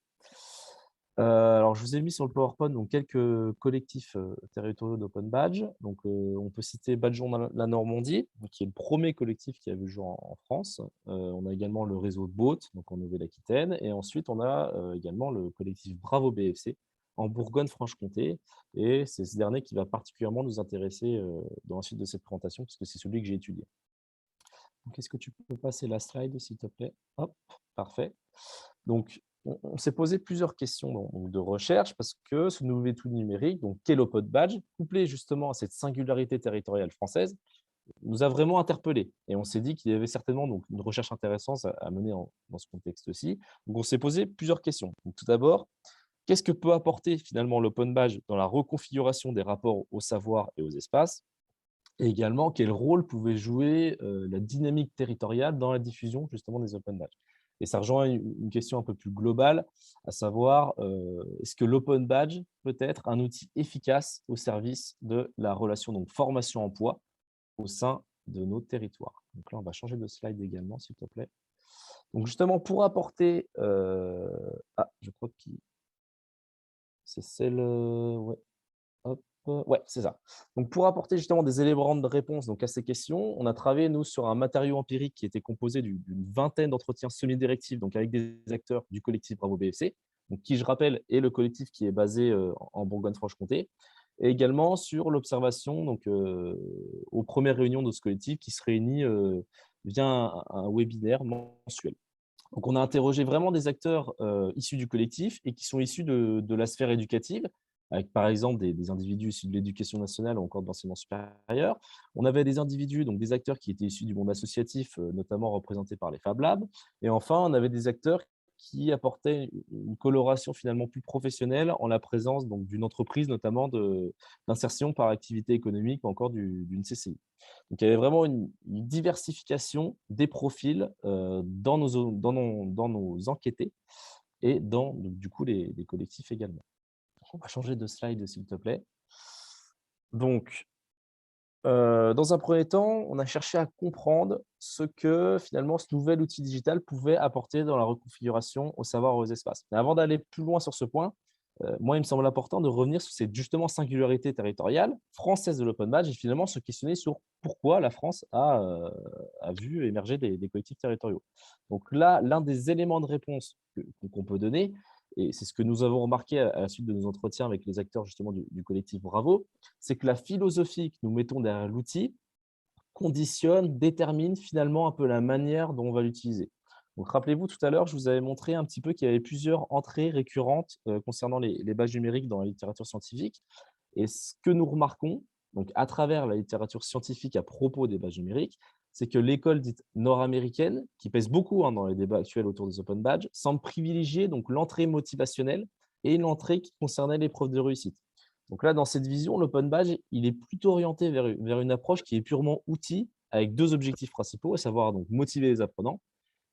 Alors, je vous ai mis sur le PowerPoint donc, quelques collectifs territoriaux d'Open Badge. Donc, on peut citer Badgeons la Normandie, donc, qui est le premier collectif qui a vu le jour en France. On a également le réseau BOAT, donc en Nouvelle-Aquitaine. Et ensuite, on a également le collectif Bravo BFC en Bourgogne-Franche-Comté. Et c'est ce dernier qui va particulièrement nous intéresser dans la suite de cette présentation, parce que c'est celui que j'ai étudié. Donc, est-ce que tu peux passer la slide, s'il te plaît? Hop, parfait. Donc, on s'est posé plusieurs questions de recherche parce que ce nouveau tout numérique, donc qu'est l'Open Badge, couplé justement à cette singularité territoriale française, nous a vraiment interpellés. Et on s'est dit qu'il y avait certainement donc, une recherche intéressante à mener dans ce contexte-ci. Donc, on s'est posé plusieurs questions. Donc, tout d'abord, qu'est-ce que peut apporter finalement l'Open Badge dans la reconfiguration des rapports au savoir et aux espaces? Et également, quel rôle pouvait jouer la dynamique territoriale dans la diffusion justement des Open Badges? Et ça rejoint une question un peu plus globale, à savoir, est-ce que l'Open Badge peut être un outil efficace au service de la relation donc formation-emploi au sein de nos territoires? Donc là, on va changer de slide également, s'il te plaît. Donc justement, pour apporter… je crois que c'est celle… ouais. Hop, ouais, c'est ça. Donc, pour apporter justement des éléments de réponse donc, à ces questions, on a travaillé, nous, sur un matériau empirique qui était composé d'une vingtaine d'entretiens semi-directifs donc avec des acteurs du collectif Bravo BFC, donc, qui, je rappelle, est le collectif qui est basé en Bourgogne-Franche-Comté, et également sur l'observation donc, aux premières réunions de ce collectif qui se réunit via un webinaire mensuel. Donc, on a interrogé vraiment des acteurs issus du collectif et qui sont issus de la sphère éducative, avec par exemple des individus issus de l'éducation nationale ou encore de l'enseignement supérieur. On avait des individus, donc des acteurs qui étaient issus du monde associatif, notamment représentés par les Fab Labs. Et enfin, on avait des acteurs qui apportaient une coloration finalement plus professionnelle en la présence donc, d'une entreprise, notamment d'insertion par activité économique ou encore d'une CCI. Donc, il y avait vraiment une diversification des profils dans nos enquêtés et dans, donc, du coup, les collectifs également. On va changer de slide, s'il te plaît. Donc, dans un premier temps, on a cherché à comprendre ce que, finalement, ce nouvel outil digital pouvait apporter dans la reconfiguration au savoir et aux espaces. Mais avant d'aller plus loin sur ce point, moi, il me semble important de revenir sur cette, justement, singularité territoriale française de l'Open Badge et finalement se questionner sur pourquoi la France a vu émerger des collectifs territoriaux. Donc là, l'un des éléments de réponse qu'on peut donner, et c'est ce que nous avons remarqué à la suite de nos entretiens avec les acteurs justement du collectif Bravo, c'est que la philosophie que nous mettons derrière l'outil conditionne, détermine finalement un peu la manière dont on va l'utiliser. Donc, rappelez-vous, tout à l'heure, je vous avais montré un petit peu qu'il y avait plusieurs entrées récurrentes concernant les badges numériques dans la littérature scientifique. Et ce que nous remarquons, donc à travers la littérature scientifique à propos des badges numériques, c'est que l'école dite nord-américaine, qui pèse beaucoup dans les débats actuels autour des open badges, semble privilégier donc l'entrée motivationnelle et l'entrée qui concernait l'épreuve de réussite. Donc là, dans cette vision, l'open badge, il est plutôt orienté vers une approche qui est purement outil, avec deux objectifs principaux, à savoir donc motiver les apprenants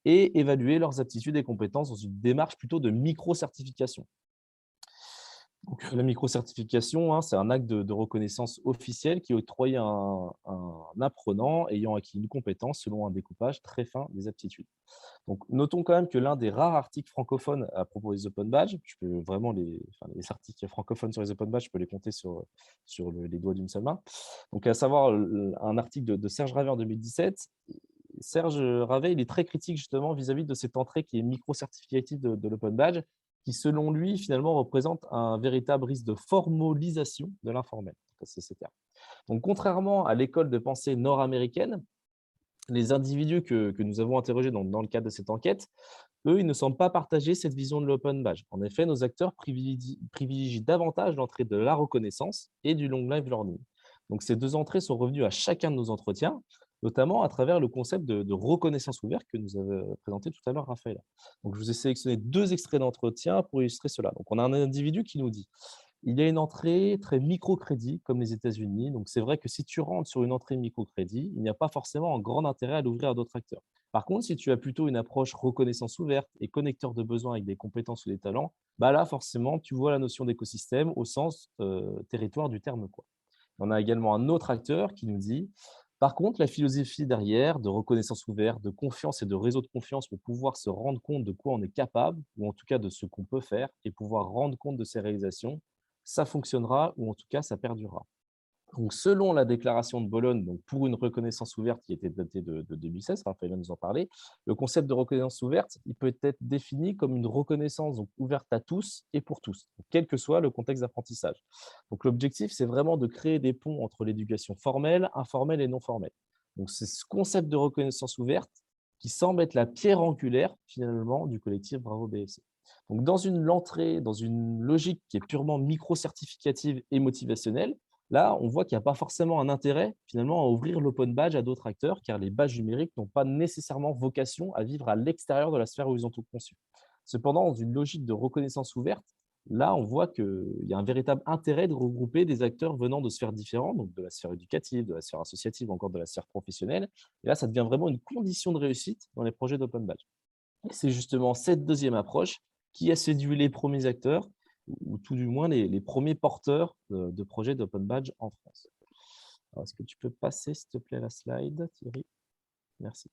et évaluer leurs aptitudes et compétences dans une démarche plutôt de micro-certification. Donc, la micro-certification, hein, c'est un acte de reconnaissance officielle qui octroie un apprenant ayant acquis une compétence selon un découpage très fin des aptitudes. Donc, notons quand même que l'un des rares articles francophones à propos des open badges, je peux vraiment les articles francophones sur les open badges, je peux les compter sur les doigts d'une seule main. Donc, à savoir un article de Serge Ravet en 2017. Serge Ravet, il est très critique justement vis-à-vis de cette entrée qui est micro-certificative de l'open badge, qui selon lui finalement représente un véritable risque de formalisation de l'informel. C'est ces termes. Donc, contrairement à l'école de pensée nord-américaine, les individus que nous avons interrogés dans le cadre de cette enquête, eux, ils ne semblent pas partager cette vision de l'open badge. En effet, nos acteurs privilégient davantage l'entrée de la reconnaissance et du long live learning. Donc, ces deux entrées sont revenues à chacun de nos entretiens, notamment à travers le concept de reconnaissance ouverte que nous avait présenté tout à l'heure Raphaël. Donc, je vous ai sélectionné deux extraits d'entretien pour illustrer cela. Donc, on a un individu qui nous dit: il y a une entrée très microcrédit, comme les États-Unis. Donc, c'est vrai que si tu rentres sur une entrée microcrédit, il n'y a pas forcément un grand intérêt à l'ouvrir à d'autres acteurs. Par contre, si tu as plutôt une approche reconnaissance ouverte et connecteur de besoins avec des compétences ou des talents, bah là, forcément, tu vois la notion d'écosystème au sens territoire du terme, quoi. On a également un autre acteur qui nous dit: Par contre, la philosophie derrière, de reconnaissance ouverte, de confiance et de réseau de confiance pour pouvoir se rendre compte de quoi on est capable, ou en tout cas de ce qu'on peut faire, et pouvoir rendre compte de ses réalisations, ça fonctionnera, ou en tout cas, ça perdurera. Donc, selon la déclaration de Bologne, donc pour une reconnaissance ouverte qui était datée de 2016, Raphaël nous en parlait, le concept de reconnaissance ouverte, il peut être défini comme une reconnaissance donc, ouverte à tous et pour tous, donc, quel que soit le contexte d'apprentissage. Donc, l'objectif, c'est vraiment de créer des ponts entre l'éducation formelle, informelle et non formelle. Donc, c'est ce concept de reconnaissance ouverte qui semble être la pierre angulaire, finalement, du collectif Bravo BFC. Donc, dans une logique qui est purement micro-certificative et motivationnelle, là, on voit qu'il n'y a pas forcément un intérêt finalement à ouvrir l'open badge à d'autres acteurs, car les badges numériques n'ont pas nécessairement vocation à vivre à l'extérieur de la sphère où ils ont tout conçu. Cependant, dans une logique de reconnaissance ouverte, là, on voit qu'il y a un véritable intérêt de regrouper des acteurs venant de sphères différentes, donc de la sphère éducative, de la sphère associative, encore de la sphère professionnelle. Et là, ça devient vraiment une condition de réussite dans les projets d'open badge. Et c'est justement cette deuxième approche qui a séduit les premiers acteurs, ou tout du moins les premiers porteurs de projets d'open badge en France. Est-ce que tu peux passer, s'il te plaît, la slide, Thierry? Merci.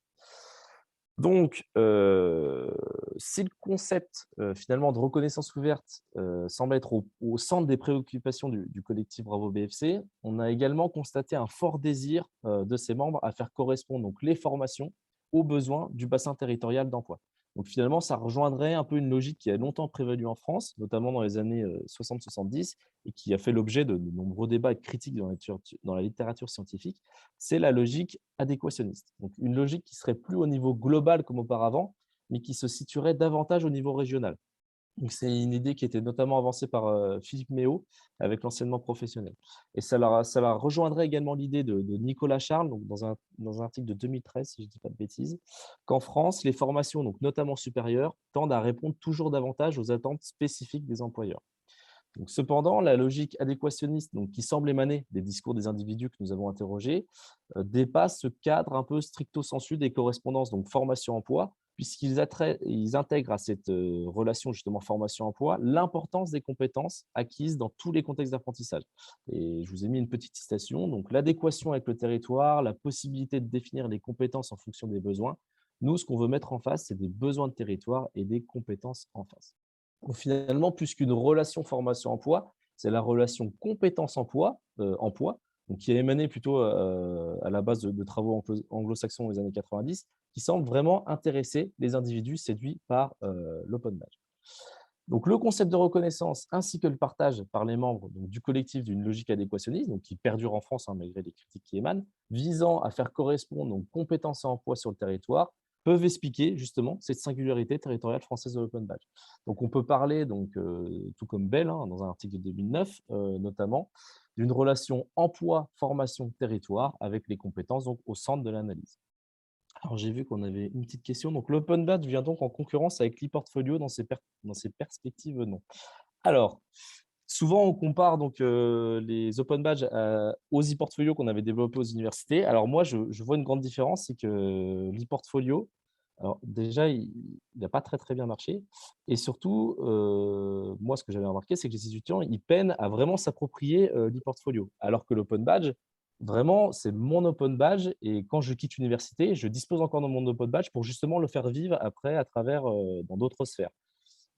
Donc, si le concept finalement de reconnaissance ouverte semble être au centre des préoccupations du collectif Bravo BFC, on a également constaté un fort désir de ses membres à faire correspondre donc, les formations aux besoins du bassin territorial d'emploi. Donc finalement, ça rejoindrait un peu une logique qui a longtemps prévalu en France, notamment dans les années 60-70, et qui a fait l'objet de nombreux débats et de critiques dans la littérature scientifique. C'est la logique adéquationniste. Donc une logique qui serait plus au niveau global comme auparavant, mais qui se situerait davantage au niveau régional. C'est une idée qui était notamment avancée par Philippe Méot avec l'enseignement professionnel. Et ça la rejoindrait également l'idée de Nicolas Charles, donc dans un article de 2013, si je ne dis pas de bêtises, qu'en France, les formations, donc notamment supérieures, tendent à répondre toujours davantage aux attentes spécifiques des employeurs. Donc, cependant, la logique adéquationniste, donc, qui semble émaner des discours des individus que nous avons interrogés, dépasse ce cadre un peu stricto sensu des correspondances, donc formation-emploi, puisqu'ils intègrent à cette relation justement formation-emploi l'importance des compétences acquises dans tous les contextes d'apprentissage. Et je vous ai mis une petite citation, donc l'adéquation avec le territoire, la possibilité de définir les compétences en fonction des besoins. Nous, ce qu'on veut mettre en face, c'est des besoins de territoire et des compétences en face. Donc, finalement, plus qu'une relation formation-emploi, c'est la relation compétence-emploi, donc qui est émanée plutôt à la base de travaux anglo-saxons des années 90, qui semble vraiment intéresser les individus séduits par l'open badge. Donc, le concept de reconnaissance ainsi que le partage par les membres donc, du collectif d'une logique adéquationniste, donc qui perdure en France malgré les critiques qui émanent, visant à faire correspondre donc, compétences et emploi sur le territoire, peuvent expliquer justement cette singularité territoriale française de l'open badge. Donc, on peut parler, donc, tout comme Bell, dans un article de 2009 notamment, d'une relation emploi-formation-territoire avec les compétences donc, au centre de l'analyse. Alors, j'ai vu qu'on avait une petite question. Donc, l'open badge vient donc en concurrence avec l'e-portfolio dans ses perspectives, non. Alors, souvent, on compare donc, les open badges aux e-portfolios qu'on avait développés aux universités. Alors, moi, je vois une grande différence, c'est que l'e-portfolio, alors déjà, il n'a pas très, très bien marché. Et surtout, moi, ce que j'avais remarqué, c'est que les étudiants, ils peinent à vraiment s'approprier l'e-portfolio. Alors que l'open badge, vraiment, c'est mon open badge. Et quand je quitte l'université, je dispose encore de mon open badge pour justement le faire vivre après à travers dans d'autres sphères.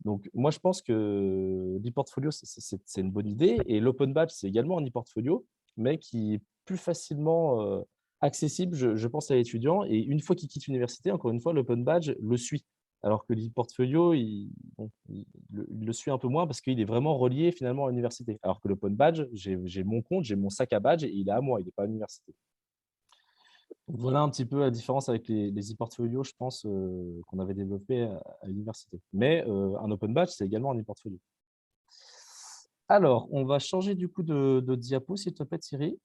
Donc, moi, je pense que l'e-portfolio, c'est une bonne idée. Et l'open badge, c'est également un e-portfolio, mais qui est plus facilement accessible, je pense, à l'étudiant. Et une fois qu'il quitte l'université, encore une fois, l'open badge le suit. Alors que l'e-portfolio, il le suit un peu moins parce qu'il est vraiment relié finalement à l'université. Alors que l'open badge, j'ai mon compte, j'ai mon sac à badge et il est à moi, il n'est pas à l'université. Voilà un petit peu la différence avec les e-portfolios, je pense, qu'on avait développé à l'université. Mais un open badge, c'est également un e-portfolio. Alors, on va changer du coup de diapo, s'il te plaît, Thierry.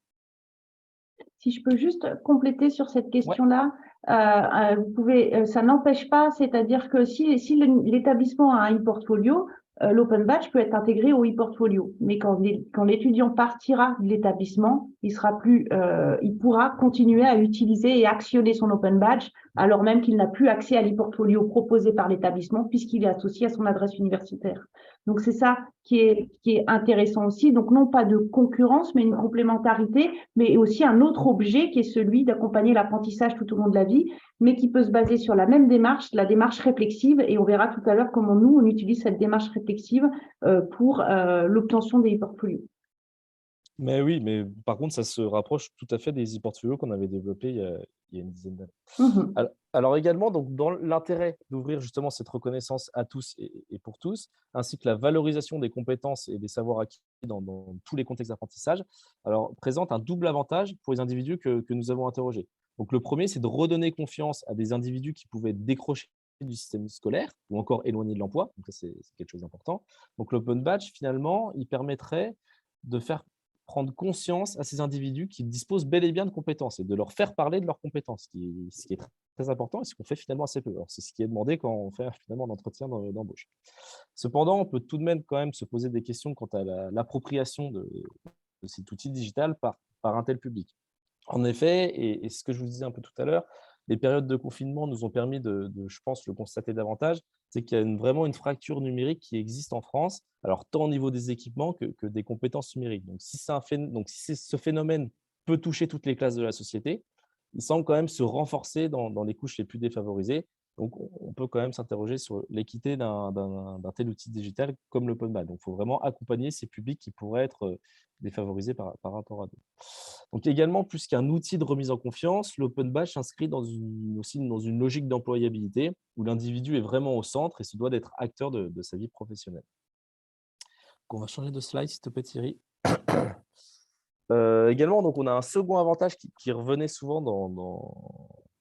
Si je peux juste compléter sur cette question-là, ça n'empêche pas, c'est-à-dire que si l'établissement a un e-portfolio, l'open badge peut être intégré au e-portfolio. Mais quand l'étudiant partira de l'établissement, il pourra continuer à utiliser et actionner son open badge alors même qu'il n'a plus accès à l'e-portfolio proposé par l'établissement puisqu'il est associé à son adresse universitaire. Donc, c'est ça qui est intéressant aussi. Donc, non pas de concurrence, mais une complémentarité, mais aussi un autre objet qui est celui d'accompagner l'apprentissage tout au long de la vie, mais qui peut se baser sur la même démarche, la démarche réflexive. Et on verra tout à l'heure comment nous, on utilise cette démarche réflexive pour l'obtention des e-portfolios. Mais oui, mais par contre, ça se rapproche tout à fait des e-portfolios qu'on avait développés il y a une dizaine d'années. Mhm. Alors également, donc, dans l'intérêt d'ouvrir justement cette reconnaissance à tous et pour tous, ainsi que la valorisation des compétences et des savoirs acquis dans tous les contextes d'apprentissage, alors présente un double avantage pour les individus que nous avons interrogés. Donc le premier, c'est de redonner confiance à des individus qui pouvaient décrocher du système scolaire ou encore éloignés de l'emploi. Donc ça, c'est quelque chose d'important. Donc l'open badge, finalement, il permettrait de faire prendre conscience à ces individus qui disposent bel et bien de compétences et de leur faire parler de leurs compétences, ce qui est très important et ce qu'on fait finalement assez peu. Alors, c'est ce qui est demandé quand on fait finalement un entretien d'embauche. Cependant, on peut tout de même quand même se poser des questions quant à l'appropriation de cet outil digital par un tel public. En effet, et ce que je vous disais un peu tout à l'heure, les périodes de confinement nous ont permis je pense, le constater davantage, c'est qu'il y a vraiment une fracture numérique qui existe en France, alors tant au niveau des équipements que des compétences numériques. Donc, si ce phénomène peut toucher toutes les classes de la société, il semble quand même se renforcer dans les couches les plus défavorisées. Donc, on peut quand même s'interroger sur l'équité d'un tel outil digital comme l'open badge. Donc, il faut vraiment accompagner ces publics qui pourraient être défavorisés par rapport à d'autres. Donc également, plus qu'un outil de remise en confiance, l'open badge s'inscrit aussi dans une logique d'employabilité où l'individu est vraiment au centre et se doit d'être acteur de sa vie professionnelle. Donc, on va changer de slide, s'il te plaît, Thierry. Également, donc, on a un second avantage qui revenait souvent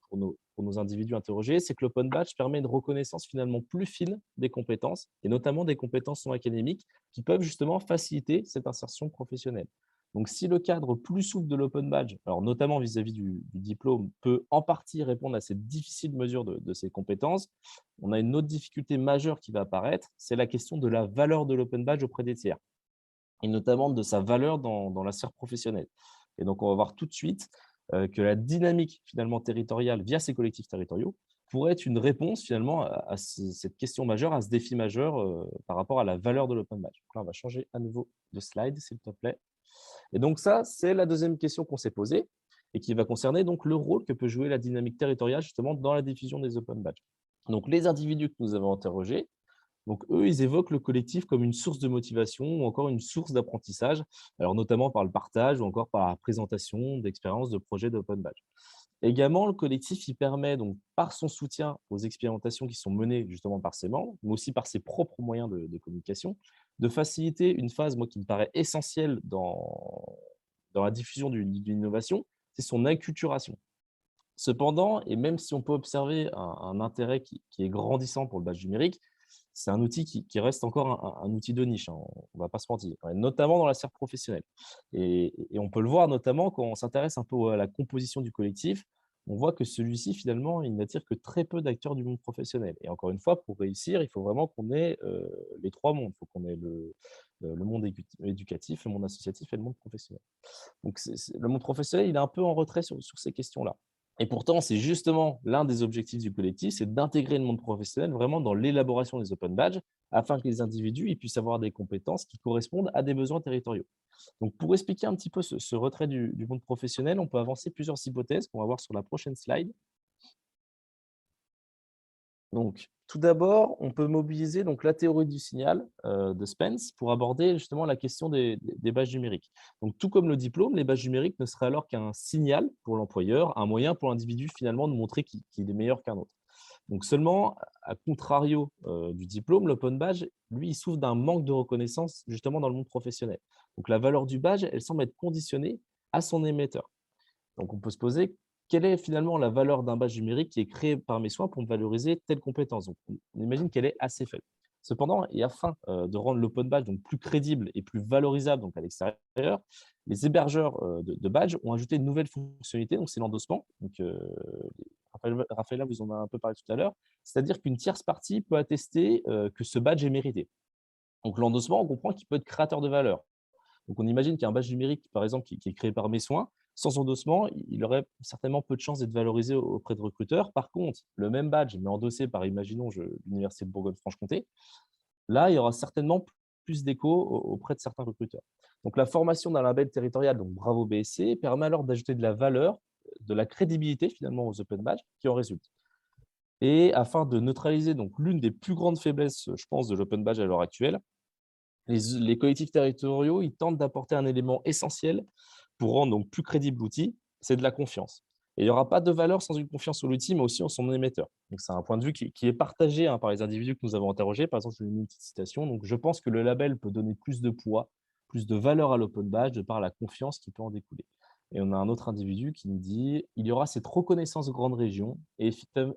pour nos individus interrogés, c'est que l'open badge permet une reconnaissance finalement plus fine des compétences, et notamment des compétences non académiques, qui peuvent justement faciliter cette insertion professionnelle. Donc, si le cadre plus souple de l'open badge, alors notamment vis-à-vis du diplôme, peut en partie répondre à cette difficile mesure de ces compétences, on a une autre difficulté majeure qui va apparaître, c'est la question de la valeur de l'open badge auprès des tiers, et notamment de sa valeur dans la sphère professionnelle. Et donc, on va voir tout de suite que la dynamique finalement territoriale via ces collectifs territoriaux pourrait être une réponse finalement à cette question majeure, à ce défi majeur par rapport à la valeur de l'open badge. Donc là, on va changer à nouveau de slide, s'il te plaît. Et donc ça, c'est la deuxième question qu'on s'est posée et qui va concerner donc le rôle que peut jouer la dynamique territoriale justement dans la diffusion des open badges. Donc les individus que nous avons interrogés, donc eux, ils évoquent le collectif comme une source de motivation ou encore une source d'apprentissage, alors notamment par le partage ou encore par la présentation d'expériences de projets d'open badge. Également, le collectif il permet donc par son soutien aux expérimentations qui sont menées justement par ses membres, mais aussi par ses propres moyens de communication, de faciliter une phase moi, qui me paraît essentielle dans la diffusion d'une innovation, c'est son acculturation. Cependant, et même si on peut observer un intérêt qui est grandissant pour le badge numérique, c'est un outil qui reste encore un outil de niche, hein, on ne va pas se mentir, notamment dans la sphère professionnelle. Et on peut le voir notamment quand on s'intéresse un peu à la composition du collectif, on voit que celui-ci, finalement, il n'attire que très peu d'acteurs du monde professionnel. Et encore une fois, pour réussir, il faut vraiment qu'on ait les trois mondes. Il faut qu'on ait le monde éducatif, le monde associatif et le monde professionnel. Donc, le monde professionnel, il est un peu en retrait sur ces questions-là. Et pourtant, c'est justement l'un des objectifs du collectif, c'est d'intégrer le monde professionnel vraiment dans l'élaboration des open badges afin que les individus puissent avoir des compétences qui correspondent à des besoins territoriaux. Donc, pour expliquer un petit peu ce retrait du monde professionnel, on peut avancer plusieurs hypothèses qu'on va voir sur la prochaine slide. Donc, tout d'abord, on peut mobiliser donc, la théorie du signal de Spence pour aborder justement la question des badges numériques. Donc, tout comme le diplôme, les badges numériques ne seraient alors qu'un signal pour l'employeur, un moyen pour l'individu finalement de montrer qu'il est meilleur qu'un autre. Donc, seulement, à contrario du diplôme, l'open badge, lui, il souffre d'un manque de reconnaissance justement dans le monde professionnel. Donc, la valeur du badge, elle semble être conditionnée à son émetteur. Donc, on peut se poser quelle est finalement la valeur d'un badge numérique qui est créé par mes soins pour valoriser telle compétence. Donc, on imagine qu'elle est assez faible. Cependant, et afin de rendre l'open badge donc, plus crédible et plus valorisable donc, à l'extérieur, les hébergeurs de badges ont ajouté une nouvelle fonctionnalité, donc c'est l'endossement. Donc, Raphaël, vous en a un peu parlé tout à l'heure, c'est-à-dire qu'une tierce partie peut attester que ce badge est mérité. Donc, l'endossement, on comprend qu'il peut être créateur de valeur. Donc, on imagine qu'un badge numérique, par exemple, qui est créé par mes soins, sans endossement, il aurait certainement peu de chances d'être valorisé auprès de recruteurs. Par contre, le même badge, mais endossé par, imaginons, l'Université de Bourgogne-Franche-Comté, là, il y aura certainement plus d'écho auprès de certains recruteurs. Donc, la formation d'un label territorial, donc Bravo BSC, permet alors d'ajouter de la valeur, de la crédibilité finalement aux open badges qui en résultent. Et afin de neutraliser donc l'une des plus grandes faiblesses, je pense, de l'open badge à l'heure actuelle, les collectifs territoriaux, ils tentent d'apporter un élément essentiel pour rendre donc plus crédible l'outil, c'est de la confiance. Et il n'y aura pas de valeur sans une confiance en l'outil, mais aussi en son émetteur. Donc, c'est un point de vue qui est partagé par les individus que nous avons interrogés. Par exemple, je vais donner une petite citation. Donc, je pense que le label peut donner plus de poids, plus de valeur à l'open badge de par la confiance qui peut en découler. Et on a un autre individu qui nous dit il y aura cette reconnaissance grande région. Et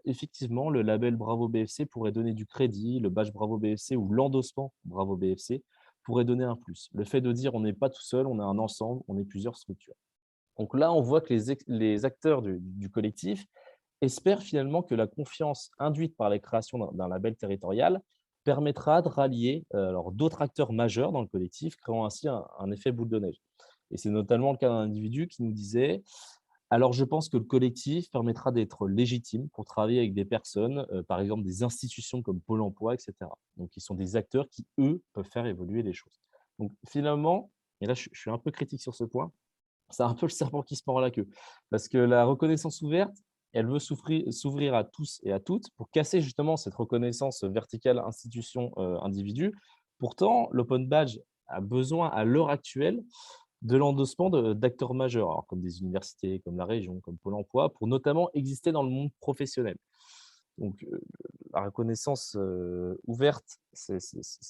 effectivement, le label Bravo BFC pourrait donner du crédit, le badge Bravo BFC ou l'endossement Bravo BFC pourrait donner un plus. Le fait de dire on n'est pas tout seul, on est un ensemble, on est plusieurs structures. Donc là, on voit que les acteurs du collectif espèrent finalement que la confiance induite par la création d'un label territorial permettra de rallier alors d'autres acteurs majeurs dans le collectif, créant ainsi un effet boule de neige. Et c'est notamment le cas d'un individu qui nous disait alors, je pense que le collectif permettra d'être légitime pour travailler avec des personnes, par exemple des institutions comme Pôle emploi, etc. Donc, ils sont des acteurs qui, eux, peuvent faire évoluer les choses. Donc, finalement, et là, je suis un peu critique sur ce point, c'est un peu le serpent qui se mord la queue. Parce que la reconnaissance ouverte, elle veut s'ouvrir à tous et à toutes pour casser justement cette reconnaissance verticale institution-individu. Pourtant, l'open badge a besoin à l'heure actuelle de l'endossement d'acteurs majeurs, alors comme des universités, comme la région, comme Pôle emploi, pour notamment exister dans le monde professionnel. Donc, la reconnaissance ouverte, c'est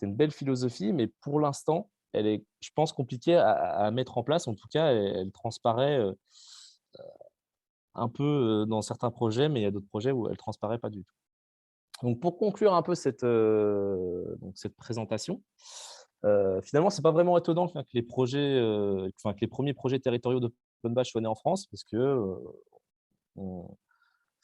une belle philosophie, mais pour l'instant, elle est, je pense, compliquée à mettre en place. En tout cas, elle transparaît un peu dans certains projets, mais il y a d'autres projets où elle ne transparaît pas du tout. Donc, pour conclure un peu cette présentation, finalement, ce n'est pas vraiment étonnant que les projets, que les premiers projets territoriaux d'open badge soient nés en France, parce que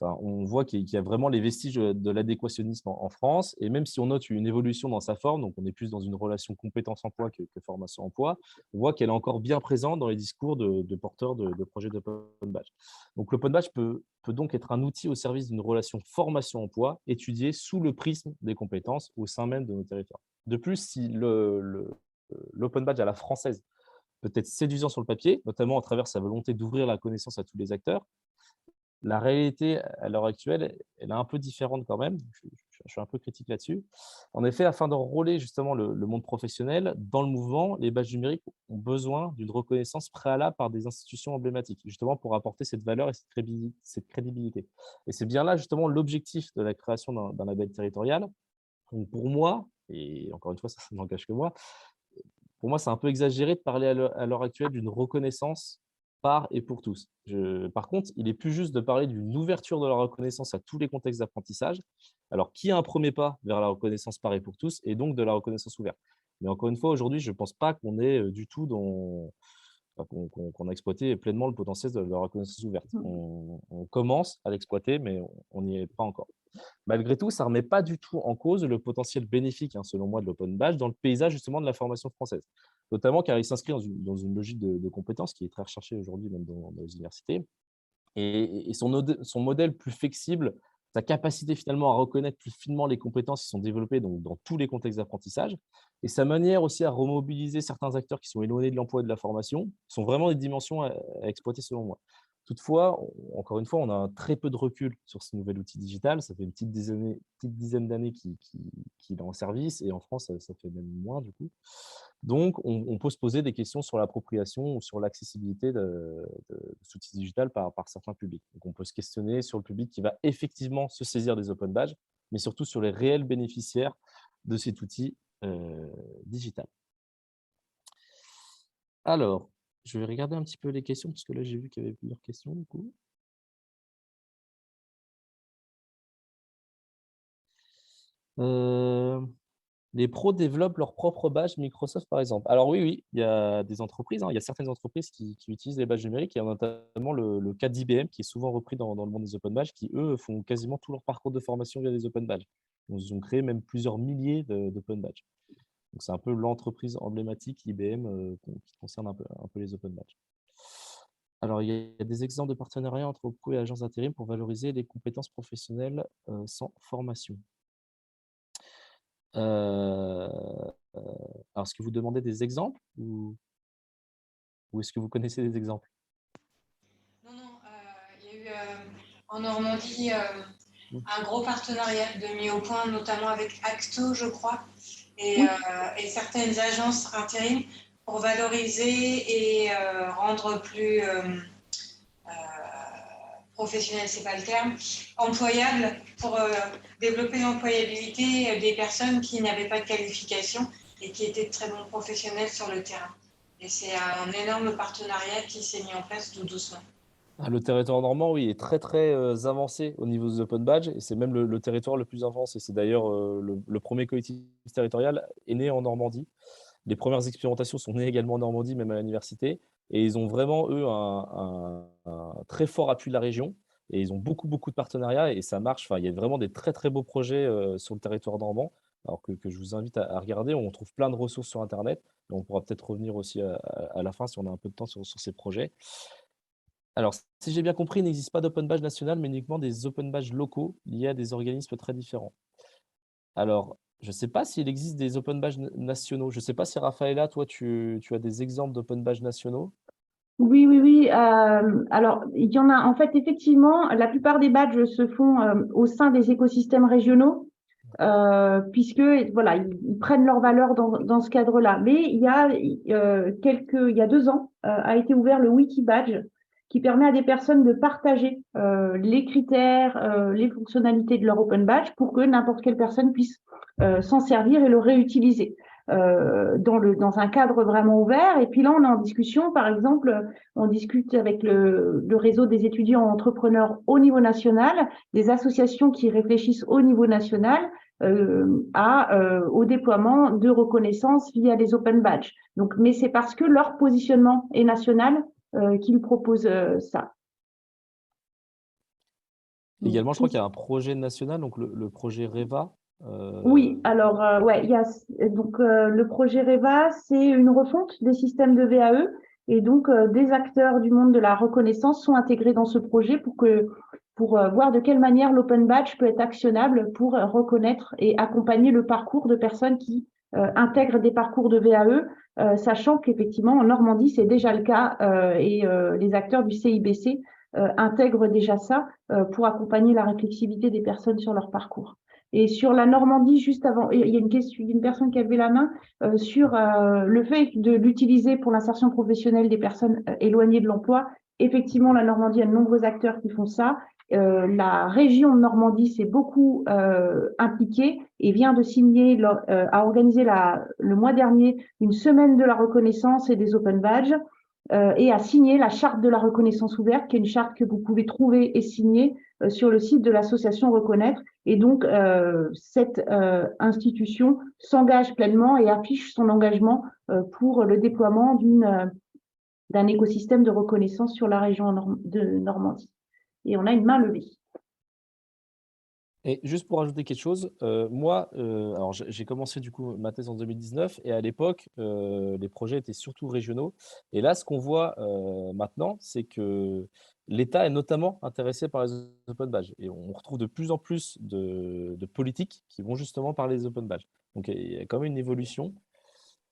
on voit qu'il y a vraiment les vestiges de l'adéquationnisme en France. Et même si on note une évolution dans sa forme, donc on est plus dans une relation compétence-emploi que formation-emploi, on voit qu'elle est encore bien présente dans les discours de porteurs de projets d'open badge. Donc l'open badge peut donc être un outil au service d'une relation formation-emploi étudiée sous le prisme des compétences au sein même de nos territoires. De plus, si l'open badge à la française peut être séduisant sur le papier, notamment à travers sa volonté d'ouvrir la connaissance à tous les acteurs, la réalité, à l'heure actuelle, elle est un peu différente quand même. Je suis un peu critique là-dessus. En effet, afin d'enrôler justement le monde professionnel dans le mouvement, les badges numériques ont besoin d'une reconnaissance préalable par des institutions emblématiques, justement pour apporter cette valeur et cette crédibilité. Et c'est bien là justement l'objectif de la création d'un label territorial. Donc pour moi, et encore une fois, ça n'engage que moi, pour moi, c'est un peu exagéré de parler à l'heure actuelle d'une reconnaissance par et pour tous. Par contre, il est plus juste de parler d'une ouverture de la reconnaissance à tous les contextes d'apprentissage. Alors, qui a un premier pas vers la reconnaissance par et pour tous et donc de la reconnaissance ouverte? Mais encore une fois, aujourd'hui, je ne pense pas qu'on est du tout qu'on a exploité pleinement le potentiel de la reconnaissance ouverte. On commence à l'exploiter, mais on n'y est pas encore. Malgré tout, ça ne remet pas du tout en cause le potentiel bénéfique, selon moi, de l'open badge dans le paysage justement de la formation française. Notamment car il s'inscrit dans une logique de compétences qui est très recherchée aujourd'hui même dans les universités. Et son modèle plus flexible, sa capacité finalement à reconnaître plus finement les compétences qui sont développées donc, dans tous les contextes d'apprentissage, et sa manière aussi à remobiliser certains acteurs qui sont éloignés de l'emploi et de la formation, sont vraiment des dimensions à exploiter selon moi. Toutefois, encore une fois, on a très peu de recul sur ce nouvel outil digital. Ça fait une petite dizaine d'années qu'il est en service, et en France, ça fait même moins du coup. Donc, on peut se poser des questions sur l'appropriation ou sur l'accessibilité de cet outil digital par certains publics. Donc, on peut se questionner sur le public qui va effectivement se saisir des open badges, mais surtout sur les réels bénéficiaires de cet outil digital. Alors, je vais regarder un petit peu les questions, parce que là, j'ai vu qu'il y avait plusieurs questions, du coup. Les pros développent leur propre badge Microsoft, par exemple. Alors oui, il y a des entreprises, il y a certaines entreprises qui utilisent les badges numériques. Il y a notamment le cas d'IBM, qui est souvent repris dans le monde des open badges, qui, eux, font quasiment tout leur parcours de formation via des open badges. Ils ont créé même plusieurs milliers d'open badges. Donc, c'est un peu l'entreprise emblématique IBM qui concerne un peu les open badges. Alors, il y a des exemples de partenariats entre pro et agences d'intérim pour valoriser les compétences professionnelles sans formation. Euh, euh, alors, est-ce que vous demandez des exemples ou est-ce que vous connaissez des exemples? Non, non, il y a eu en Normandie un gros partenariat de mis au point, notamment avec Acto, je crois, et, Oui. et certaines agences intérim pour valoriser et rendre plus professionnel, c'est pas le terme, employable pour développer l'employabilité des personnes qui n'avaient pas de qualification et qui étaient de très bons professionnels sur le terrain. Et c'est un énorme partenariat qui s'est mis en place tout doucement. Ah, le territoire normand, oui, est très très avancé au niveau des open badges et c'est même le territoire le plus avancé. C'est d'ailleurs le premier collectif territorial est né en Normandie. Les premières expérimentations sont nées également en Normandie, même à l'université. Et ils ont vraiment, eux, un très fort appui de la région. Et ils ont beaucoup, beaucoup de partenariats et ça marche. Enfin, il y a vraiment des très, très beaux projets sur le territoire normand. Alors que je vous invite à regarder. On trouve plein de ressources sur Internet. Et on pourra peut-être revenir aussi à la fin si on a un peu de temps sur ces projets. Alors, si j'ai bien compris, il n'existe pas d'open badge national, mais uniquement des open badges locaux liés à des organismes très différents. Alors, je ne sais pas s'il existe des open badges nationaux. Je ne sais pas si Raphaëla, toi, tu as des exemples d'open badges nationaux. Oui, oui, oui. Alors, il y en a, en fait, effectivement, la plupart des badges se font au sein des écosystèmes régionaux, puisque, voilà, ils prennent leur valeur dans ce cadre-là. Mais il y a il y a 2 ans, a été ouvert le Wikibadge, qui permet à des personnes de partager les critères, les fonctionnalités de leur open badge pour que n'importe quelle personne puisse s'en servir et le réutiliser. Dans un cadre vraiment ouvert. Et puis là, on est en discussion, par exemple, on discute avec le réseau des étudiants entrepreneurs au niveau national, des associations qui réfléchissent au niveau national au déploiement de reconnaissance via les open badges. Donc, mais c'est parce que leur positionnement est national qu'ils proposent ça. Également, je crois qu'il y a un projet national, donc le projet REVA. Oui, alors ouais, il y a donc le projet REVA, c'est une refonte des systèmes de VAE et donc des acteurs du monde de la reconnaissance sont intégrés dans ce projet pour voir de quelle manière l'open badge peut être actionnable pour reconnaître et accompagner le parcours de personnes qui intègrent des parcours de VAE, sachant qu'effectivement en Normandie c'est déjà le cas et les acteurs du CIBC intègrent déjà ça pour accompagner la réflexivité des personnes sur leur parcours. Et sur la Normandie, juste avant, il y a une personne qui a levé la main sur le fait de l'utiliser pour l'insertion professionnelle des personnes éloignées de l'emploi. Effectivement, la Normandie a de nombreux acteurs qui font ça. La région de Normandie s'est beaucoup impliquée et vient de signer, a organisé le mois dernier une semaine de la reconnaissance et des open badges et a signé la charte de la reconnaissance ouverte, qui est une charte que vous pouvez trouver et signer sur le site de l'association Reconnaître. Et donc, cette institution s'engage pleinement et affiche son engagement pour le déploiement d'un écosystème de reconnaissance sur la région de Normandie. Et on a une main levée. Et juste pour ajouter quelque chose, moi, alors j'ai commencé du coup ma thèse en 2019 et à l'époque, les projets étaient surtout régionaux. Et là, ce qu'on voit maintenant, c'est que l'État est notamment intéressé par les open badges. Et on retrouve de plus en plus de politiques qui vont justement parler des open badges. Donc il y a quand même une évolution.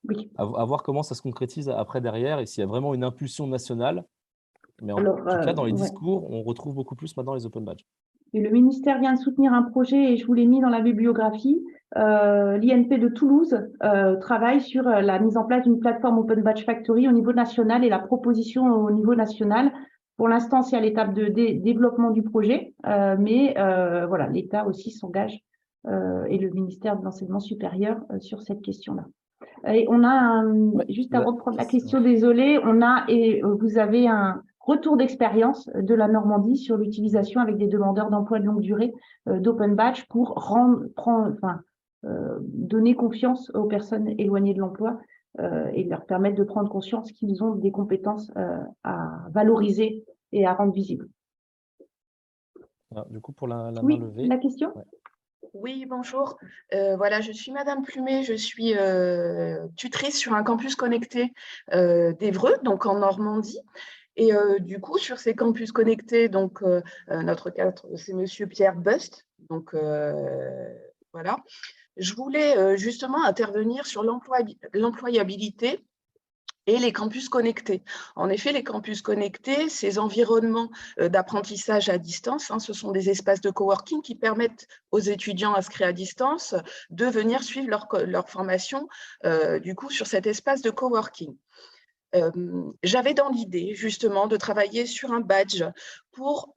Oui. À voir comment ça se concrétise après derrière et s'il y a vraiment une impulsion nationale. Mais en Alors, tout cas, dans les ouais. discours, on retrouve beaucoup plus maintenant les open badges. Et le ministère vient de soutenir un projet, et je vous l'ai mis dans la bibliographie. L'INP de Toulouse travaille sur la mise en place d'une plateforme Open Badge Factory au niveau national et la proposition au niveau national. Pour l'instant, c'est à l'étape de développement du projet, mais voilà, l'État aussi s'engage et le ministère de l'Enseignement supérieur sur cette question-là. Et on a juste avant de prendre la question, désolé, vous avez un retour d'expérience de la Normandie sur l'utilisation avec des demandeurs d'emploi de longue durée d'Open Badge pour donner confiance aux personnes éloignées de l'emploi et leur permettre de prendre conscience qu'ils ont des compétences à valoriser et à rendre visibles. Alors, du coup, pour la main Oui, levée. la question. Ouais. Oui, bonjour. Voilà, je suis Madame Plumet, je suis tutrice sur un campus connecté d'Évreux, donc en Normandie. Et du coup, sur ces campus connectés, donc notre cadre, c'est Monsieur Pierre Bust. Donc voilà. Je voulais justement intervenir sur l'employabilité et les campus connectés. En effet, les campus connectés, ces environnements d'apprentissage à distance, ce sont des espaces de coworking qui permettent aux étudiants inscrits à distance de venir suivre leur formation du coup sur cet espace de coworking. J'avais dans l'idée justement de travailler sur un badge pour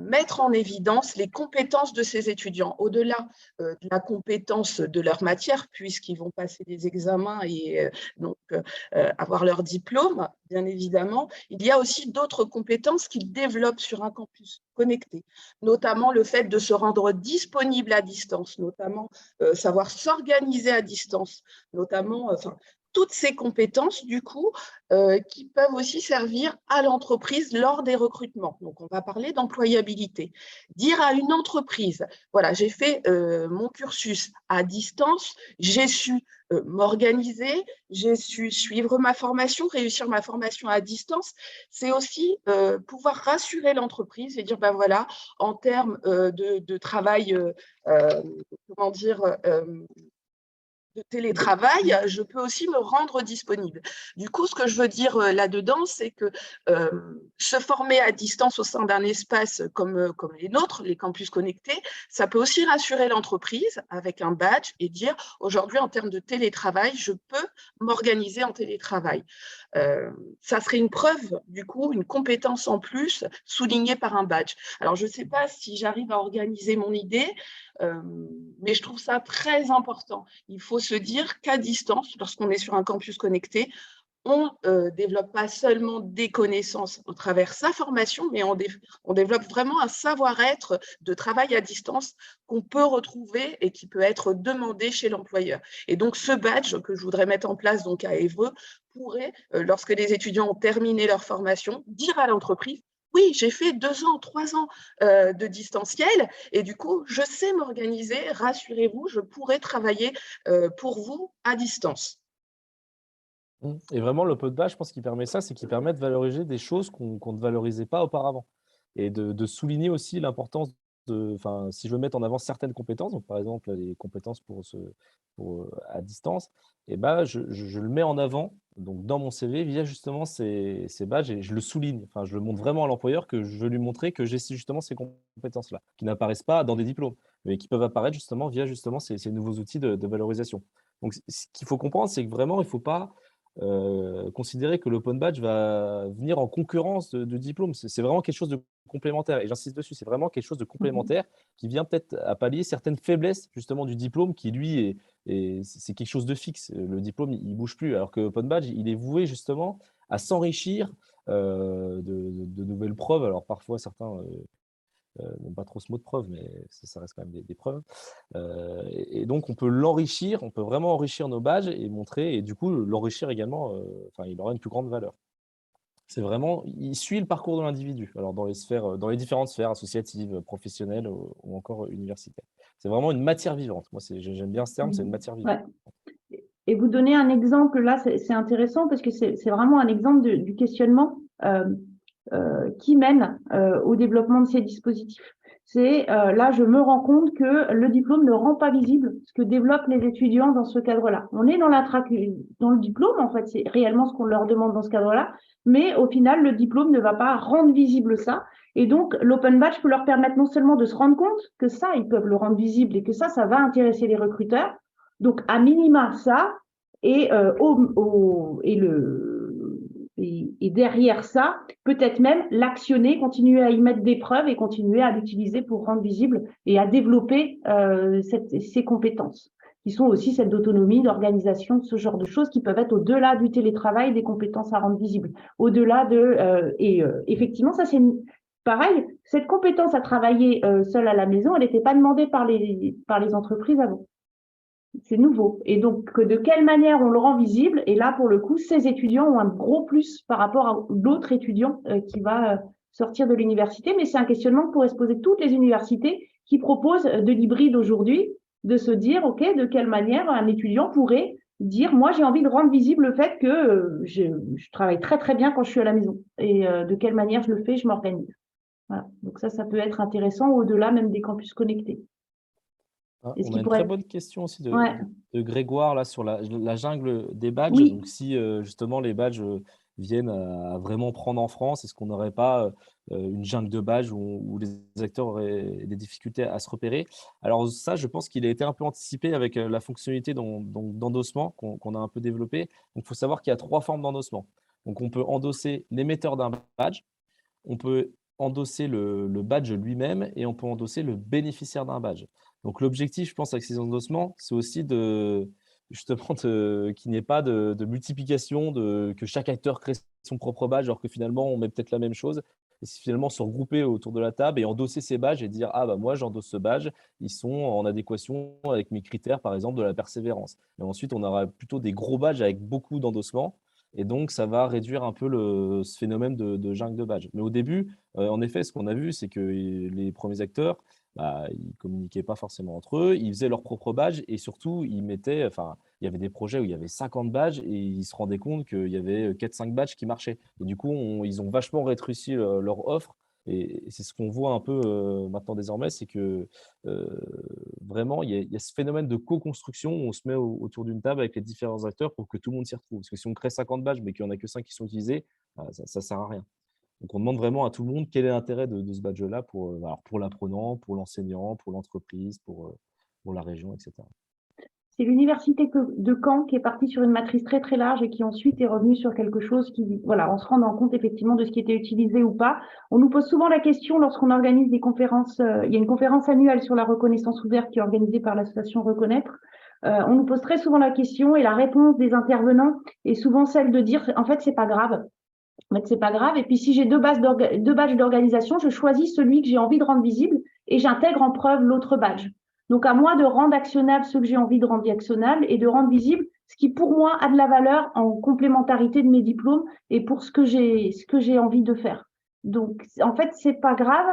mettre en évidence les compétences de ces étudiants, au-delà de la compétence de leur matière, puisqu'ils vont passer des examens et donc avoir leur diplôme, bien évidemment. Il y a aussi d'autres compétences qu'ils développent sur un campus connecté, notamment le fait de se rendre disponible à distance, notamment savoir s'organiser à distance, notamment toutes ces compétences, du coup, qui peuvent aussi servir à l'entreprise lors des recrutements. Donc, on va parler d'employabilité. Dire à une entreprise, voilà, j'ai fait mon cursus à distance, j'ai su m'organiser, j'ai su suivre ma formation, réussir ma formation à distance, c'est aussi pouvoir rassurer l'entreprise et dire, ben voilà, en termes de travail, comment dire, de télétravail, je peux aussi me rendre disponible. Du coup, ce que je veux dire là-dedans, c'est que se former à distance au sein d'un espace comme les nôtres, les campus connectés, ça peut aussi rassurer l'entreprise avec un badge et dire aujourd'hui, en termes de télétravail, je peux m'organiser en télétravail. Ça serait une preuve, du coup, une compétence en plus soulignée par un badge. Alors, je ne sais pas si j'arrive à organiser mon idée, mais je trouve ça très important. Il faut se dire qu'à distance, lorsqu'on est sur un campus connecté, on ne développe pas seulement des connaissances à travers sa formation, mais on développe vraiment un savoir-être de travail à distance qu'on peut retrouver et qui peut être demandé chez l'employeur. Et donc, ce badge que je voudrais mettre en place donc à Évreux pourrait, lorsque les étudiants ont terminé leur formation, dire à l'entreprise: oui, j'ai fait 2 ans, 3 ans de distanciel et du coup, je sais m'organiser, rassurez-vous, je pourrai travailler pour vous à distance. Et vraiment, l'open badge, je pense qu'il permet ça, c'est qu'il permet de valoriser des choses qu'on ne valorisait pas auparavant et de souligner aussi l'importance enfin, si je veux mettre en avant certaines compétences, donc par exemple les compétences à distance, et ben, je le mets en avant donc dans mon CV via justement ces badges et je le souligne. Enfin, je le montre vraiment à l'employeur que je veux lui montrer que j'ai justement ces compétences-là, qui n'apparaissent pas dans des diplômes, mais qui peuvent apparaître justement via justement ces nouveaux outils de valorisation. Donc, ce qu'il faut comprendre, c'est que vraiment, il ne faut pas considérer que l'open badge va venir en concurrence de diplômes. C'est vraiment quelque chose de complémentaire et j'insiste dessus, c'est vraiment quelque chose de complémentaire qui vient peut-être à pallier certaines faiblesses justement du diplôme qui lui c'est quelque chose de fixe. Le diplôme, il bouge plus alors que l'open badge, il est voué justement à s'enrichir de nouvelles preuves. Alors parfois certains n'aime pas trop ce mot de preuve, mais ça reste quand même des preuves. Et donc, on peut l'enrichir, on peut vraiment enrichir nos badges et montrer, et du coup, l'enrichir également, enfin, il aura une plus grande valeur. C'est vraiment, il suit le parcours de l'individu, alors dans les sphères, dans les différentes sphères associatives, professionnelles ou encore universitaires. C'est vraiment une matière vivante. Moi, j'aime bien ce terme, c'est une matière vivante. Ouais. Et vous donner un exemple, là, c'est intéressant parce que c'est vraiment un exemple du questionnement qui mène au développement de ces dispositifs. Là, je me rends compte que le diplôme ne rend pas visible ce que développent les étudiants dans ce cadre-là. On est dans le diplôme, en fait, c'est réellement ce qu'on leur demande dans ce cadre-là, mais au final, le diplôme ne va pas rendre visible ça. Et donc, l'open badge peut leur permettre non seulement de se rendre compte que ça, ils peuvent le rendre visible et que ça va intéresser les recruteurs. Donc, à minima, ça, et derrière ça, peut-être même l'actionner, continuer à y mettre des preuves et continuer à l'utiliser pour rendre visible et à développer ces compétences, qui sont aussi celles d'autonomie, d'organisation, ce genre de choses qui peuvent être au-delà du télétravail, des compétences à rendre visibles. Au-delà effectivement, ça c'est pareil, cette compétence à travailler seule à la maison, elle n'était pas demandée par les entreprises avant. C'est nouveau. Et donc, de quelle manière on le rend visible? Et là, pour le coup, ces étudiants ont un gros plus par rapport à l'autre étudiant qui va sortir de l'université. Mais c'est un questionnement que pourraient se poser toutes les universités qui proposent de l'hybride aujourd'hui, de se dire, OK, de quelle manière un étudiant pourrait dire, moi, j'ai envie de rendre visible le fait que je travaille très, très bien quand je suis à la maison. Et de quelle manière je le fais, je m'organise. Voilà. Donc ça peut être intéressant au-delà même des campus connectés. Ah, Et ce on qui a une pourrait très être... bonne question aussi Ouais, de Grégoire là, sur la jungle des badges. oui, Donc, si justement les badges viennent à vraiment prendre en France, est-ce qu'on n'aurait pas une jungle de badges où les acteurs auraient des difficultés à se repérer? Alors, ça, je pense qu'il a été un peu anticipé avec la fonctionnalité d'endossement qu'on a un peu développée. Donc, il faut savoir qu'il y a 3 formes d'endossement. Donc, on peut endosser l'émetteur d'un badge, on peut endosser le badge lui-même et on peut endosser le bénéficiaire d'un badge. Donc, l'objectif, je pense, avec ces endossements, c'est aussi justement qu'il n'y ait pas de multiplication, que chaque acteur crée son propre badge, alors que finalement, on met peut-être la même chose. Et c'est finalement se regrouper autour de la table et endosser ces badges et dire: ah bah moi j'endosse ce badge, ils sont en adéquation avec mes critères, par exemple, de la persévérance. Et ensuite, on aura plutôt des gros badges avec beaucoup d'endossements. Et donc, ça va réduire un peu ce phénomène de jungle de badge. Mais au début, en effet, ce qu'on a vu, c'est que les premiers acteurs, bah, ils communiquaient pas forcément entre eux, ils faisaient leur propre badge et surtout, enfin, il y avait des projets où il y avait 50 badges et ils se rendaient compte qu'il y avait 4-5 badges qui marchaient. Et du coup, ils ont vachement rétréci leur offre. Et c'est ce qu'on voit un peu maintenant désormais, c'est que vraiment, il y a ce phénomène de co-construction où on se met autour d'une table avec les différents acteurs pour que tout le monde s'y retrouve. Parce que si on crée 50 badges mais qu'il n'y en a que 5 qui sont utilisés, ça ne sert à rien. Donc, on demande vraiment à tout le monde quel est l'intérêt de ce badge-là pour l'apprenant, pour l'enseignant, pour l'entreprise, pour la région, etc. c'est l'université de Caen qui est partie sur une matrice très très large et qui ensuite est revenue sur quelque chose qui, voilà, en se rendant compte effectivement de ce qui était utilisé ou pas. On nous pose souvent la question lorsqu'on organise des conférences, il y a une conférence annuelle sur la reconnaissance ouverte qui est organisée par l'association Reconnaître. On nous pose très souvent la question et la réponse des intervenants est souvent celle de dire en fait c'est pas grave. En fait, c'est pas grave. Et puis, si j'ai deux badges d'organisation, je choisis celui que j'ai envie de rendre visible et j'intègre en preuve l'autre badge. Donc, à moi de rendre actionnable ce que j'ai envie de rendre actionnable et de rendre visible ce qui, pour moi, a de la valeur en complémentarité de mes diplômes et pour ce que j'ai envie de faire. Donc, en fait, c'est pas grave.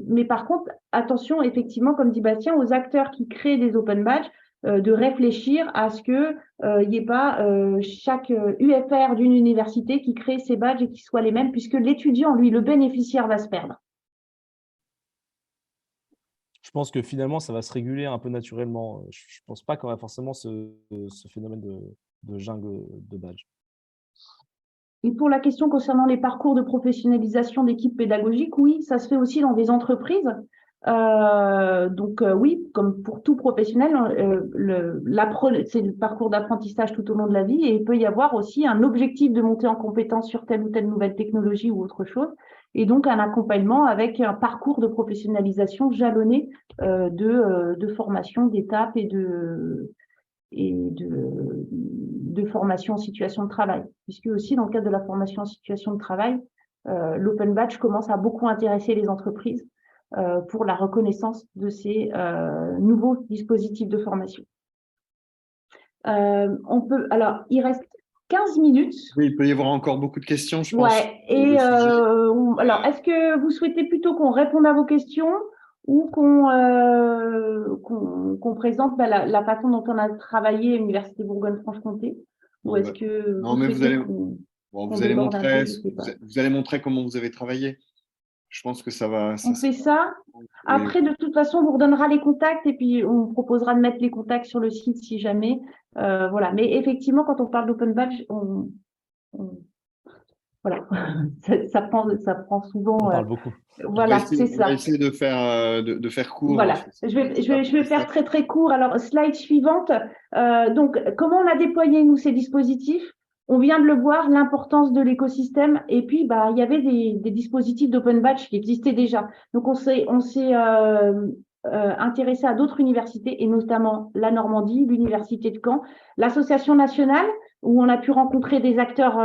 Mais par contre, attention, effectivement, comme dit Bastien, aux acteurs qui créent des open badges, de réfléchir à ce que il n'y ait pas chaque UFR d'une université qui crée ses badges et qui soient les mêmes, puisque l'étudiant, lui, le bénéficiaire, va se perdre. Je pense que finalement, ça va se réguler un peu naturellement. Je ne pense pas qu'on a forcément ce phénomène de jungle de badge. Et pour la question concernant les parcours de professionnalisation d'équipes pédagogiques, oui, ça se fait aussi dans des entreprises. Oui, comme pour tout professionnel, c'est le parcours d'apprentissage tout au long de la vie et il peut y avoir aussi un objectif de monter en compétence sur telle ou telle nouvelle technologie ou autre chose et donc un accompagnement avec un parcours de professionnalisation jalonné de formation, d'étapes et de formation en situation de travail. Puisque aussi dans le cadre de la formation en situation de travail, l'open badge commence à beaucoup intéresser les entreprises pour la reconnaissance de ces nouveaux dispositifs de formation. Alors, il reste 15 minutes. Oui, il peut y avoir encore beaucoup de questions, je pense. Ouais, et alors, est-ce que vous souhaitez plutôt qu'on réponde à vos questions ou qu'on présente la façon dont on a travaillé à l'Université Bourgogne-Franche-Comté? Ou est-ce que non, vous mais souhaitez vous qu'on allez déborde un montrer, peu, je sais pas. vous allez montrer comment vous avez travaillé. Je pense que ça va. On fait ça. Oui. Après, de toute façon, on vous redonnera les contacts et puis on proposera de mettre les contacts sur le site si jamais. Voilà. Mais effectivement, quand on parle d'open badge, voilà, ça prend souvent. On parle beaucoup. Voilà, c'est On va ça. essayer de faire court. Voilà, je vais faire très très court. Alors, slide suivante. Donc, comment on a déployé nous ces dispositifs? On vient de le voir, l'importance de l'écosystème. Et puis, bah, il y avait des dispositifs d'open badge qui existaient déjà. Donc, on s'est intéressé à d'autres universités et notamment la Normandie, l'université de Caen, l'association nationale où on a pu rencontrer des acteurs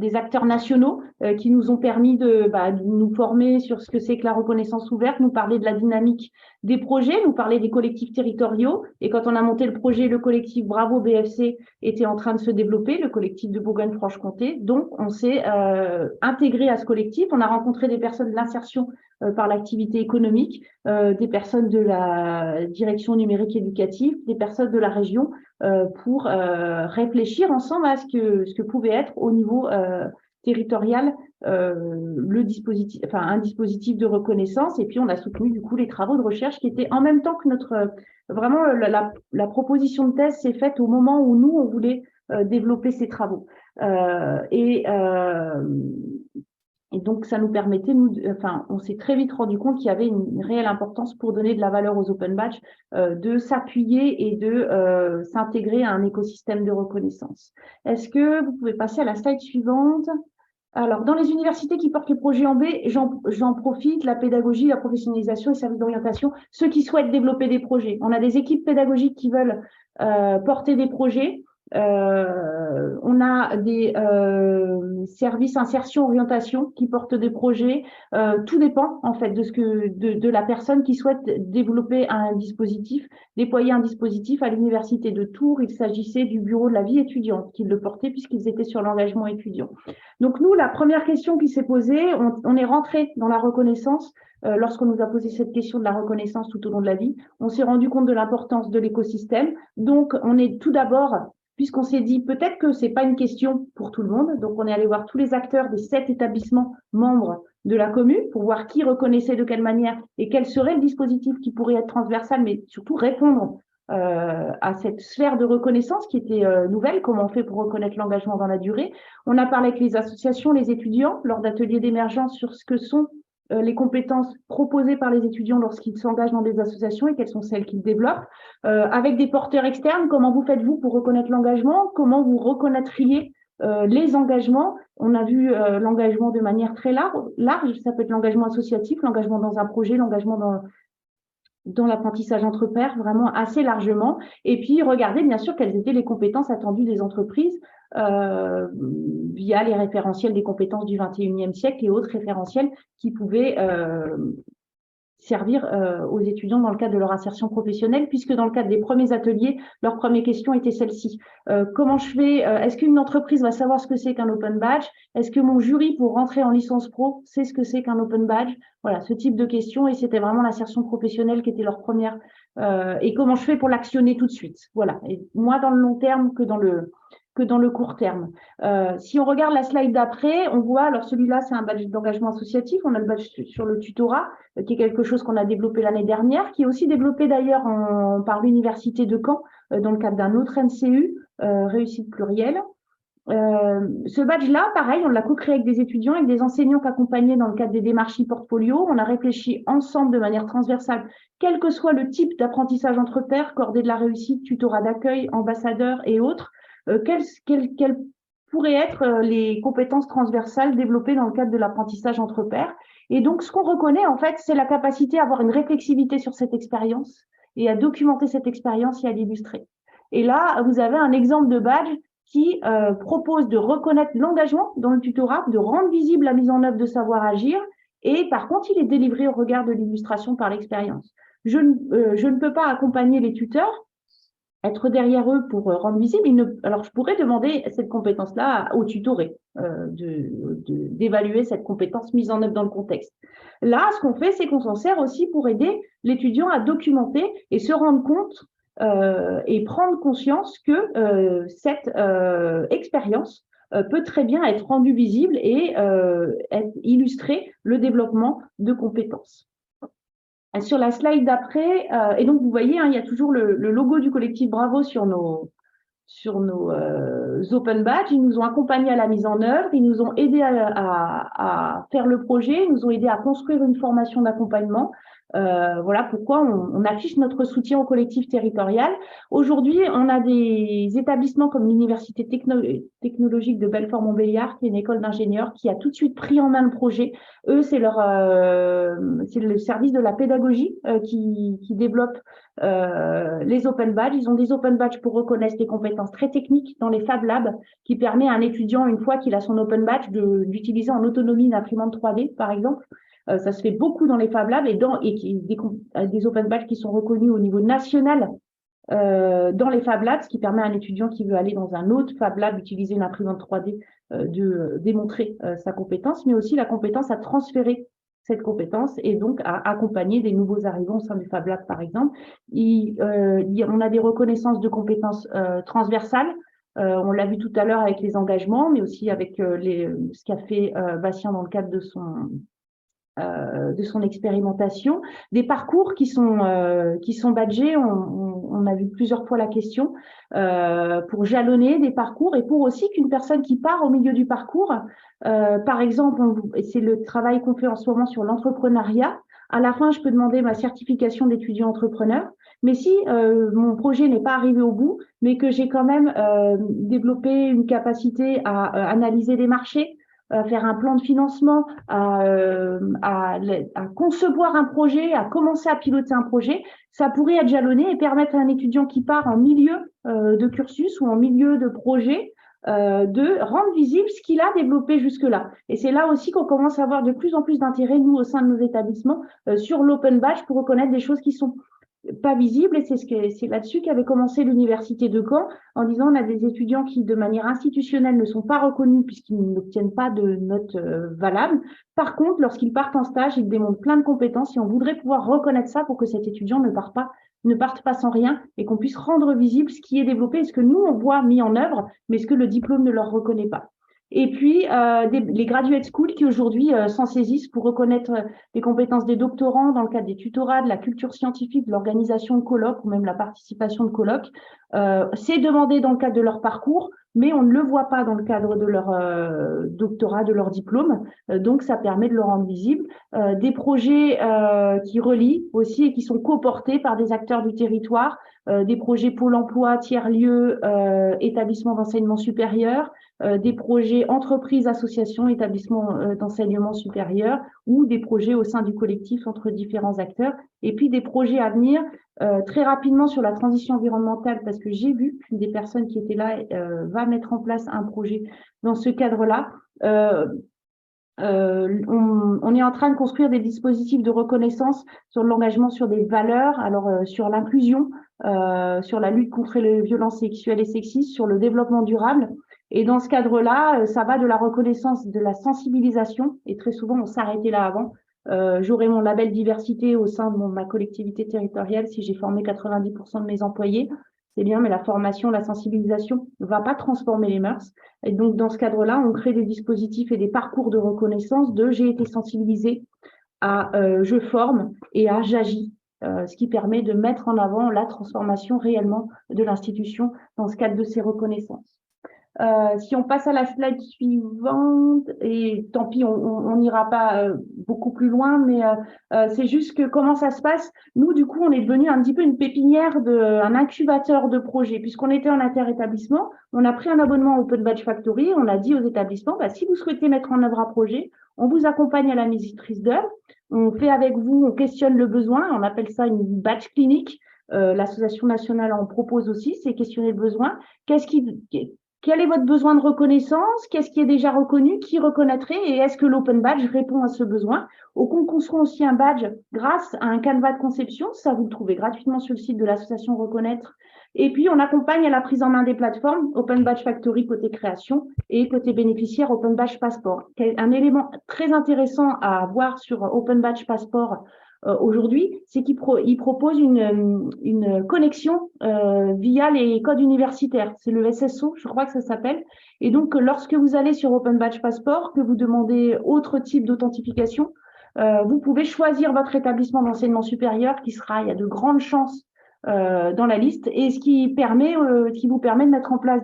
des acteurs nationaux qui nous ont permis de nous former sur ce que c'est que la reconnaissance ouverte, nous parler de la dynamique des projets, nous parler des collectifs territoriaux. Et quand on a monté le projet, le collectif Bravo BFC était en train de se développer, le collectif de Bourgogne-Franche-Comté. Donc, on s'est intégré à ce collectif. On a rencontré des personnes de l'insertion par l'activité économique, des personnes de la direction numérique éducative, des personnes de la région, pour réfléchir ensemble à ce que pouvait être au niveau territorial le dispositif, enfin un dispositif de reconnaissance. Et puis on a soutenu du coup les travaux de recherche qui étaient en même temps que notre vraiment la proposition de thèse s'est faite au moment où nous on voulait développer ces travaux. Et donc, ça nous permettait, on s'est très vite rendu compte qu'il y avait une réelle importance pour donner de la valeur aux open badges, de s'appuyer et de s'intégrer à un écosystème de reconnaissance. Est-ce que vous pouvez passer à la slide suivante? Alors, dans les universités qui portent le projet en B, j'en profite, la pédagogie, la professionnalisation et services d'orientation, ceux qui souhaitent développer des projets. On a des équipes pédagogiques qui veulent porter des projets. On a des services insertion orientation qui portent des projets. Tout dépend en fait de la personne qui souhaite développer un dispositif, déployer un dispositif. À l'université de Tours, il s'agissait du bureau de la vie étudiante qui le portait puisqu'ils étaient sur l'engagement étudiant. Donc nous, la première question qui s'est posée, on est rentré dans la reconnaissance. Lorsqu'on nous a posé cette question de la reconnaissance tout au long de la vie, on s'est rendu compte de l'importance de l'écosystème. Donc on est tout d'abord, puisqu'on s'est dit peut-être que c'est pas une question pour tout le monde, donc on est allé voir tous les acteurs des 7 établissements membres de la commune pour voir qui reconnaissait de quelle manière et quel serait le dispositif qui pourrait être transversal, mais surtout répondre à cette sphère de reconnaissance qui était nouvelle, comment on fait pour reconnaître l'engagement dans la durée. On a parlé avec les associations, les étudiants, lors d'ateliers d'émergence sur ce que sont les compétences proposées par les étudiants lorsqu'ils s'engagent dans des associations et quelles sont celles qu'ils développent. Avec des porteurs externes, comment vous faites-vous pour reconnaître l'engagement? Comment vous reconnaîtriez les engagements? On a vu l'engagement de manière très large. Ça peut être l'engagement associatif, l'engagement dans un projet, l'engagement dans l'apprentissage entre pairs, vraiment assez largement. Et puis, regardez bien sûr quelles étaient les compétences attendues des entreprises via les référentiels des compétences du 21e siècle et autres référentiels qui pouvaient servir aux étudiants dans le cadre de leur insertion professionnelle, puisque dans le cadre des premiers ateliers, leur première question était celle-ci. Comment je fais? Est-ce qu'une entreprise va savoir ce que c'est qu'un open badge? Est-ce que mon jury pour rentrer en licence pro sait ce que c'est qu'un open badge? Voilà, ce type de questions, et c'était vraiment l'insertion professionnelle qui était leur première. Et comment je fais pour l'actionner tout de suite? Voilà, et moins dans le long terme que dans le court terme. Si on regarde la slide d'après, on voit, alors celui-là, c'est un badge d'engagement associatif. On a le badge sur le tutorat, qui est quelque chose qu'on a développé l'année dernière, qui est aussi développé d'ailleurs par l'Université de Caen, dans le cadre d'un autre NCU, réussite plurielle. Ce badge-là, pareil, on l'a co-créé avec des étudiants, avec des enseignants qu'accompagnaient dans le cadre des démarches e-portfolio. On a réfléchi ensemble de manière transversale, quel que soit le type d'apprentissage entre pairs, cordée de la réussite, tutorat d'accueil, ambassadeur et autres, quelles pourraient être les compétences transversales développées dans le cadre de l'apprentissage entre pairs. Et donc, ce qu'on reconnaît, en fait, c'est la capacité à avoir une réflexivité sur cette expérience et à documenter cette expérience et à l'illustrer. Et là, vous avez un exemple de badge qui propose de reconnaître l'engagement dans le tutorat, de rendre visible la mise en œuvre de savoir agir, et par contre, il est délivré au regard de l'illustration par l'expérience. Je ne peux pas accompagner les tuteurs, être derrière eux pour rendre visible. Alors, je pourrais demander cette compétence-là au tutoré, d'évaluer cette compétence mise en œuvre dans le contexte. Là, ce qu'on fait, c'est qu'on s'en sert aussi pour aider l'étudiant à documenter et se rendre compte et prendre conscience que cette expérience peut très bien être rendue visible et illustrer le développement de compétences. Sur la slide d'après, et donc vous voyez, il y a toujours le logo du collectif Bravo sur nos open badges. Ils nous ont accompagnés à la mise en œuvre, ils nous ont aidés à faire le projet, ils nous ont aidés à construire une formation d'accompagnement. Voilà pourquoi on affiche notre soutien au collectif territorial. Aujourd'hui, on a des établissements comme l'Université technologique de Belfort-Montbéliard, qui est une école d'ingénieurs, qui a tout de suite pris en main le projet. Eux, c'est le service de la pédagogie qui développe les open badges. Ils ont des open badges pour reconnaître des compétences très techniques dans les Fab Labs, qui permet à un étudiant, une fois qu'il a son open badge, d'utiliser en autonomie une imprimante 3D, par exemple. Ça se fait beaucoup dans les Fab Labs et des open badges qui sont reconnus au niveau national dans les Fab Labs, ce qui permet à un étudiant qui veut aller dans un autre Fab Lab utiliser une imprimante 3D de démontrer sa compétence, mais aussi la compétence à transférer cette compétence et donc à accompagner des nouveaux arrivants au sein du Fab Lab, par exemple. On a des reconnaissances de compétences transversales. On l'a vu tout à l'heure avec les engagements, mais aussi avec ce qu'a fait Bastien dans le cadre de son expérimentation, des parcours qui sont badgés. On a vu plusieurs fois la question pour jalonner des parcours et pour aussi qu'une personne qui part au milieu du parcours, par exemple, c'est le travail qu'on fait en ce moment sur l'entrepreneuriat. À la fin, je peux demander ma certification d'étudiant entrepreneur. Mais si mon projet n'est pas arrivé au bout, mais que j'ai quand même développé une capacité à analyser des marchés, à faire un plan de financement, à concevoir un projet, à commencer à piloter un projet, ça pourrait être jalonné et permettre à un étudiant qui part en milieu de cursus ou en milieu de projet de rendre visible ce qu'il a développé jusque-là. Et c'est là aussi qu'on commence à avoir de plus en plus d'intérêt, nous, au sein de nos établissements, sur l'open badge pour reconnaître des choses qui sont pas visible et c'est là-dessus qu'avait commencé l'université de Caen en disant on a des étudiants qui de manière institutionnelle ne sont pas reconnus puisqu'ils n'obtiennent pas de notes valables. Par contre, lorsqu'ils partent en stage, ils démontrent plein de compétences et on voudrait pouvoir reconnaître ça pour que cet étudiant ne parte pas sans rien et qu'on puisse rendre visible ce qui est développé et ce que nous on voit mis en œuvre, mais ce que le diplôme ne leur reconnaît pas. Et puis, les graduate schools qui aujourd'hui s'en saisissent pour reconnaître les compétences des doctorants dans le cadre des tutorats, de la culture scientifique, de l'organisation de colloques ou même la participation de colloques. C'est demandé dans le cadre de leur parcours, mais on ne le voit pas dans le cadre de leur doctorat, de leur diplôme. Donc, ça permet de le rendre visible. Des projets qui relient aussi et qui sont coportés par des acteurs du territoire, des projets Pôle emploi, tiers-lieux, établissements d'enseignement supérieur, des projets entreprises, associations, établissements d'enseignement supérieur ou des projets au sein du collectif entre différents acteurs et puis des projets à venir très rapidement sur la transition environnementale parce que j'ai vu qu'une des personnes qui était là va mettre en place un projet dans ce cadre-là. On est en train de construire des dispositifs de reconnaissance sur l'engagement sur des valeurs, alors sur l'inclusion, sur la lutte contre les violences sexuelles et sexistes, sur le développement durable. Et dans ce cadre-là, ça va de la reconnaissance, de la sensibilisation, et très souvent on s'arrêtait là avant. J'aurai mon label diversité au sein de ma collectivité territoriale si j'ai formé 90% de mes employés. C'est bien, mais la formation, la sensibilisation ne va pas transformer les mœurs. Et donc, dans ce cadre-là, on crée des dispositifs et des parcours de reconnaissance de j'ai été sensibilisé à je forme et à j'agis, ce qui permet de mettre en avant la transformation réellement de l'institution dans ce cadre de ces reconnaissances. Si on passe à la slide suivante, et tant pis, on n'ira pas beaucoup plus loin, mais c'est juste que comment ça se passe. Nous, du coup, on est devenu un petit peu une pépinière, un incubateur de projets, puisqu'on était en interétablissement. On a pris un abonnement au Open Badge Factory. On a dit aux établissements, si vous souhaitez mettre en œuvre un projet, on vous accompagne à la maîtrise d'œuvre. On fait avec vous, on questionne le besoin. On appelle ça une badge clinique. L'Association nationale en propose aussi, c'est questionner le besoin. Quel est votre besoin de reconnaissance? Qu'est-ce qui est déjà reconnu? Qui reconnaîtrait? Et est-ce que l'Open Badge répond à ce besoin? On construit aussi un badge grâce à un canevas de conception. Ça, vous le trouvez gratuitement sur le site de l'association Reconnaître. Et puis, on accompagne à la prise en main des plateformes Open Badge Factory côté création et côté bénéficiaire Open Badge Passport. Un élément très intéressant à voir sur Open Badge Passport aujourd'hui, c'est qu'il propose une connexion via les codes universitaires. C'est le SSO, je crois que ça s'appelle. Et donc, lorsque vous allez sur Open Badge Passport, que vous demandez autre type d'authentification, vous pouvez choisir votre établissement d'enseignement supérieur qui sera, il y a de grandes chances dans la liste, et ce qui vous permet de mettre en place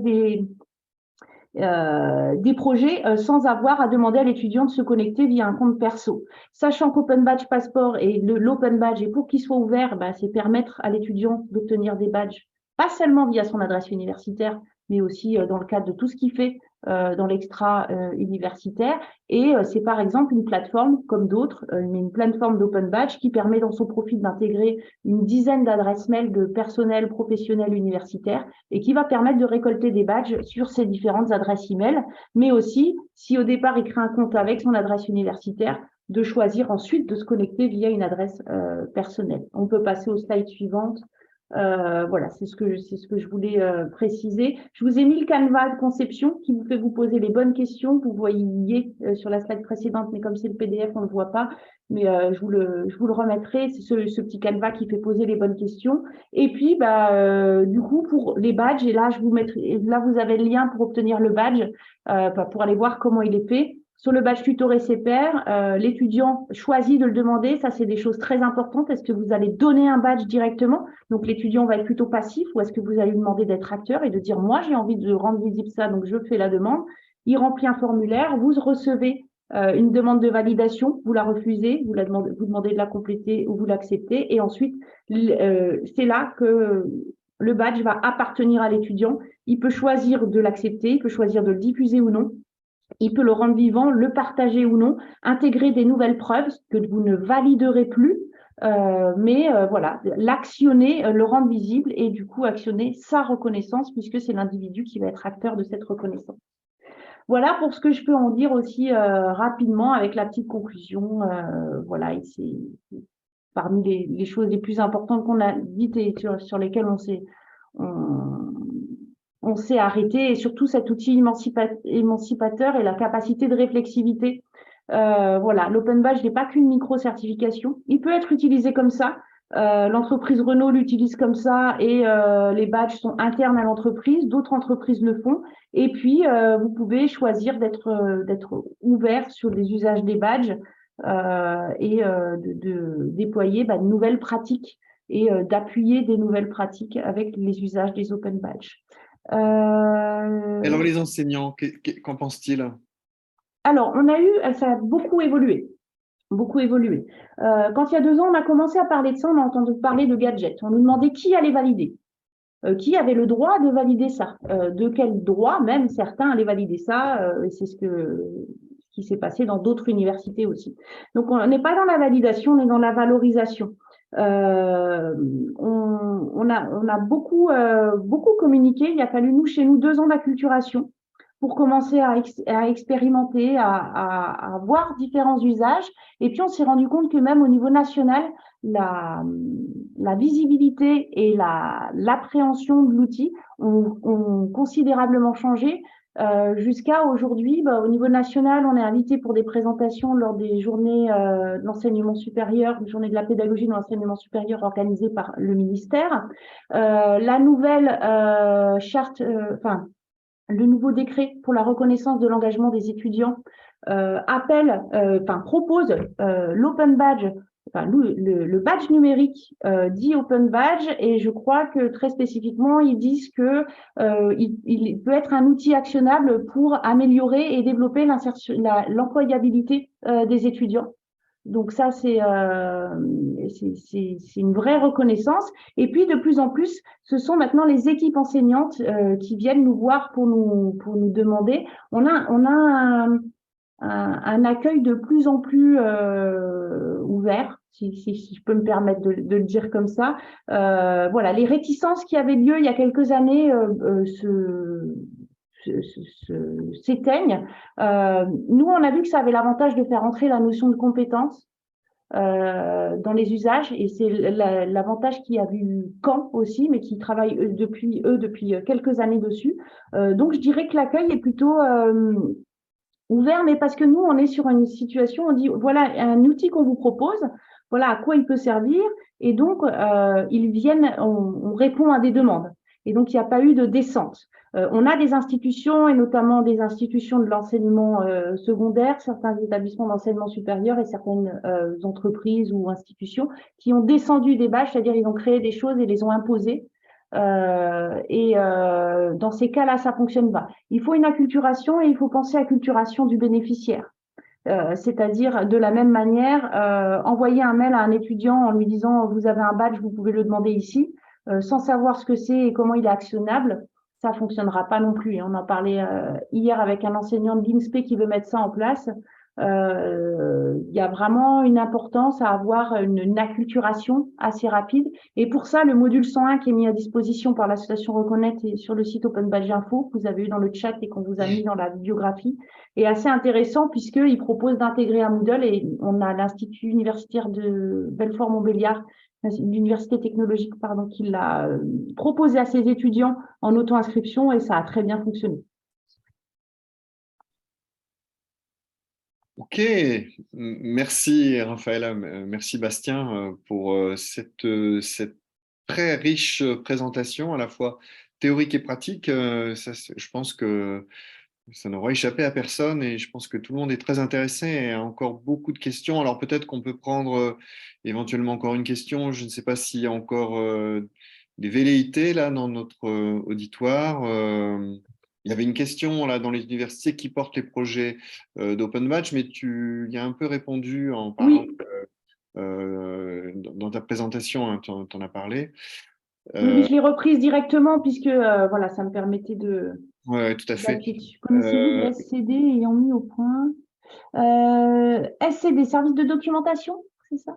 des projets sans avoir à demander à l'étudiant de se connecter via un compte perso. Sachant qu'Open Badge Passport et l'Open Badge, et pour qu'il soit ouvert, c'est permettre à l'étudiant d'obtenir des badges, pas seulement via son adresse universitaire, mais aussi dans le cadre de tout ce qu'il fait dans l'extra universitaire. Et c'est par exemple une plateforme, comme d'autres, mais une plateforme d'Open Badge qui permet dans son profil d'intégrer une dizaine d'adresses mail de personnel professionnel universitaire et qui va permettre de récolter des badges sur ces différentes adresses email, mais aussi, si au départ il crée un compte avec son adresse universitaire, de choisir ensuite de se connecter via une adresse personnelle. On peut passer aux slides suivantes. Voilà, c'est ce que je voulais préciser. Je vous ai mis le canevas de conception qui vous fait vous poser les bonnes questions. Vous voyez sur la slide précédente, mais comme c'est le PDF, on ne le voit pas. Mais je vous le remettrai. C'est ce petit canevas qui fait poser les bonnes questions. Et puis, du coup, pour les badges, et là, là, vous avez le lien pour obtenir le badge, pour aller voir comment il est fait. Sur le badge tutor et CPR, l'étudiant choisit de le demander. Ça, c'est des choses très importantes. Est-ce que vous allez donner un badge directement? Donc, l'étudiant va être plutôt passif, ou est-ce que vous allez lui demander d'être acteur et de dire, moi, j'ai envie de rendre visible ça, donc je fais la demande. Il remplit un formulaire, vous recevez une demande de validation, vous la refusez, vous demandez de la compléter ou vous l'acceptez. Et ensuite, c'est là que le badge va appartenir à l'étudiant. Il peut choisir de l'accepter, il peut choisir de le diffuser ou non. Il peut le rendre vivant, le partager ou non, intégrer des nouvelles preuves que vous ne validerez plus, voilà, l'actionner, le rendre visible et du coup actionner sa reconnaissance puisque c'est l'individu qui va être acteur de cette reconnaissance. Voilà pour ce que je peux en dire aussi rapidement avec la petite conclusion. Voilà, et c'est parmi les choses les plus importantes qu'on a dites et sur lesquelles on s'est arrêté, et surtout cet outil émancipateur et la capacité de réflexivité. Voilà, l'Open Badge n'est pas qu'une micro-certification. Il peut être utilisé comme ça. L'entreprise Renault l'utilise comme ça et les badges sont internes à l'entreprise. D'autres entreprises le font. Et puis, vous pouvez choisir d'être ouvert sur les usages des badges et de déployer de nouvelles pratiques et d'appuyer des nouvelles pratiques avec les usages des Open Badges. Alors les enseignants, qu'en pensent-ils? Alors, ça a beaucoup évolué. Beaucoup évolué. Quand il y a 2 ans, on a commencé à parler de ça, on a entendu parler de gadgets. On nous demandait qui allait valider, qui avait le droit de valider ça, de quel droit même certains allaient valider ça, et c'est ce qui s'est passé dans d'autres universités aussi. Donc, on n'est pas dans la validation, on est dans la valorisation. On a beaucoup communiqué. Il a fallu chez nous 2 ans d'acculturation pour commencer à expérimenter, à voir différents usages. Et puis, on s'est rendu compte que même au niveau national, la visibilité et l'appréhension de l'outil ont considérablement changé. Jusqu'à aujourd'hui, au niveau national, on est invité pour des présentations lors des journées de l'enseignement supérieur, des journées de la pédagogie de l'enseignement supérieur organisées par le ministère. La nouvelle charte, le nouveau décret pour la reconnaissance de l'engagement des étudiants propose l'Open Badge, le badge numérique dit Open Badge, et je crois que très spécifiquement, ils disent que il peut être un outil actionnable pour améliorer et développer l'employabilité des étudiants. Donc ça, c'est une vraie reconnaissance. Et puis, de plus en plus, ce sont maintenant les équipes enseignantes qui viennent nous voir pour nous demander. On a un accueil de plus en plus ouvert, si je peux me permettre de le dire comme ça. Voilà, les réticences qui avaient lieu il y a quelques années s'éteignent. Nous, on a vu que ça avait l'avantage de faire entrer la notion de compétence dans les usages, et c'est l'avantage qu'il y a vu Caen aussi, mais qui travaille depuis quelques années dessus. Donc, je dirais que l'accueil est plutôt ouvert, mais parce que nous, on est sur une situation, on dit, voilà un outil qu'on vous propose, voilà à quoi il peut servir, et donc, on répond à des demandes. Et donc, il n'y a pas eu de descente. On a des institutions, et notamment des institutions de l'enseignement secondaire, certains établissements d'enseignement supérieur et certaines entreprises ou institutions qui ont descendu des badges, c'est-à-dire ils ont créé des choses et les ont imposées. Dans ces cas-là, ça fonctionne pas. Il faut une acculturation et il faut penser à acculturation du bénéficiaire. C'est-à-dire de la même manière, envoyer un mail à un étudiant en lui disant vous avez un badge, vous pouvez le demander ici, sans savoir ce que c'est et comment il est actionnable, ça fonctionnera pas non plus. Et on en parlait hier avec un enseignant de l'INSPE qui veut mettre ça en place. Il y a vraiment une importance à avoir une acculturation assez rapide. Et pour ça, le module 101 qui est mis à disposition par l'association Reconnect et sur le site Open Badge Info, que vous avez eu dans le chat et qu'on vous a mis dans la bibliographie, est assez intéressant puisqu'il propose d'intégrer un Moodle et on a l'Institut universitaire de Belfort-Montbéliard, l'université technologique, pardon, qui l'a proposé à ses étudiants en auto-inscription et ça a très bien fonctionné. Ok, merci Raphaël, merci Bastien pour cette très riche présentation, à la fois théorique et pratique. Je pense que ça n'aura échappé à personne et je pense que tout le monde est très intéressé et a encore beaucoup de questions. Alors peut-être qu'on peut prendre éventuellement encore une question. Je ne sais pas s'il y a encore des velléités là dans notre auditoire. Il y avait une question là dans les universités qui portent les projets d'Open Badge, mais tu y as un peu répondu en parlant dans ta présentation, hein, tu en as parlé. Oui, je l'ai reprise directement puisque voilà, ça me permettait de. Oui, tout à fait. Connaissez-vous le SCD ayant mis au point SCD, service de documentation, c'est ça?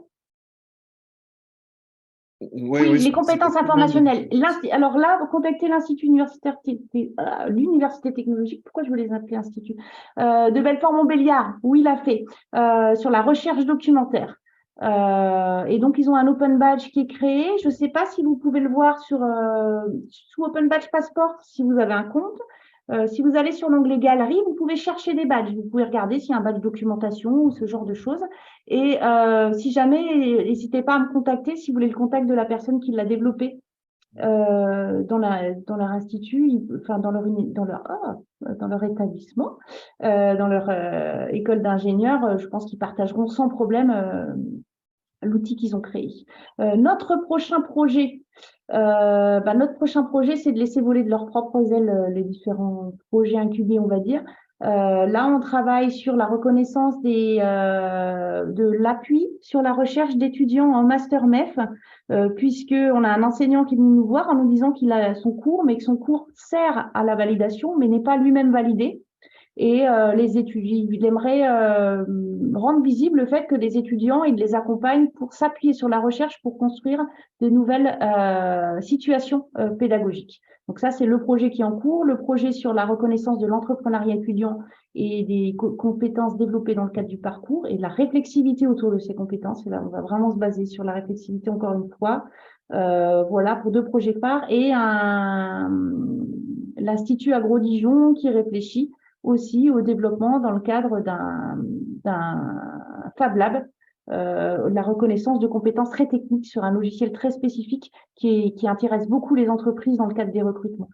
Oui, les compétences informationnelles. Alors là, vous contactez l'Institut universitaire, l'Université technologique, pourquoi je veux les appeler Institut, de Belfort-Montbéliard, où il a fait sur la recherche documentaire. Et donc, ils ont un Open Badge qui est créé. Je ne sais pas si vous pouvez le voir sous Open Badge Passport, si vous avez un compte. Si vous allez sur l'onglet Galerie, vous pouvez chercher des badges. Vous pouvez regarder s'il y a un badge documentation ou ce genre de choses. Et si jamais, n'hésitez pas à me contacter si vous voulez le contact de la personne qui l'a développé dans leur institut, enfin dans leur établissement, dans leur école d'ingénieurs. Je pense qu'ils partageront sans problème l'outil qu'ils ont créé. Notre prochain projet, c'est de laisser voler de leurs propres ailes les différents projets incubés, on va dire. Là, on travaille sur la reconnaissance de l'appui sur la recherche d'étudiants en master MEF, puisqu'on a un enseignant qui est venu nous voir en nous disant qu'il a son cours, mais que son cours sert à la validation, mais n'est pas lui-même validé. Et les étudiants, il aimerait rendre visible le fait que les étudiants, ils les accompagnent pour s'appuyer sur la recherche pour construire de nouvelles situations pédagogiques. Donc ça, c'est le projet qui est en cours, le projet sur la reconnaissance de l'entrepreneuriat étudiant et des compétences développées dans le cadre du parcours et de la réflexivité autour de ces compétences. Et là, on va vraiment se baser sur la réflexivité encore une fois. Voilà, pour 2 projets phares et l'Institut Agro-Dijon qui réfléchit aussi au développement dans le cadre d'un Fab Lab, la reconnaissance de compétences très techniques sur un logiciel très spécifique qui intéresse beaucoup les entreprises dans le cadre des recrutements.